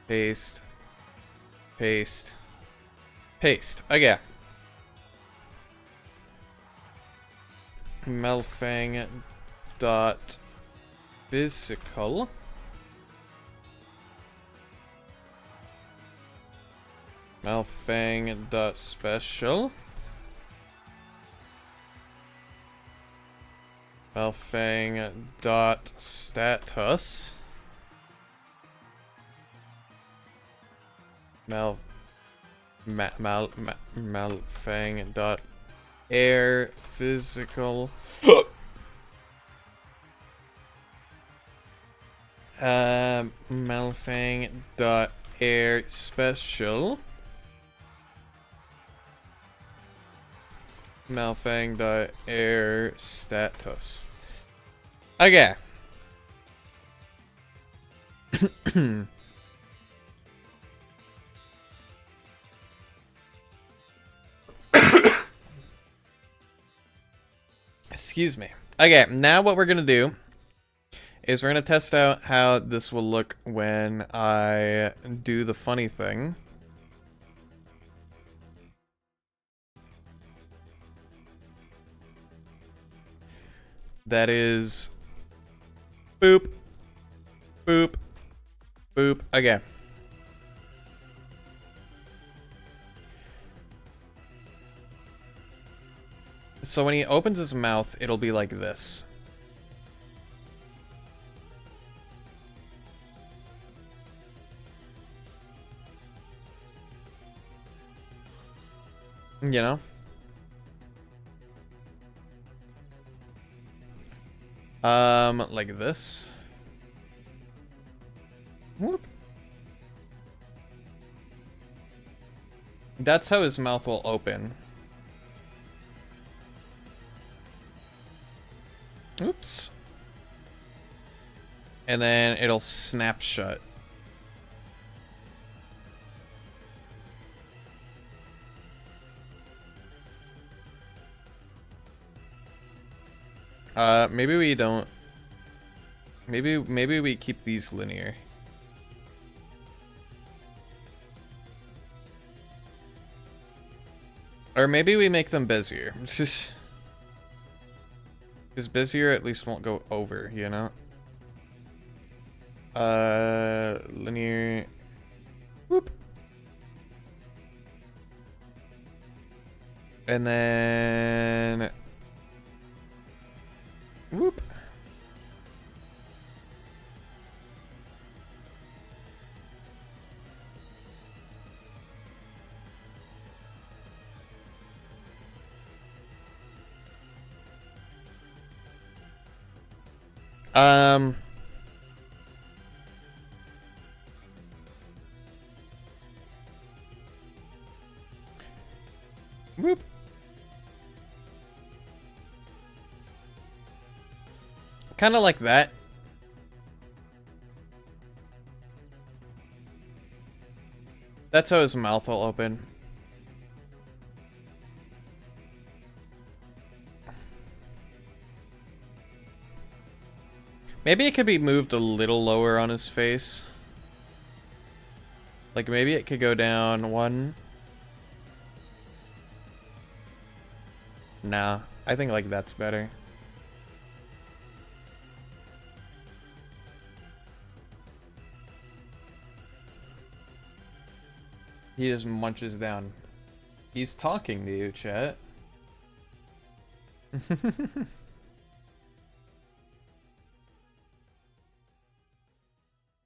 paste, paste, paste. Okay. Melfang dot physical. Melfang dot special. Melfang dot status. Melfang dot air physical. Melfang dot air special. Melfang dot air status. Okay. Excuse me. Okay, now what we're gonna do is we're gonna test out how this will look when I do the funny thing. That is boop, boop, boop. Okay. So when he opens his mouth, it'll be like this. You know? Like this. Whoop. That's how his mouth will open. Oops. And then it'll snap shut. Maybe we don't. Maybe we keep these linear. Or maybe we make them Bezier. Because Bezier at least won't go over, you know? Linear. Whoop. And then... Whoop. Whoop. Kind of like that. That's how his mouth will open. Maybe it could be moved a little lower on his face. Like maybe it could go down one. Nah, I think like that's better. He just munches down. He's talking to you, chat.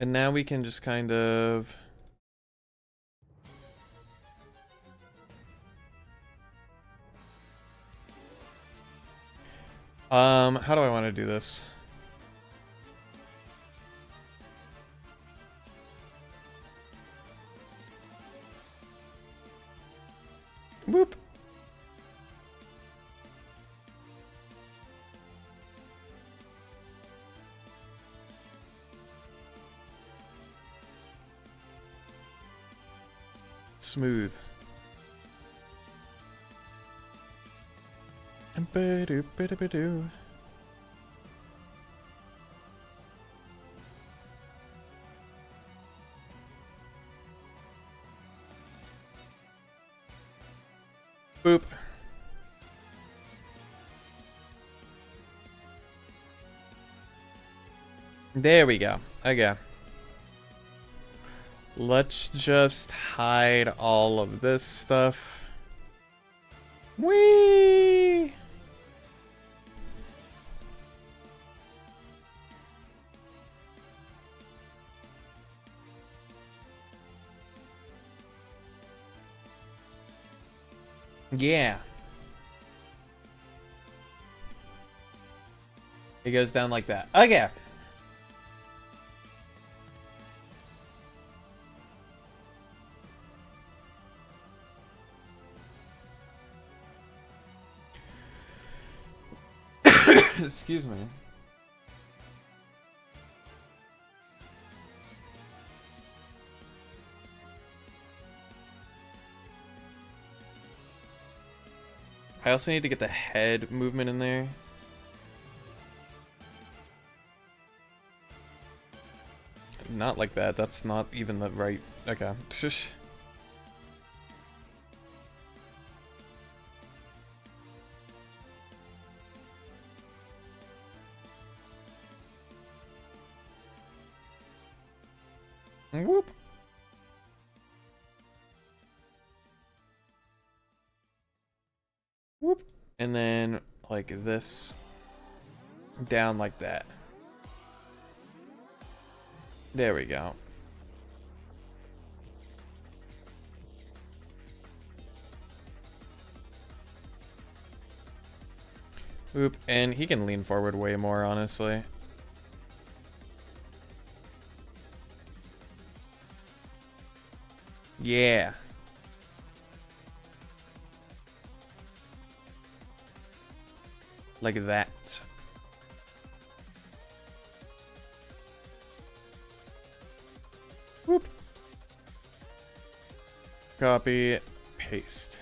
And now we can just kind of... how do I want to do this? Whoop. Smooth. Ba-do-ba-do-ba-do. Boop. There we go. Okay. Let's just hide all of this stuff. Whee! Yeah. It goes down like that. Okay. Excuse me. I also need to get the head movement in there. Not like that. That's not even the right... Okay. Whoop. Whoop. And then like this down like that. There we go. Oop, and he can lean forward way more, honestly. Yeah. Like that. Whoop. Copy, paste.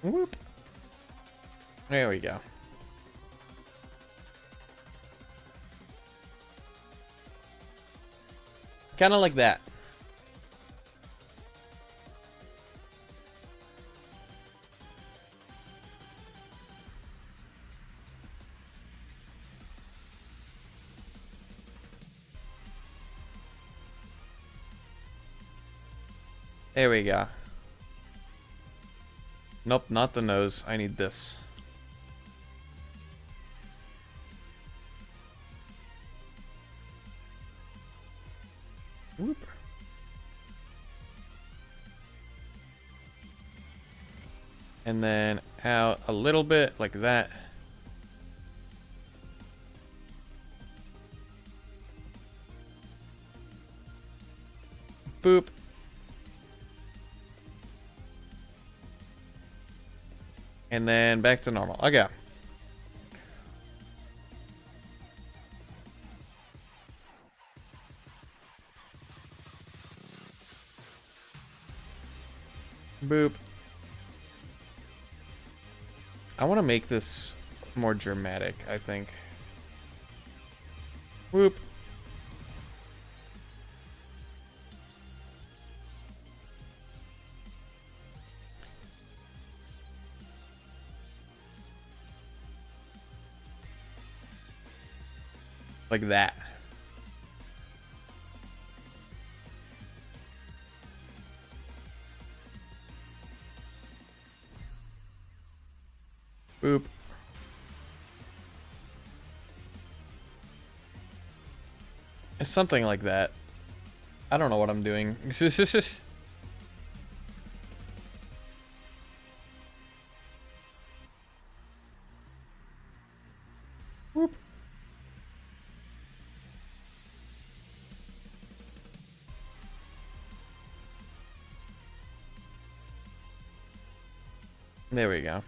Whoop. There we go. Kind of like that. There we go. Nope, not the nose. I need this. Whoop. And then out a little bit like that. Boop. And then back to normal. Okay. Boop. I want to make this more dramatic, I think. Whoop. Like that. Boop. It's something like that. I don't know what I'm doing. Whoop. There we go.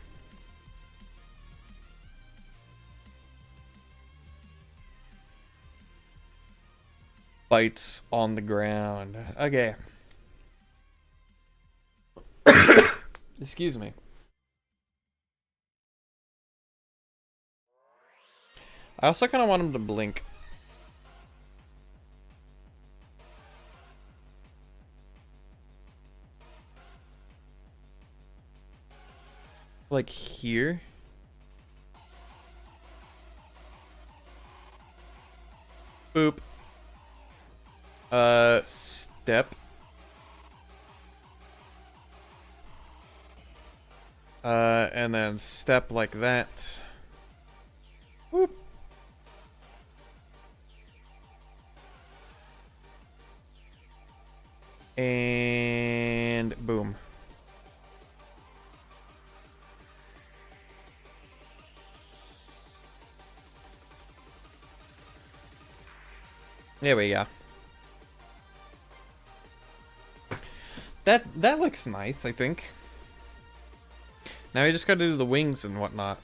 Bites on the ground. Okay. Excuse me. I also kind of want him to blink. Like here. Boop. Step. And then step like that. Whoop. And boom. There we go. That looks nice, I think. Now we just gotta do the wings and whatnot.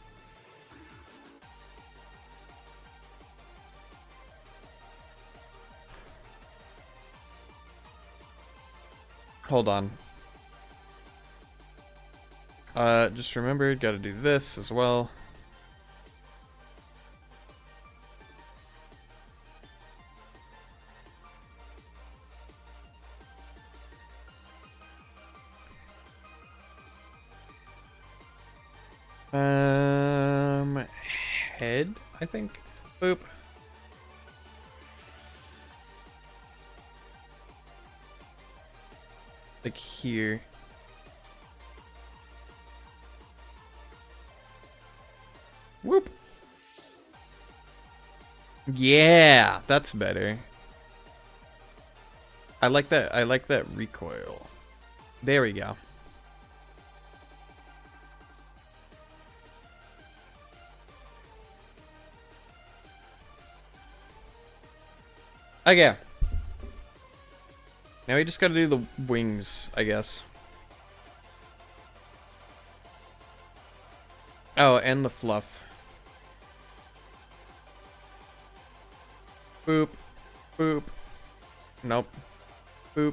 Hold on. Just remember, gotta do this as well. Head, I think. Boop. Like here. Whoop. Yeah, that's better. I like that. I like that recoil. There we go. Okay. Now we just gotta do the wings, I guess. Oh, and the fluff. Boop. Boop. Nope. Boop.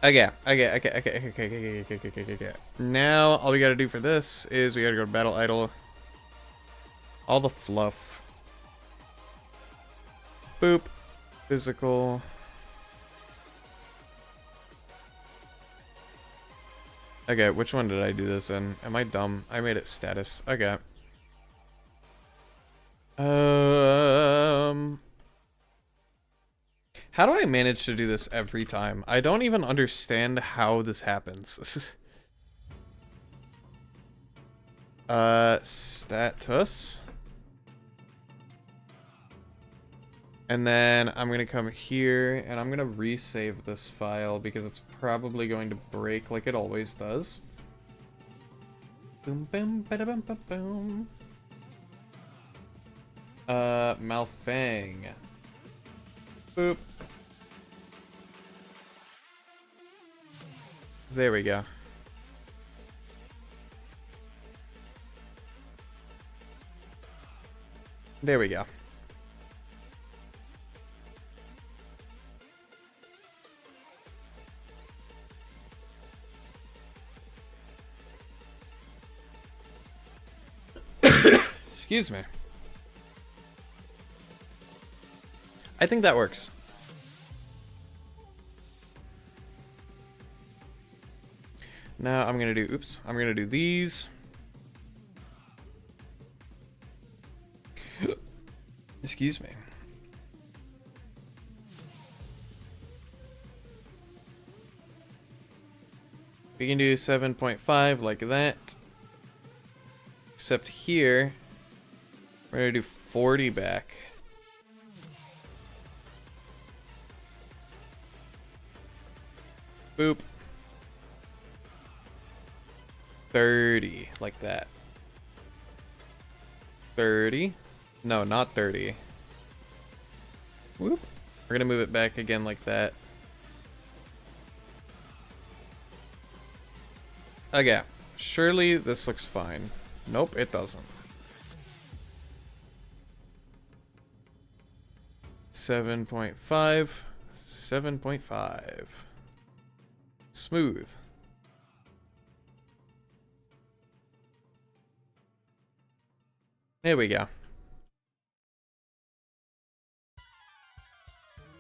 Okay. Now, all we gotta do for this is we gotta go to Battle Idol. All the fluff. Boop. Physical. Okay, which one did I do this in? Am I dumb? I made it status. Okay. How do I manage to do this every time? I don't even understand how this happens. Status. And then I'm going to come here and I'm going to resave this file because it's probably going to break like it always does. Boom, boom, bada, bum, bum, boom. Malfang. Boop. There we go. There we go. Excuse me. I think that works. Now I'm gonna do, oops, I'm gonna do these. Excuse me. We can do 7.5 like that. Except here, we're gonna do 40 back. Boop. 30, like that. 30. No, not 30. Whoop. We're gonna move it back again like that. Okay. Surely this looks fine. Nope, it doesn't. 7.5. 7.5. Smooth. There we go.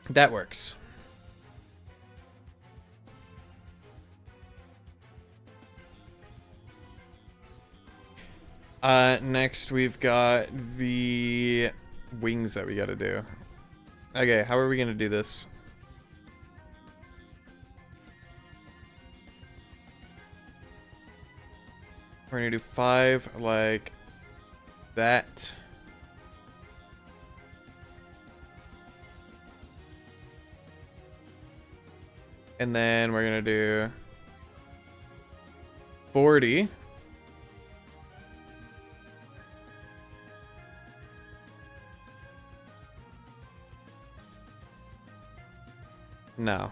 That works. Next we've got the wings that we gotta do. Okay, how are we gonna do this? We're gonna do 5 like that. And then we're gonna do 40. No.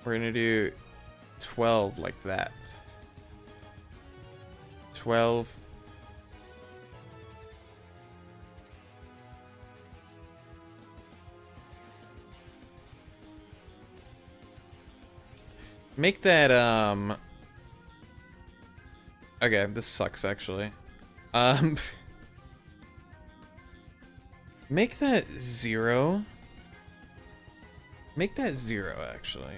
We're gonna do 12 like that. 12. Make that, okay, this sucks, actually. Make that 0. Make that 0, actually.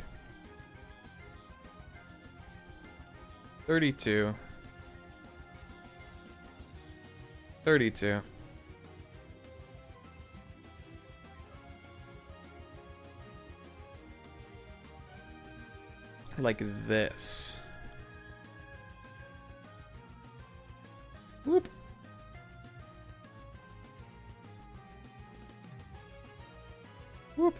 32. 32. Like this. Whoop. Whoop.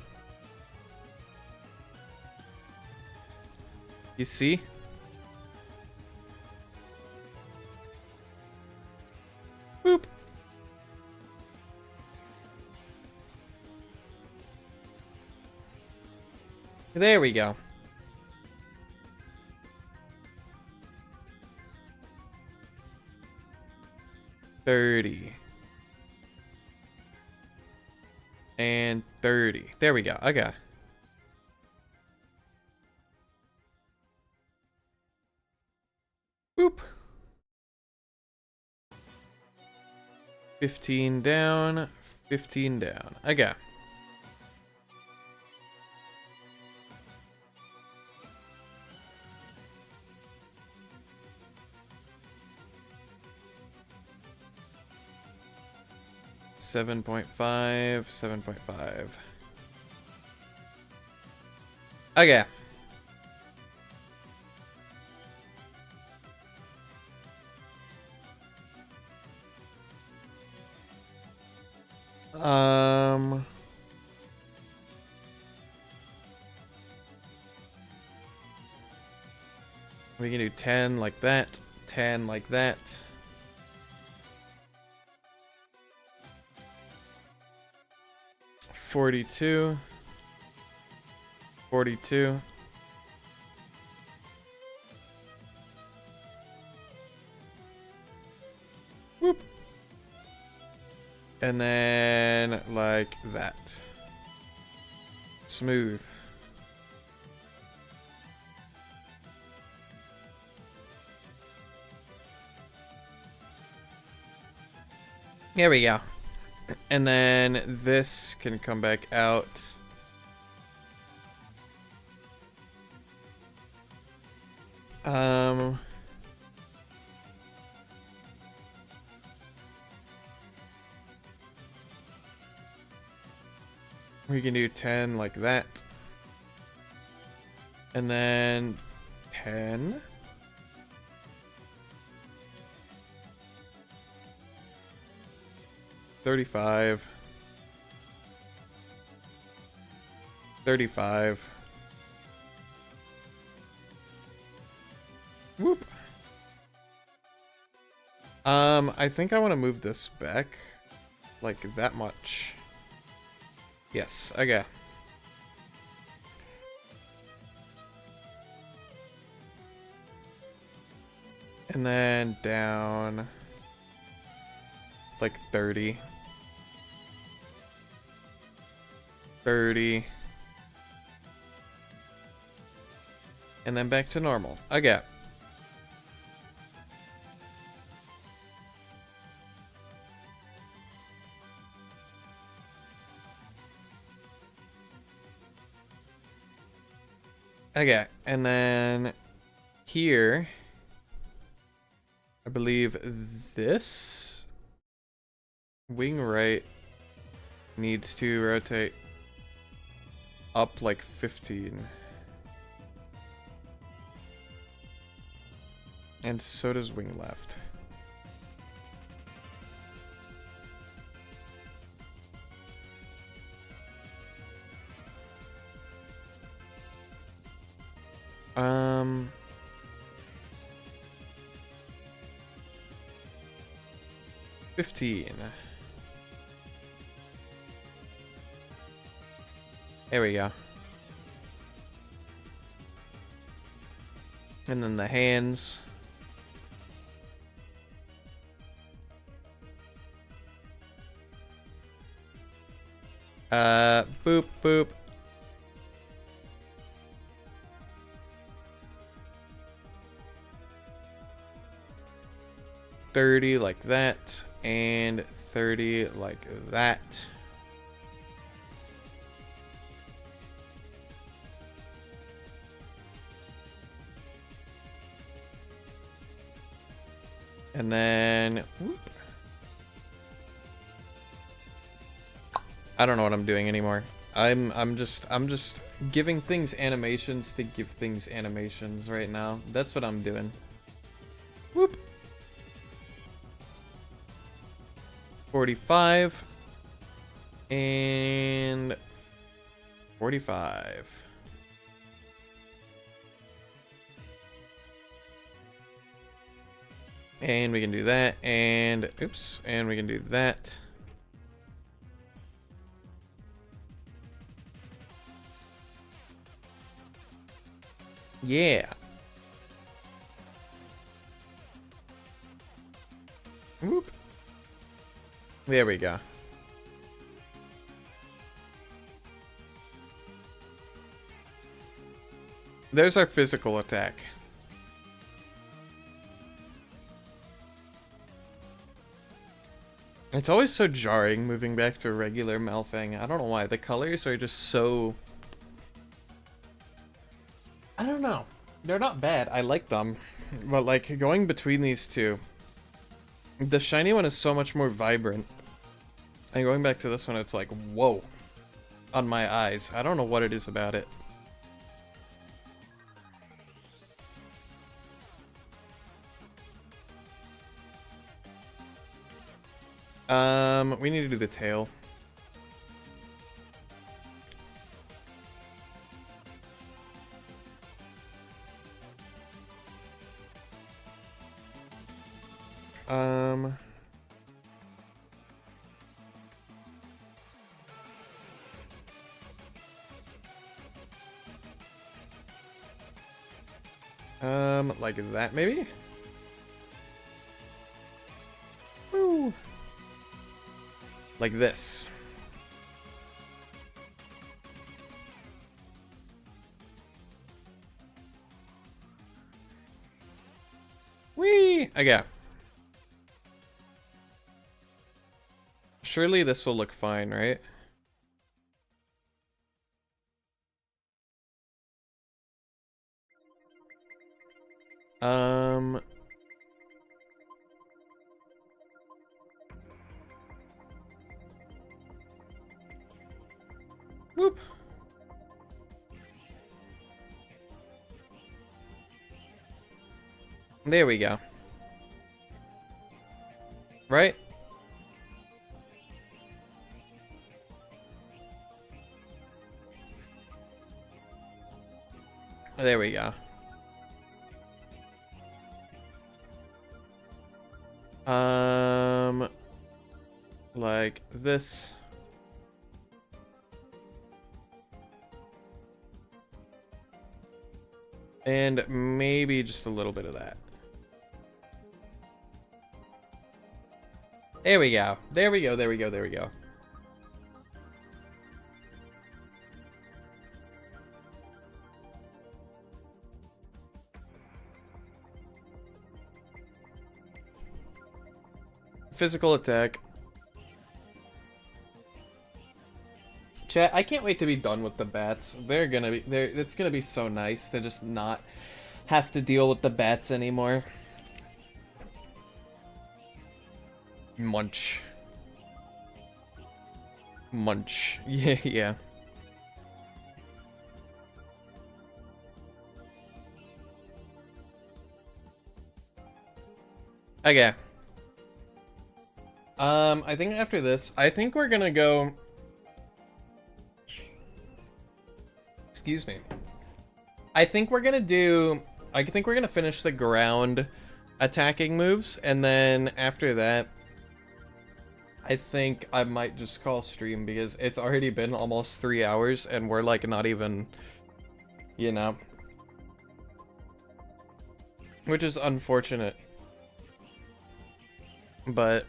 You see? Boop. There we go. $30. And 30. There we go. Okay. Boop. 15 down. 15 down. Okay. Seven 7.5. Okay. We can do 10 like that, 10 like that. 42. 42. Whoop. And then like that. Smooth. There we go. And then this can come back out. We can do 10 like that. And then 10. $35. $35. Whoop. I think I want to move this back like that much. Yes, okay. And then down like 30. 30. And then back to normal. Okay. Okay, and then here, I believe this wing right needs to rotate up like 15. And so does wing left. Um, 15. There we go. And then the hands. Boop, boop. $30 like that, and $30 like that. And then, whoop. I don't know what I'm doing anymore. I'm just giving things animations to give things animations right now. That's what I'm doing. Whoop. 45 and 45. And we can do that, and oops, and we can do that. Yeah. Whoop. There we go. There's our physical attack. It's always so jarring moving back to regular Malfang. I don't know why. The colors are just so... I don't know. They're not bad. I like them. But like going between these two, the shiny one is so much more vibrant. And going back to this one, it's like, whoa. On my eyes. I don't know what it is about it. We need to do the tail. Like that maybe? Woo! Like this. Whee! Okay. Surely this will look fine, right? Whoop. There we go. Right? There we go. Like this. And maybe just a little bit of that. There we go. There we go, there we go, there we go. Physical attack. Chat, I can't wait to be done with the bats. It's gonna be so nice to just not have to deal with the bats anymore. Munch. Munch. Yeah, yeah. Okay. I think after this, I think we're gonna go... Excuse me. I think we're gonna finish the ground attacking moves, and then after that, I think I might just call stream, because it's already been almost 3 hours, and we're like not even, you know. Which is unfortunate. But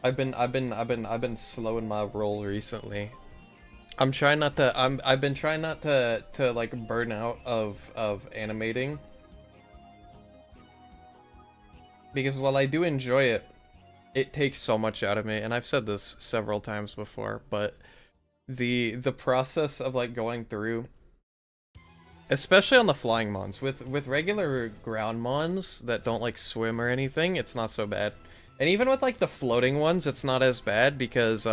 I've been slow in my roll recently. I've been trying not to like burn out of animating. Because while I do enjoy it, it takes so much out of me, and I've said this several times before, but the process of like going through, especially on the flying mons, with regular ground mons that don't like swim or anything, it's not so bad. And even with like the floating ones, it's not as bad because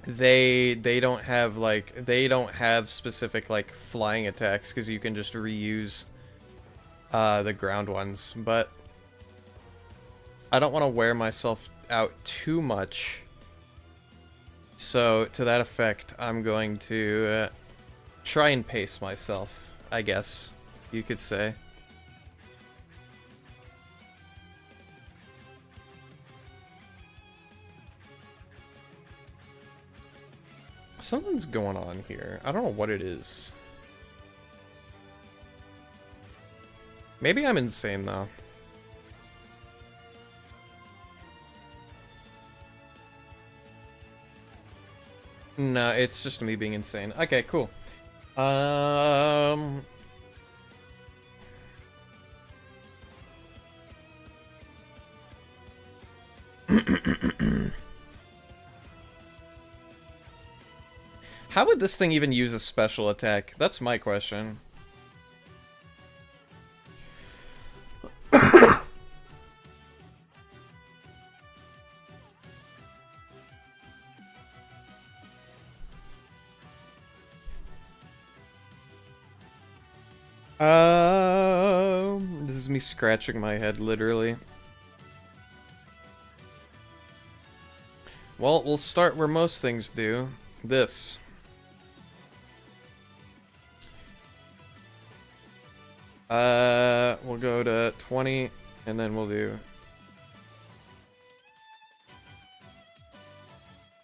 they don't have specific like flying attacks, because you can just reuse the ground ones. But I don't want to wear myself out too much, so to that effect, I'm going to try and pace myself, I guess you could say. Something's going on here. I don't know what it is. Maybe I'm insane, though. No, it's just me being insane. Okay, cool. How would this thing even use a special attack? That's my question. This is me scratching my head, literally. Well, we'll start where most things do. This. We'll go to 20, and then we'll do...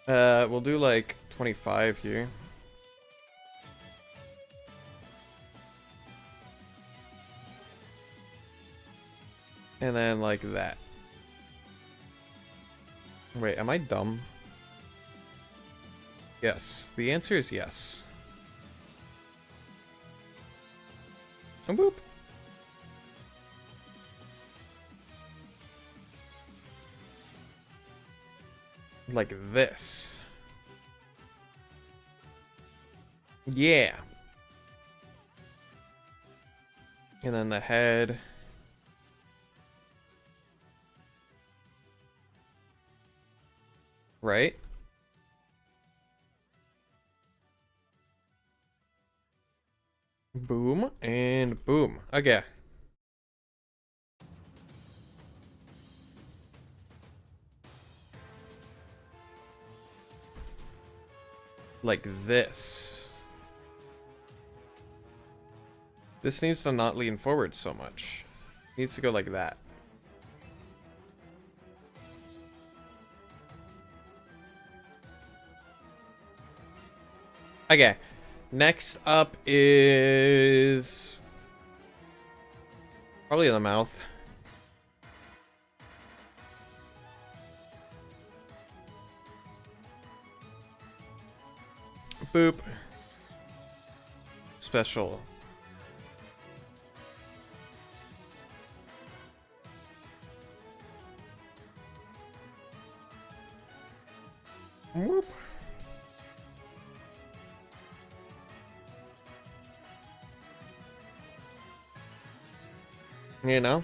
we'll do like 25 here. And then like that. Wait, am I dumb? Yes. The answer is yes. And boop. Like this. Yeah. And then the head. Right? Boom and boom. Okay. Like this. This needs to not lean forward so much. It needs to go like that. Okay. Next up is probably the mouth. Boop. Special. Whoop. You know?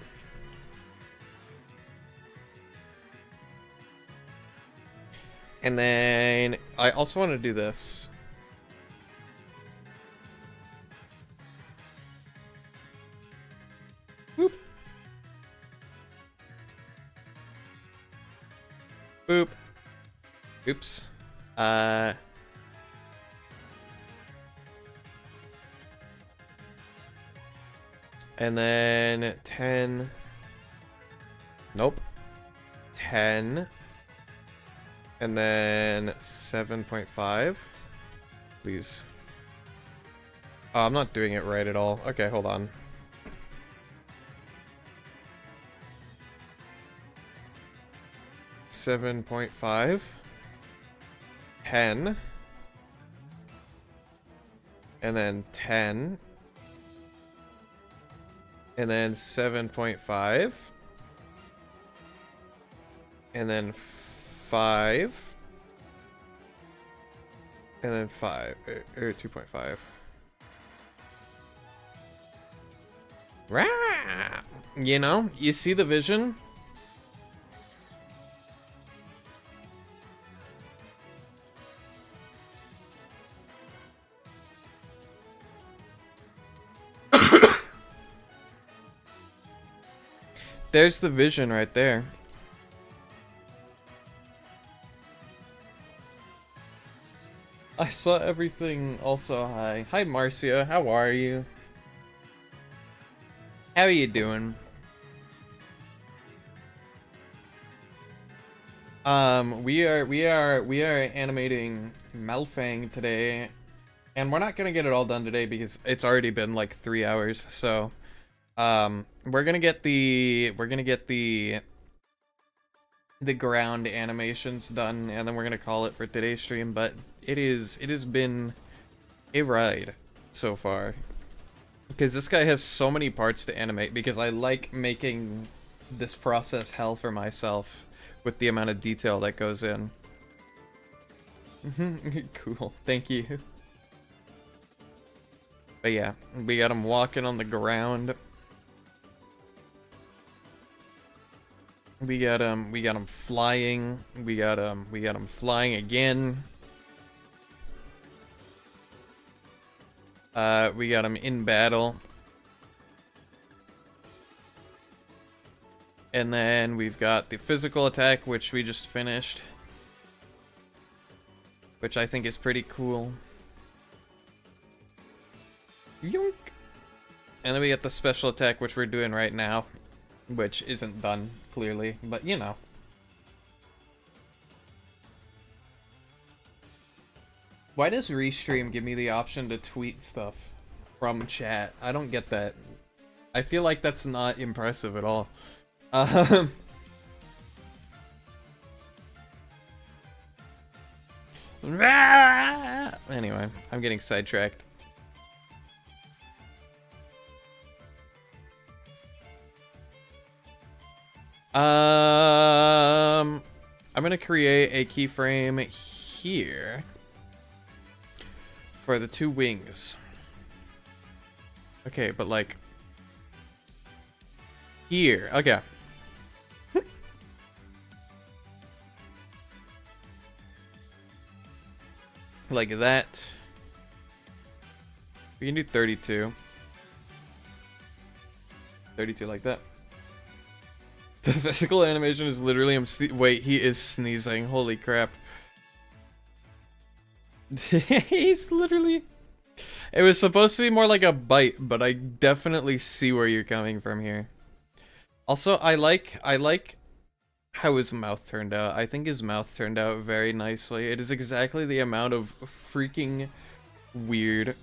And then I also want to do this. Boop. Boop. Oops. And then 10. Nope. 10. And then 7.5. Please. Oh, I'm not doing it right at all. Okay, hold on. $7.5. 10. And then 10. And then 7.5. And then 5. And then 5. Or 2.5. Rah! You know, you see the vision? There's the vision right there. I saw everything also. Hi. Hi, Marcia. How are you? How are you doing? We are animating Malfang today. And we're not gonna get it all done today because it's already been like 3 hours, so we're gonna get the ground animations done, and then we're gonna call it for today's stream. But it has been a ride so far because this guy has so many parts to animate, because I like making this process hell for myself with the amount of detail that goes in. Cool, thank you. But yeah, we got him walking on the ground. We got him flying. We got him flying again. We got him in battle. And then we've got the physical attack, which we just finished, which I think is pretty cool. Yoink. And then we get the special attack, which we're doing right now, which isn't done, clearly, but you know. Why does Restream give me the option to tweet stuff from chat? I don't get that. I feel like that's not impressive at all. Anyway, I'm getting sidetracked. I'm gonna create a keyframe here for the 2 wings. Okay, but like here. Okay. Like that. We can do 32. 32 like that. The physical animation is literally him. Wait, he is sneezing. Holy crap. He's literally... It was supposed to be more like a bite, but I definitely see where you're coming from here. Also, I like how his mouth turned out. I think his mouth turned out very nicely. It is exactly the amount of freaking weird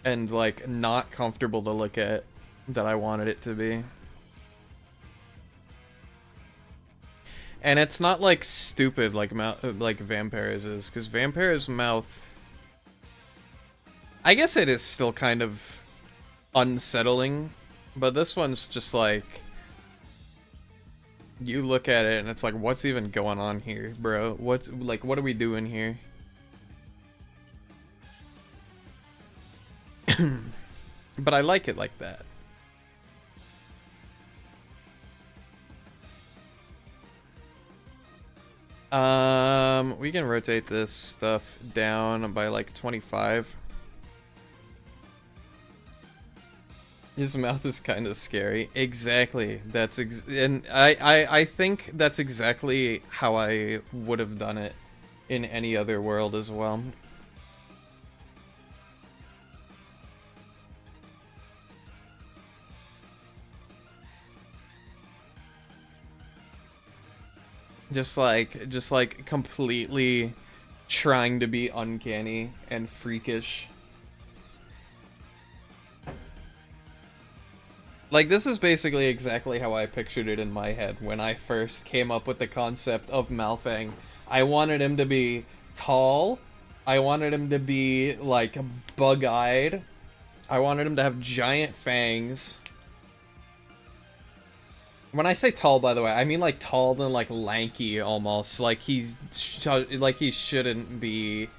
and like not comfortable to look at that I wanted it to be. And it's not like stupid like Vampira's is, because Vampira's mouth, I guess it is still kind of unsettling, but this one's just like, you look at it and it's like, what's even going on here, bro? What are we doing here? But I like it like that. We can rotate this stuff down by like 25. His mouth is kind of scary. Exactly. That's and I think that's exactly how I would have done it in any other world as well. Just like completely trying to be uncanny and freakish. Like, this is basically exactly how I pictured it in my head when I first came up with the concept of Malfang. I wanted him to be tall. I wanted him to be, like, bug-eyed. I wanted him to have giant fangs. When I say tall, by the way, I mean, like, tall and, like, lanky, almost. Like, he shouldn't be,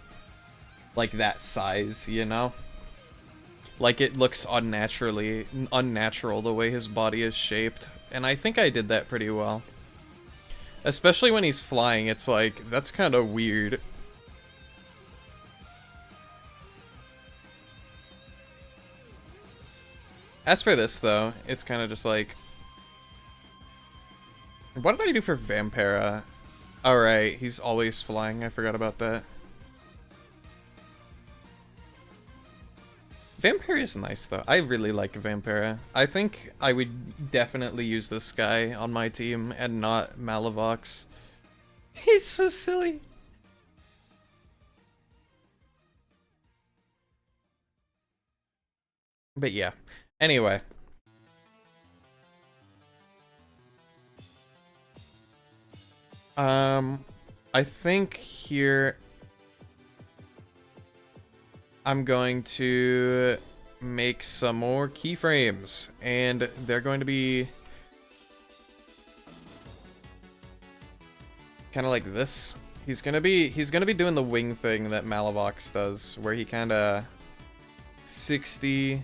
like, that size, you know? Like, it looks unnatural the way his body is shaped. And I think I did that pretty well. Especially when he's flying, it's like, that's kind of weird. As for this, though, it's kind of just like... What did I do for Vampira? Alright, he's always flying. I forgot about that. Vampira is nice, though. I really like Vampira. I think I would definitely use this guy on my team and not Malavox. He's so silly. But yeah. Anyway. I think here I'm going to make some more keyframes, and they're going to be kind of like this. He's gonna be doing the wing thing that Malavox does, where he kind of 60,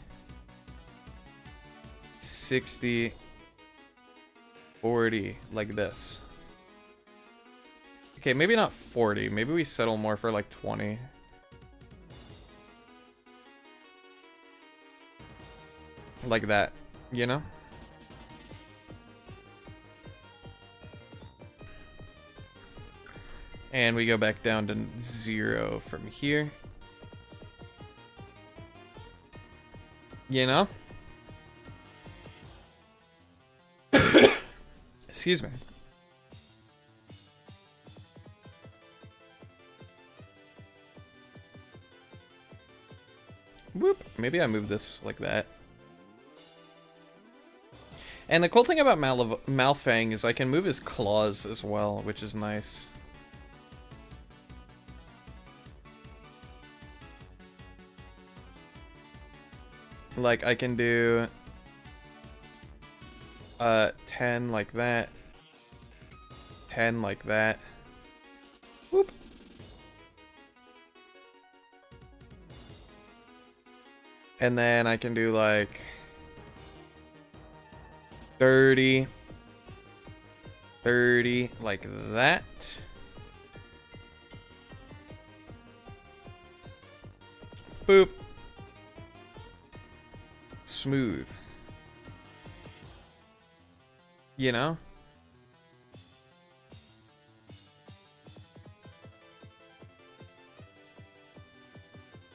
40, like this. Okay, maybe not 40. Maybe we settle more for like 20. Like that, you know? And we go back down to 0 from here. You know? Excuse me. Whoop. Maybe I move this like that. And the cool thing about Malfang is I can move his claws as well, which is nice. Like, I can do 10 like that, 10 like that. Whoop. And then I can do like 30 like that. Boop. Smooth. You know?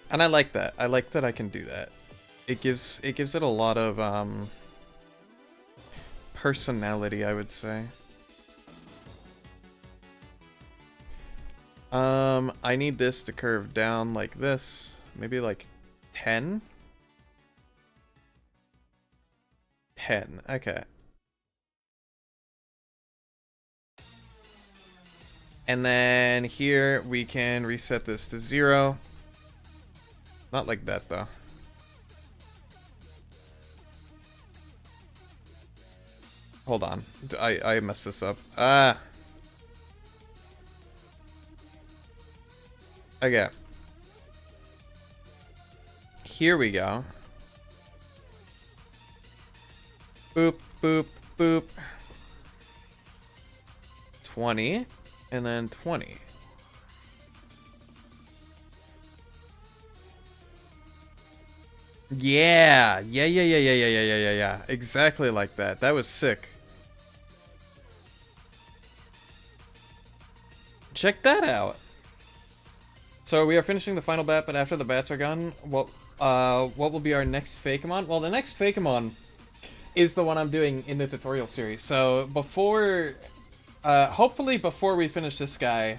And I like that. I like that I can do that. It gives it a lot of personality, I would say. I need this to curve down like this. Maybe like 10? 10, okay. And then here we can reset this to 0. Not like that though. Hold on. I messed this up. Ah. Okay. Here we go. Boop, boop, boop. 20. And then 20. Yeah. Yeah. Exactly like that. That was sick. Check that out. So we are finishing the final bat, but after the bats are gone, what will be our next Fakemon? Well, the next Fakemon is the one I'm doing in the tutorial series. So before, hopefully before we finish this guy,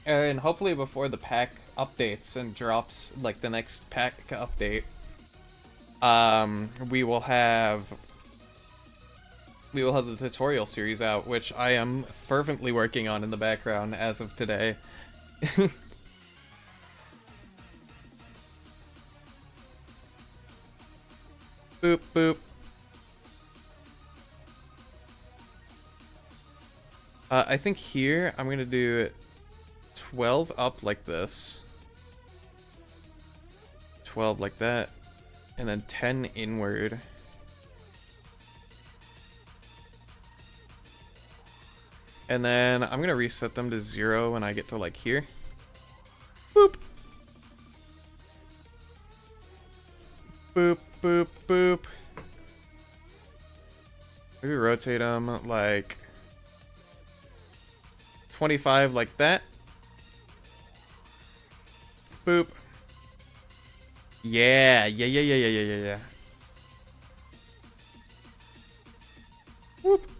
and hopefully before the pack updates and drops, like the next pack update, we will have the tutorial series out, which I am fervently working on in the background as of today. Boop, boop. I think here I'm going to do 12 up like this. 12 like that. And then 10 inward. And then I'm going to reset them to 0 when I get to like here. Boop. Boop, boop, boop. Maybe rotate them like 25 like that. Boop. Yeah. Whoop.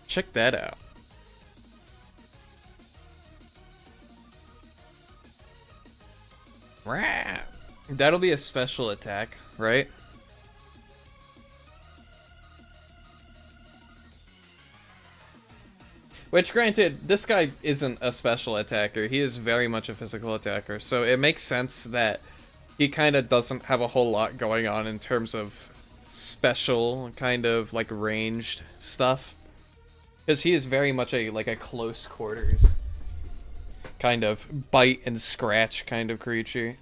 Check that out. Rah. That'll be a special attack, right? Which, granted, this guy isn't a special attacker. He is very much a physical attacker, so it makes sense that he kind of doesn't have a whole lot going on in terms of special, kind of, like, ranged stuff. Because he is very much a close quarters kind of bite and scratch kind of creature.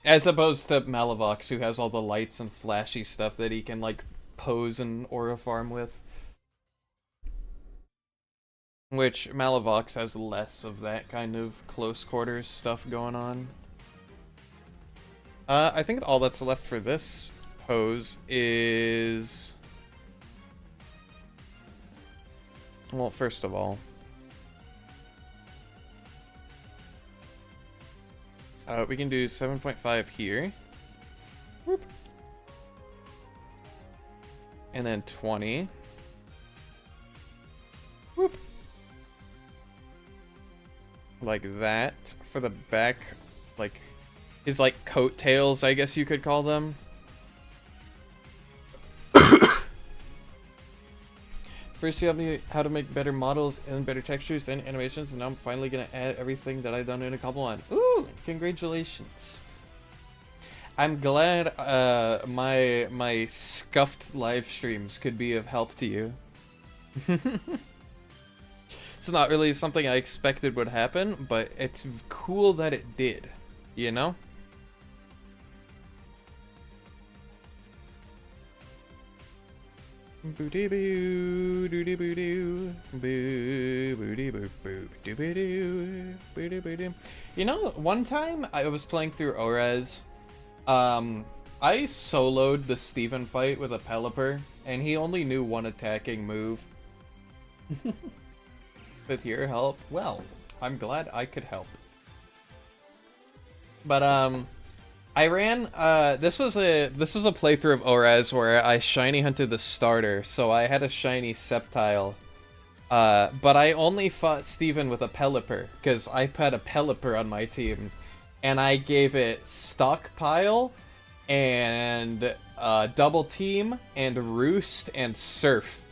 As opposed to Malavox, who has all the lights and flashy stuff that he can, like, pose and aura farm with. Which, Malavox has less of that kind of close quarters stuff going on. I think all that's left for this pose is... Well, first of all... we can do 7.5 here. Whoop. And then 20. Whoop. Like that for the back, like his like coattails, I guess you could call them. First you helped me how to make better models and better textures and animations, and now I'm finally gonna add everything that I've done in a Cobblemon. Ooh, congratulations. I'm glad my scuffed live streams could be of help to you. It's not really something I expected would happen, but it's cool that it did, you know? You know, one time I was playing through Orez, I soloed the Steven fight with a Pelipper, and he only knew one attacking move. With your help, well, I'm glad I could help. But I ran this was a playthrough of Orez where I shiny hunted the starter, so I had a shiny Sceptile. But I only fought Steven with a Pelipper, because I had a Pelipper on my team, and I gave it Stockpile and Double Team and Roost and Surf.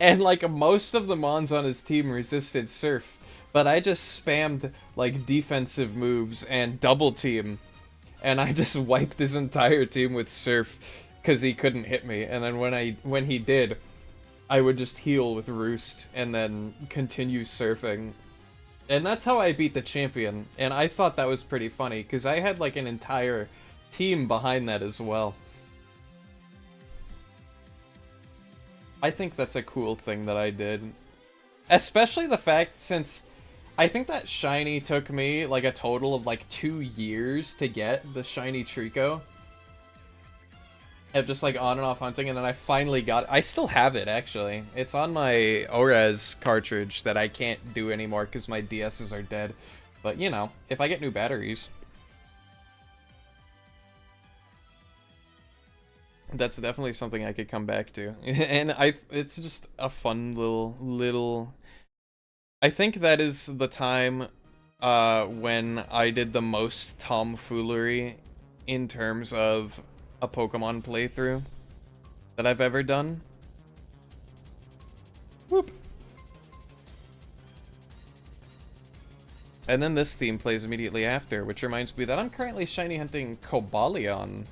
And like most of the mons on his team resisted Surf, but I just spammed like defensive moves and Double Team, and I just wiped his entire team with Surf because he couldn't hit me. And then when he did, I would just heal with Roost and then continue surfing. And that's how I beat the champion. And I thought that was pretty funny because I had like an entire team behind that as well. I think that's a cool thing that I did. Especially the fact since I think that shiny took me like a total of like 2 years to get the shiny Trico. Of just like on and off hunting, and then I finally got it. I still have it actually. It's on my Orez cartridge that I can't do anymore because my DSs are dead. But you know, if I get new batteries. That's definitely something I could come back to. And it's just a fun little I think that is the time when I did the most tomfoolery in terms of a Pokemon playthrough that I've ever done. Whoop. And then this theme plays immediately after, which reminds me that I'm currently shiny hunting Cobblemon.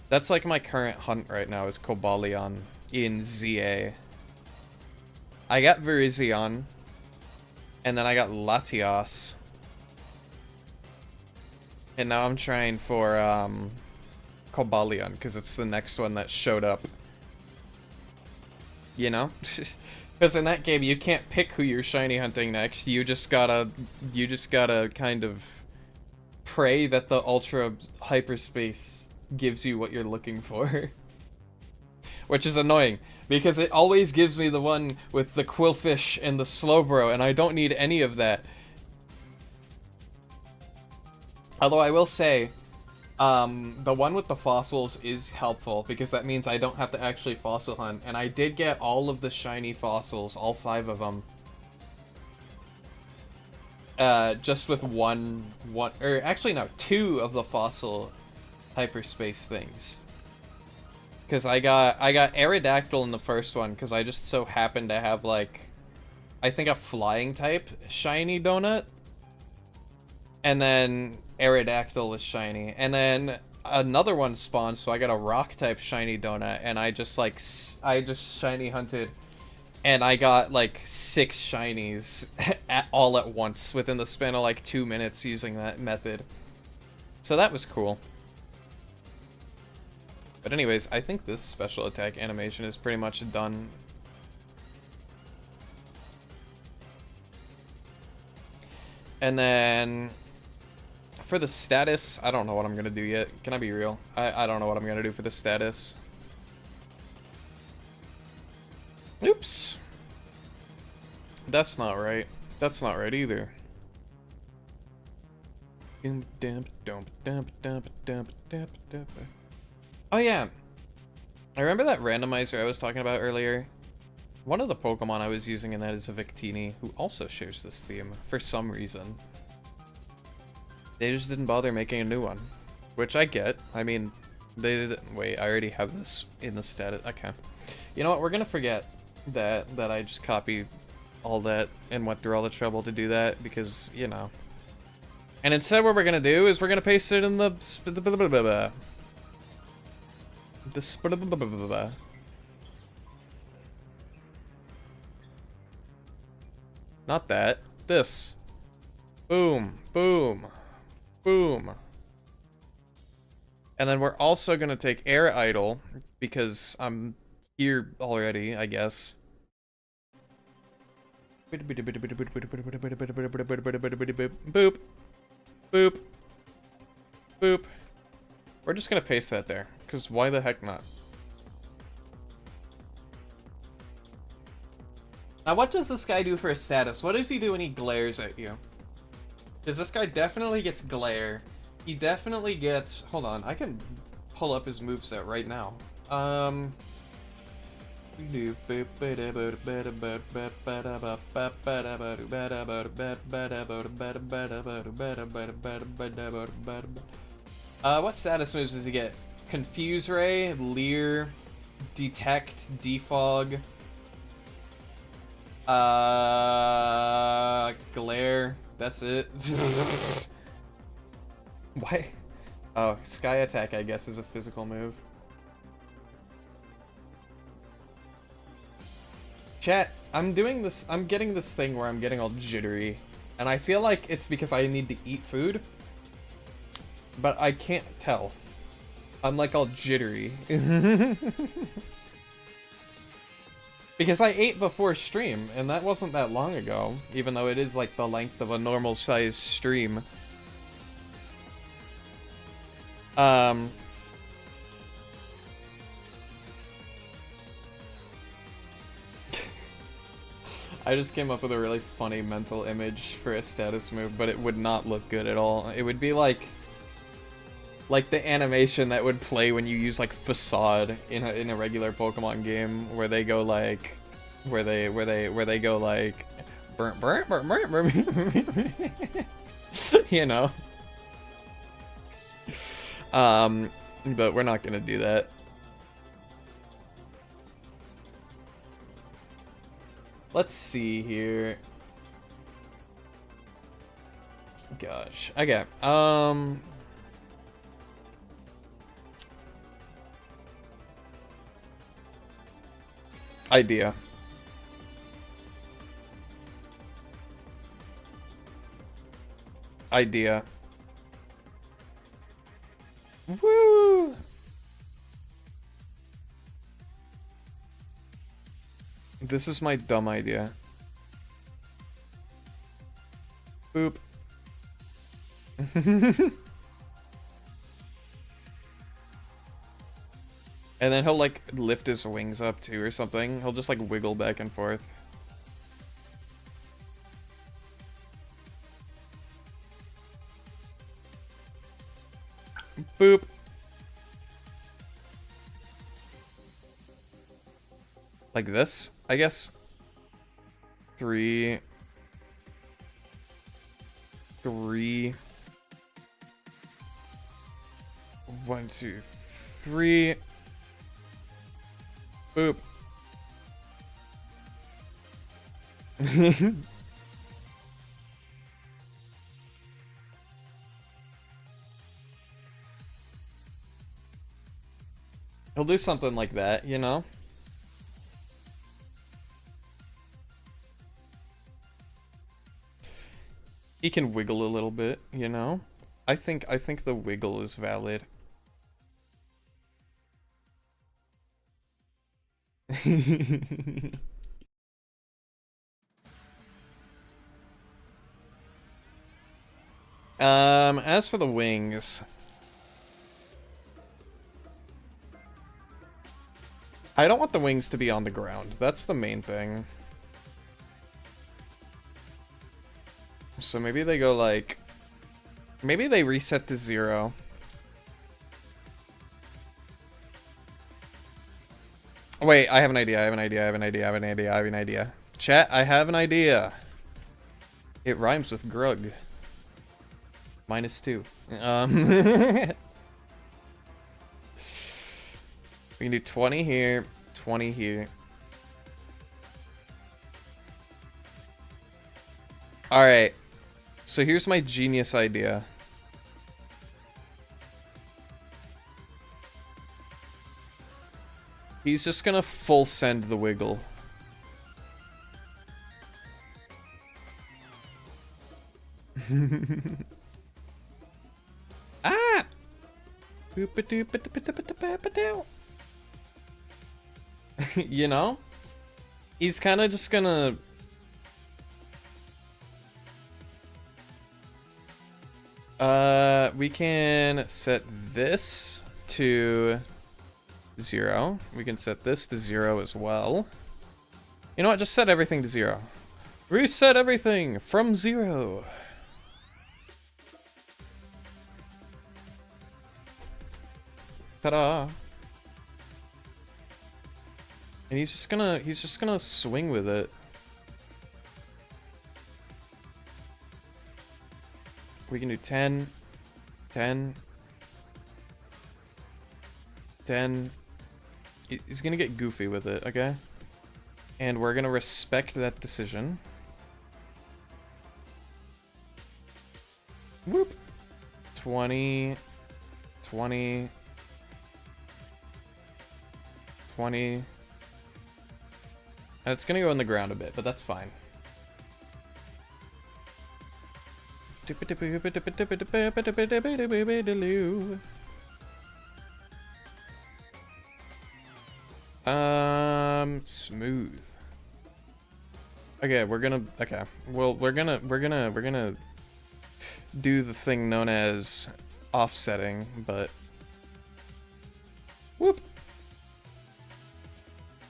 That's like my current hunt right now is Cobblemon in ZA. I got Virizion, and then I got Latios. And now I'm trying for Cobblemon, because it's the next one that showed up. You know? Because in that game, you can't pick who you're shiny hunting next. You just gotta kind of pray that the Ultra Hyperspace gives you what you're looking for. Which is annoying, because it always gives me the one with the Quillfish and the Slowbro, and I don't need any of that. Although I will say, the one with the fossils is helpful, because that means I don't have to actually fossil hunt, and I did get all of the shiny fossils, all 5 of them. Just with or actually no, 2 of the fossil hyperspace things. Because I got Aerodactyl in the first one, because I just so happened to have, like, I think a flying type shiny donut. And then Aerodactyl was shiny. And then another one spawned, so I got a rock type shiny donut, and I just shiny hunted, and I got like 6 shinies all at once within the span of like 2 minutes using that method. So that was cool. But anyways, I think this special attack animation is pretty much done. And then for the status, I don't know what I'm gonna do yet. Can I be real? I don't know what I'm gonna do for the status. Oops. That's not right. That's not right either. Oh yeah, I remember that randomizer I was talking about earlier. One of the Pokemon I was using in that is a Victini, who also shares this theme for some reason. They just didn't bother making a new one, which I get. I mean, they didn't. Wait, I already have this in the status. Okay, you know what? We're gonna forget that I just copied all that and went through all the trouble to do that, because you know. And instead, what we're gonna do is we're gonna paste it in the not that. This. Boom. Boom. Boom. And then we're also gonna take Air Idol, because I'm here already, I guess. Boop. Boop. Boop. We're just gonna paste that there, because why the heck not? Now, what does this guy do for a status? What does he do when he glares at you? Because this guy definitely gets glare. He definitely gets... Hold on, I can pull up his moveset right now. What status moves does he get? Confuse Ray, Leer, Detect, Defog, Glare. That's it. Why? Oh, Sky Attack, I guess, is a physical move. Chat, I'm getting this thing where I'm getting all jittery. And I feel like it's because I need to eat food. But I can't tell. I'm like all jittery. Because I ate before stream, and that wasn't that long ago. Even though it is like the length of a normal size stream. I just came up with a really funny mental image for a status move, but it would not look good at all. It would be like the animation that would play when you use like Facade in a regular Pokemon game, where they go like, where they go like, burn, burn, burn, burn, burn. You know. But we're not gonna do that. Let's see here. Gosh. Okay. Idea. Idea. Woo! This is my dumb idea. Boop. And then he'll like lift his wings up too or something. He'll just like wiggle back and forth. Boop. Like this, I guess. 3. 1, 2, 3. Boop. He'll do something like that, you know? He can wiggle a little bit, you know? I think the wiggle is valid. As for the wings, I don't want the wings to be on the ground. That's the main thing. So maybe they go like Maybe they reset to 0. Wait, I have an idea. I have an idea. I have an idea. I have an idea. I have an idea. Chat, I have an idea. It rhymes with grug. -2. We can do 20 here, 20 here. Alright. So here's my genius idea. He's just gonna full send the wiggle. Ah! You know? He's kind of just gonna... we can set this to 0. We can set this to 0 as well. You know what? Just set everything to 0. Reset everything from 0. Ta-da! And he's just gonna swing with it. We can do 10, 10, 10. He's gonna get goofy with it, okay? And we're gonna respect that decision. Whoop. 20, 20, 20. And it's gonna go in the ground a bit, but that's fine. Smooth. Okay, okay. Well, we're gonna do the thing known as offsetting, but whoop.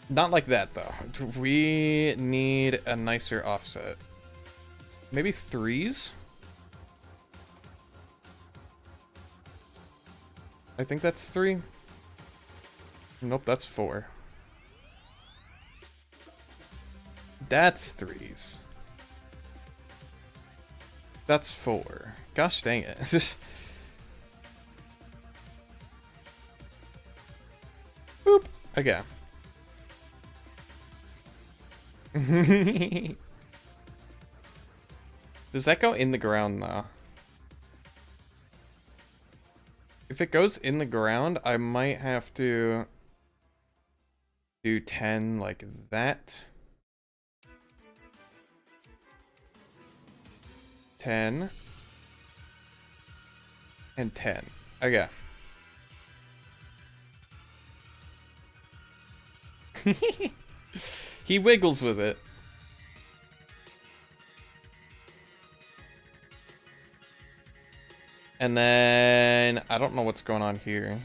Not like that though. We need a nicer offset. Maybe 3s? I think that's 3. Nope, that's 4. That's 3s. That's 4. Gosh dang it. Boop. Okay. Does that go in the ground though? If it goes in the ground, I might have to do 10 like that. 10. And 10. Okay. He wiggles with it. And then I don't know what's going on here.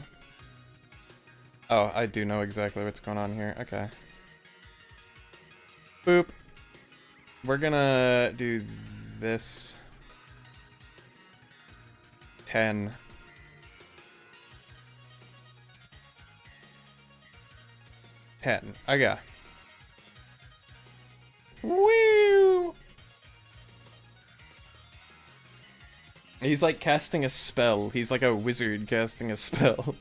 Oh, I do know exactly what's going on here. Okay. Boop. We're gonna do this. 10. Okay. Woo! He's like casting a spell. He's like a wizard casting a spell.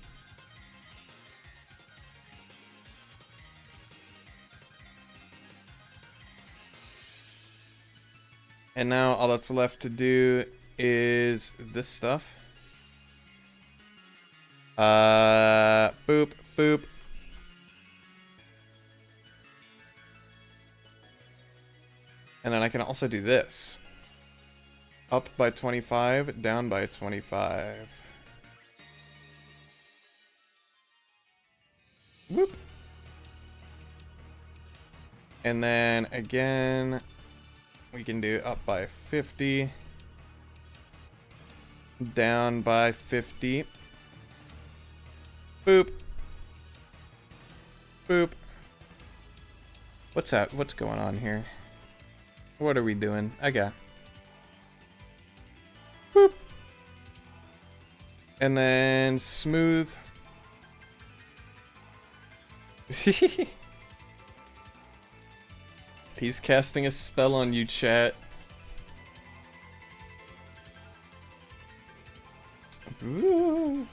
And now all that's left to do is this stuff. Boop, boop. And then I can also do this. Up by 25, down by 25. Whoop. And then again, we can do up by 50. Down by 50. Boop. Boop. What's that? What's going on here? What are we doing? Okay. Boop. And then smooth. He's casting a spell on you, chat. Ooh.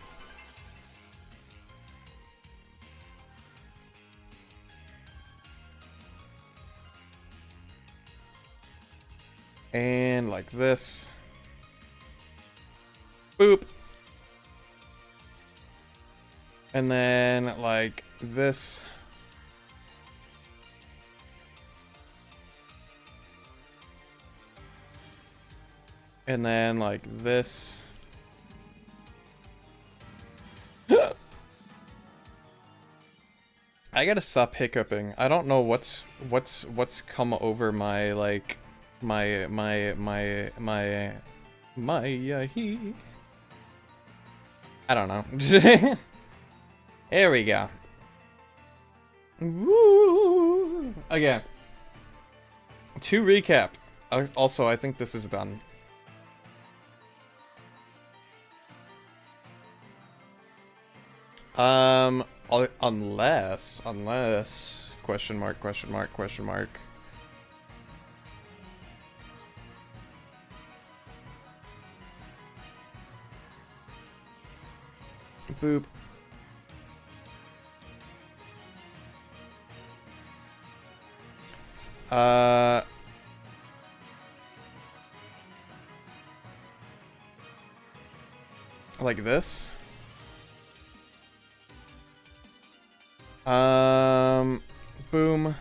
And like this. Boop. And then like this. And then like this. I gotta stop hiccuping. I don't know what's come over my like my he. I don't know. There we go. Woo! Okay. To recap. Also, I think this is done. Unless question mark. Boop. Like this. Boom.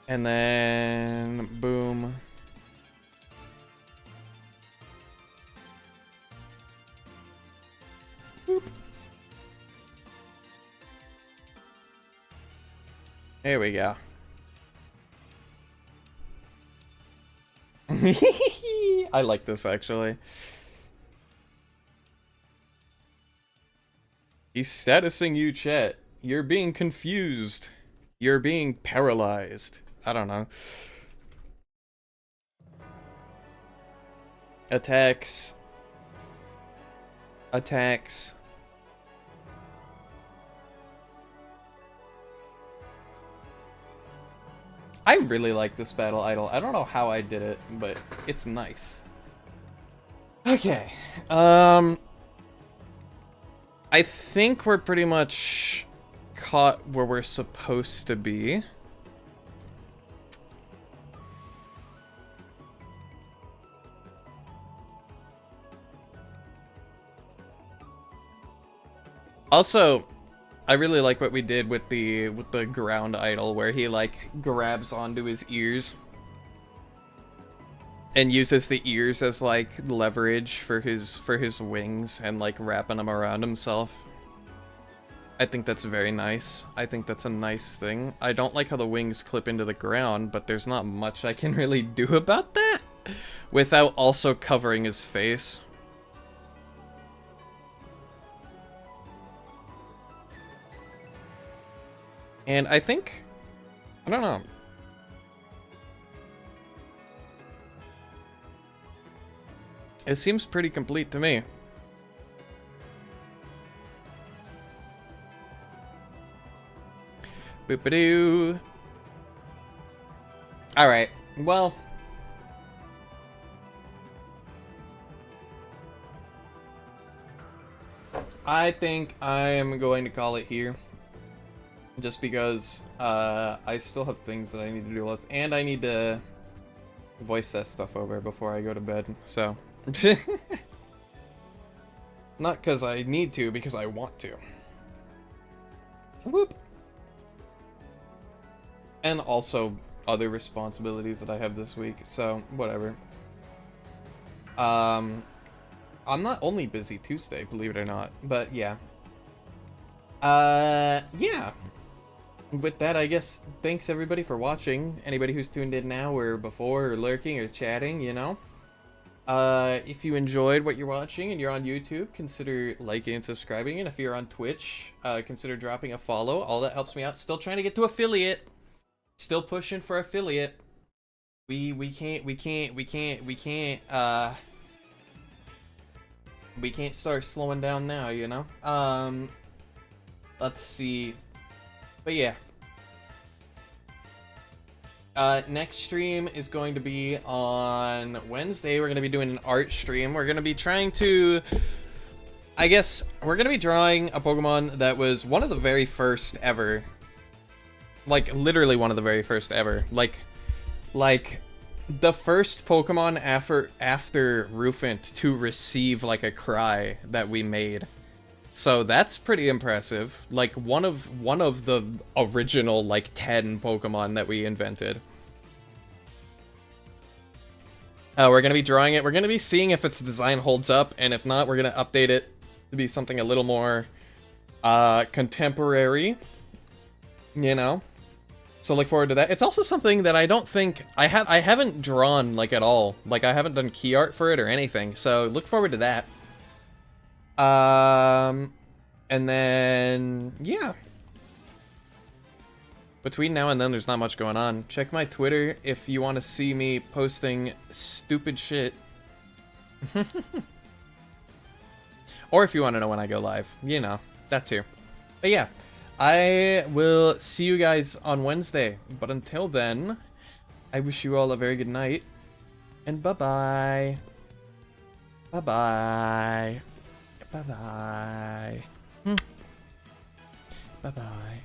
And then boom. Boop. There we go. I like this actually. He's statusing you, chat. You're being confused. You're being paralyzed. I don't know. Attacks. Attacks. I really like this battle idol. I don't know how I did it, but it's nice. Okay. I think we're pretty much caught where we're supposed to be. Also, I really like what we did with the ground idol, where he like grabs onto his ears and uses the ears as like leverage for his wings and like wrapping them around himself. I think that's very nice. I think that's a nice thing. I don't like how the wings clip into the ground, but there's not much I can really do about that without also covering his face. And I think, I don't know. It seems pretty complete to me. Boop-a-doo. Alright, well. I think I am going to call it here. Just because I still have things that I need to deal with, and I need to voice that stuff over before I go to bed, so. Not because I need to, because I want to. Whoop. And also other responsibilities that I have this week, so whatever. I'm not only busy Tuesday, believe it or not, but yeah. Yeah. With that, I guess, thanks everybody for watching. Anybody who's tuned in now or before or lurking or chatting, you know. If you enjoyed what you're watching and you're on YouTube, consider liking and subscribing. And if you're on Twitch, consider dropping a follow. All that helps me out. Still trying to get to affiliate. Still pushing for affiliate. We can't start slowing down now, you know? Let's see. But yeah. Next stream is going to be on Wednesday. We're going to be doing an art stream. We're going to be trying to... I guess we're going to be drawing a Pokemon that was one of the very first ever. Like, literally one of the very first ever. Like the first Pokemon after Rufant to receive, like, a cry that we made. So that's pretty impressive. Like, one of the original, like, 10 Pokemon that we invented. We're going to be drawing it. We're going to be seeing if its design holds up, and if not, we're going to update it to be something a little more contemporary, you know? So look forward to that. It's also something that I don't think... I haven't drawn, like, at all. Like, I haven't done key art for it or anything, so look forward to that. And then, yeah. Between now and then, there's not much going on. Check my Twitter if you want to see me posting stupid shit. Or if you want to know when I go live. You know, that too. But yeah, I will see you guys on Wednesday. But until then, I wish you all a very good night. And bye-bye. Bye-bye. Bye-bye. Bye-bye.